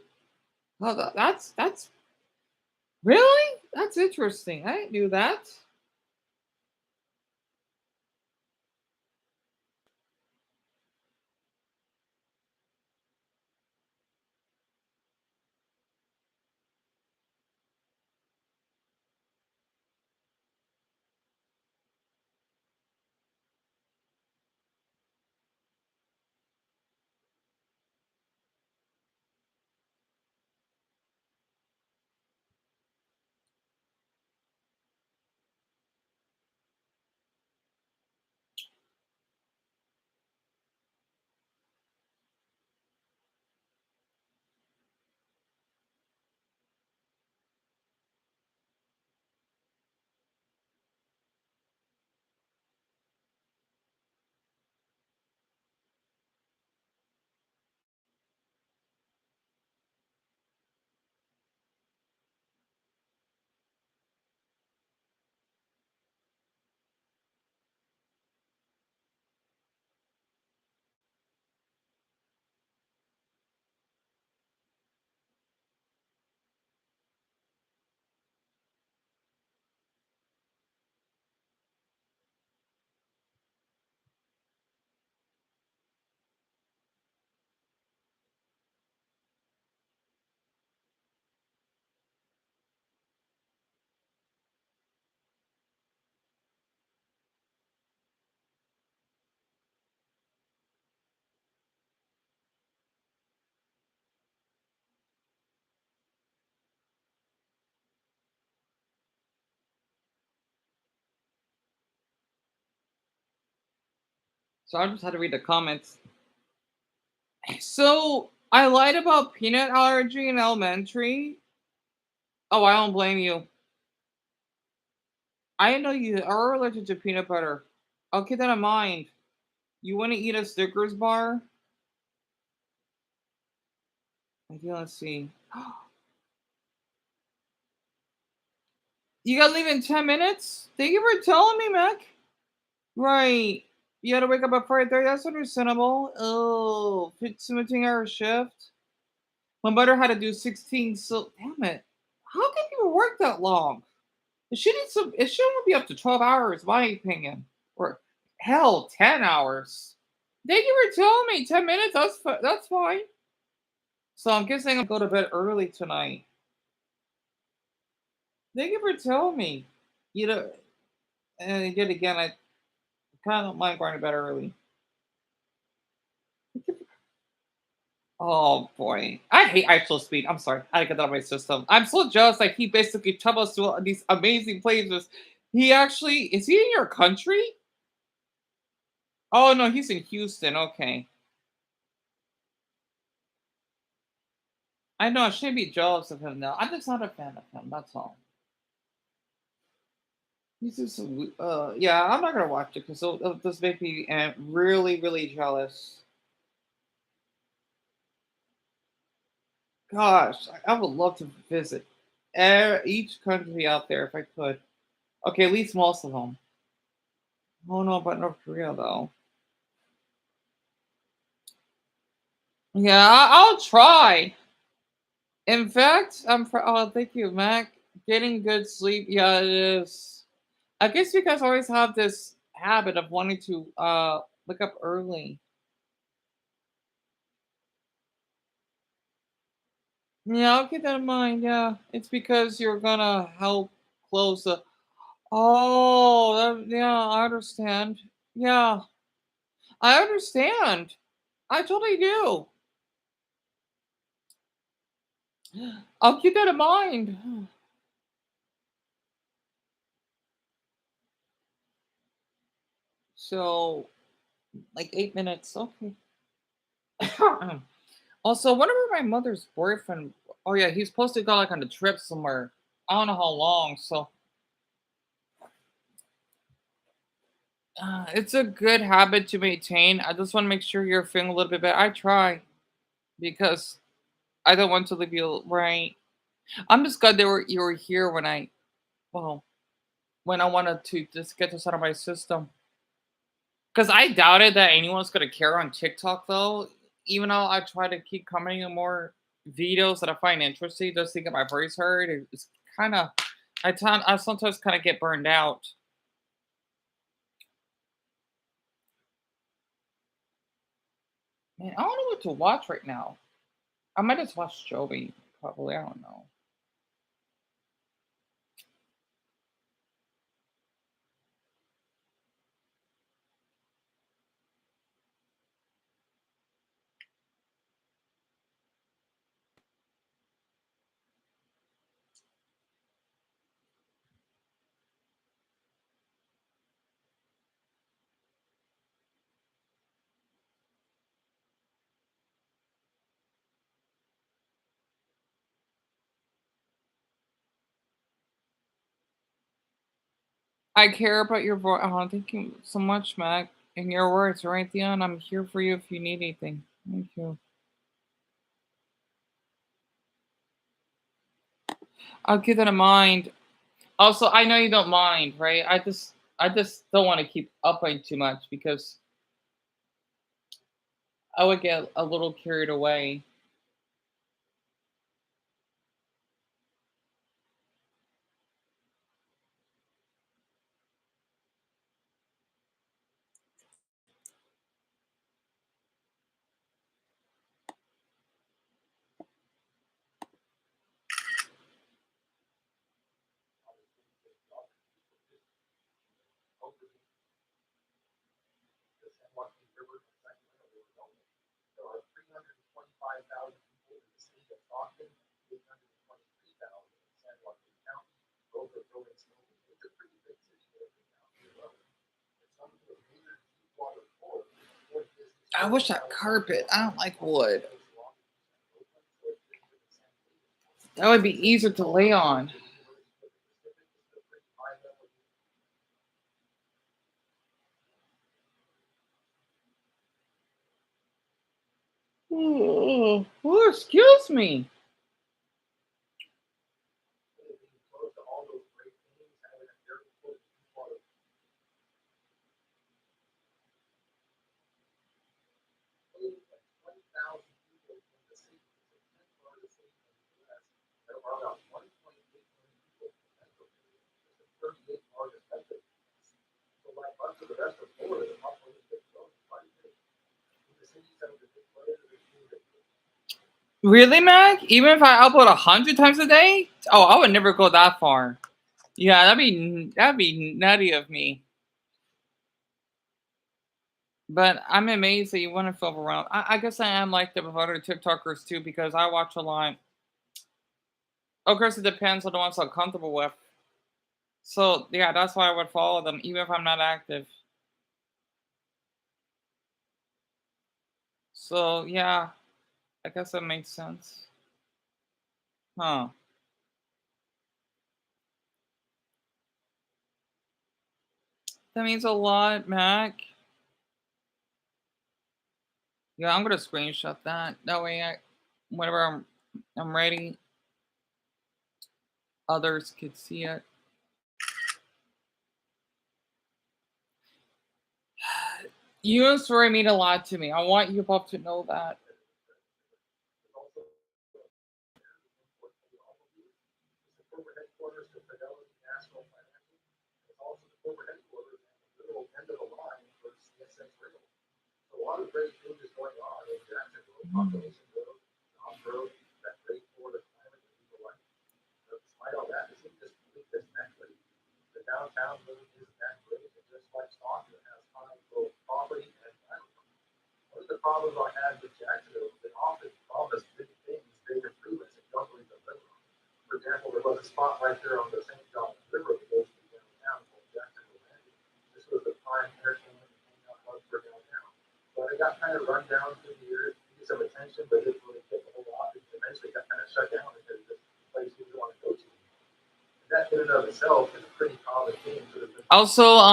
Oh, that's really that's interesting. I didn't knew that. So I just had to read the comments. So I lied about peanut allergy in elementary. Oh, I don't blame you. I didn't know you are allergic to peanut butter. I'll keep that in mind. You want to eat a Snickers bar? Okay, let's see. You gotta leave in 10 minutes? Thank you for telling me, Mac. Right. You gotta wake up at 5:30. That's understandable. Oh, 17-hour shift. My mother had to do 16. So, damn it. How can people work that long? It should need some. It shouldn't be up to 12 hours, my opinion. Or hell, 10 hours. Thank you for telling me. 10 minutes. That's fine. So I'm guessing I'll go to bed early tonight. Thank you for telling me. You know, and yet again, I kind of don't mind going to bed early. Oh boy, I hate actual speed. I'm sorry, I gotta get that out of my system. I'm so jealous. Like he basically travels to all these amazing places. He actually is he in your country? Oh no, he's in Houston. Okay, I know I shouldn't be jealous of him now. I'm just not a fan of him. That's all. He's just yeah. I'm not gonna watch it because it'll just make me really really jealous. Gosh, I would love to visit each country out there if I could. Okay, at least most of them. I don't know about North Korea though. Yeah, I'll try. In fact, oh, thank you, Mac. Getting good sleep, yeah, it is. I guess you guys always have this habit of wanting to wake up early. Yeah, I'll keep that in mind. Yeah, it's because you're gonna help close the. Oh, yeah, I understand. Yeah, I understand. I totally do. I'll keep that in mind. So, like 8 minutes. Okay. Also, whenever my mother's boyfriend. Oh yeah, he's supposed to go like on a trip somewhere. I don't know how long. So, it's a good habit to maintain. I just want to make sure you're feeling a little bit better. I try because I don't want to leave you right. I'm just glad you were here when well when I wanted to just get this out of my system. Because I doubted that anyone's gonna care on TikTok though. Even though I try to keep commenting on more videos that I find interesting, just to get my voice heard. It's kind of I sometimes kind of get burned out. Man, I don't know what to watch right now. I might just watch Joey. Probably, I don't know. I care about your voice. Oh, thank you so much, Mac. And your words, right, Deon? I'm here for you if you need anything. Thank you. I'll keep that in mind. Also, I know you don't mind, right? I just don't want to keep upping too much because I would get a little carried away. I wish that carpet. I don't like wood. That would be easier to lay on. Oh, excuse me. Really, Mac? Even if I upload 100 times a day? Oh, I would never go that far. Yeah, that'd be nutty of me. But I'm amazed that you want to feel around. I guess I am like the other TikTokers too because I watch a lot. Of course, it depends on the ones I'm comfortable with. So yeah, that's why I would follow them, even if I'm not active. So yeah, I guess that makes sense. Huh. That means a lot, Mac. Yeah, I'm gonna screenshot that. That way, whenever I'm ready, others could see it. You and Story mean a lot to me. I want you both to know that. a spot right there on the St. John River that goes to downtown called Jacksonville Landing. This was the prime entertainment and hangout hub for downtown. But it got kind of run down through the years, get some attention, but didn't really get a whole lot. It eventually got kind of shut down because this place you didn't want to go to. And that in and of itself is a pretty common thing. Also,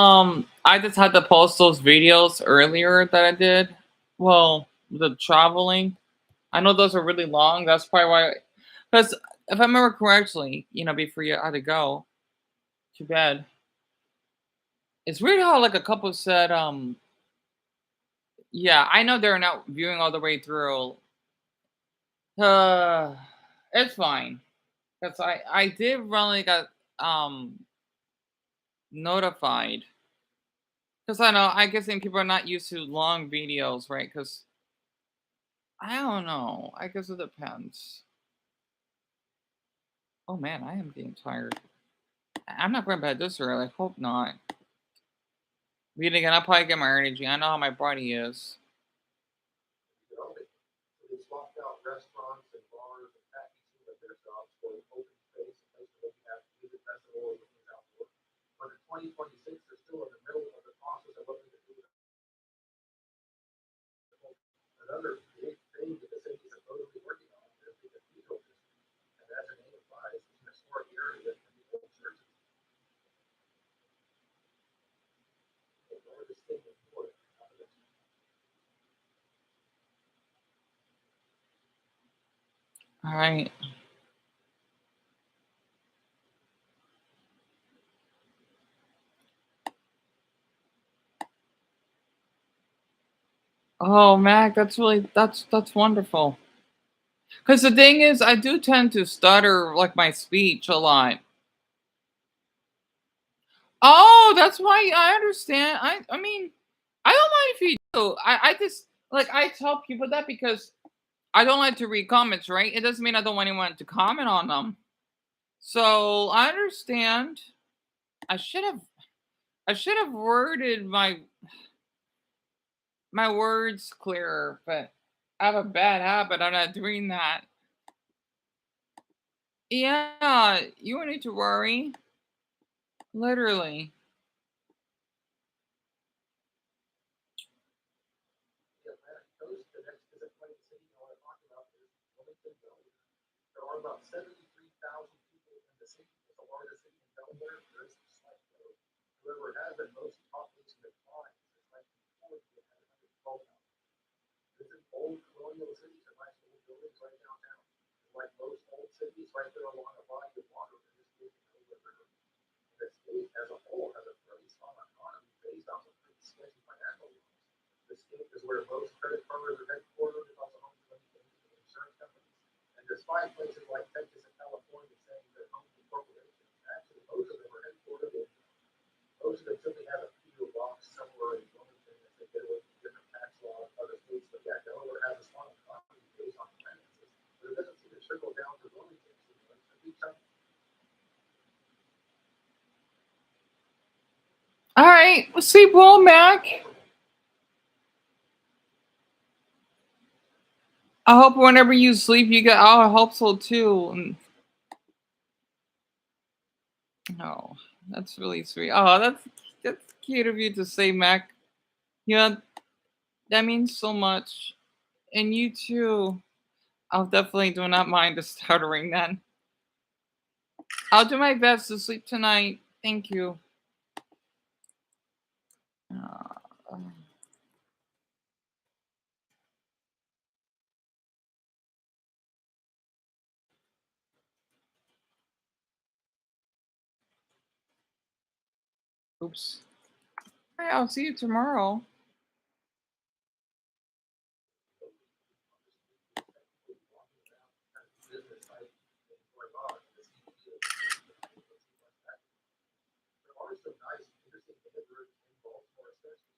I just had to post those videos earlier that I did. Well, the traveling. I know those are really long. That's probably why. Because if I remember correctly, before you had to go to bed, it's weird how like a couple said, yeah, I know they're not viewing all the way through. It's fine. Because I did really got notified. Because I guess people are not used to long videos, right? Because I don't know. I guess it depends. Oh man, I am getting tired. I'm not going to bed this early. I hope not. Reading again, I'll probably get my energy. I know how my body is. They swapped out restaurants and bars and packaging of their shops for open space and places where you have music festivals and things outdoors. But in 2026, they're still in the middle of the process of what they're doing. Another big thing that the city is supposedly working on is the cathedral district. And as the name implies, it's an historic area that can be old churches. The largest thing in Florida. All right. Oh, Mac, that's wonderful. Because the thing is, I do tend to stutter like my speech a lot. Oh, that's why I understand. I mean, I don't mind if you do. I just like I tell people that because I don't like to read comments, right? It doesn't mean I don't want anyone to comment on them. So I understand. I should have worded my words clearer, but I have a bad habit. I'm not doing that. Yeah, you don't need to worry. Literally. There are about 73,000 people in the city. It's the largest city in Delaware. There is a slight growth. However, it has been most population decline since 1940. It had 112,000. This is old colonial cities and nice old buildings right downtown. Like most old cities, right there along a body of water, in this case, the River. The state as a whole has a very strong economy based on some pretty sketchy financial laws. The state is where most credit cards are headquartered. It's also home to many insurance companies. And despite places like Texas and California saying they're home to corporations, actually most of them are headquartered in. Most of them simply have a PO box somewhere in Wilmington that they get away from different tax laws in other states. But yeah, Delaware has a strong economy based on finances. But it doesn't seem to trickle down to Wilmington. So it's a big chunk. All right, sleep well, Mac. I hope whenever you sleep, you get. Oh, I hope so too. Oh, that's really sweet. Oh, that's cute of you to say, Mac. Yeah, that means so much. And you too. I'll definitely do not mind the stuttering then. I'll do my best to sleep tonight. Thank you. Oops. All right, I'll see you tomorrow. There are some nice, interesting neighborhoods in Baltimore, especially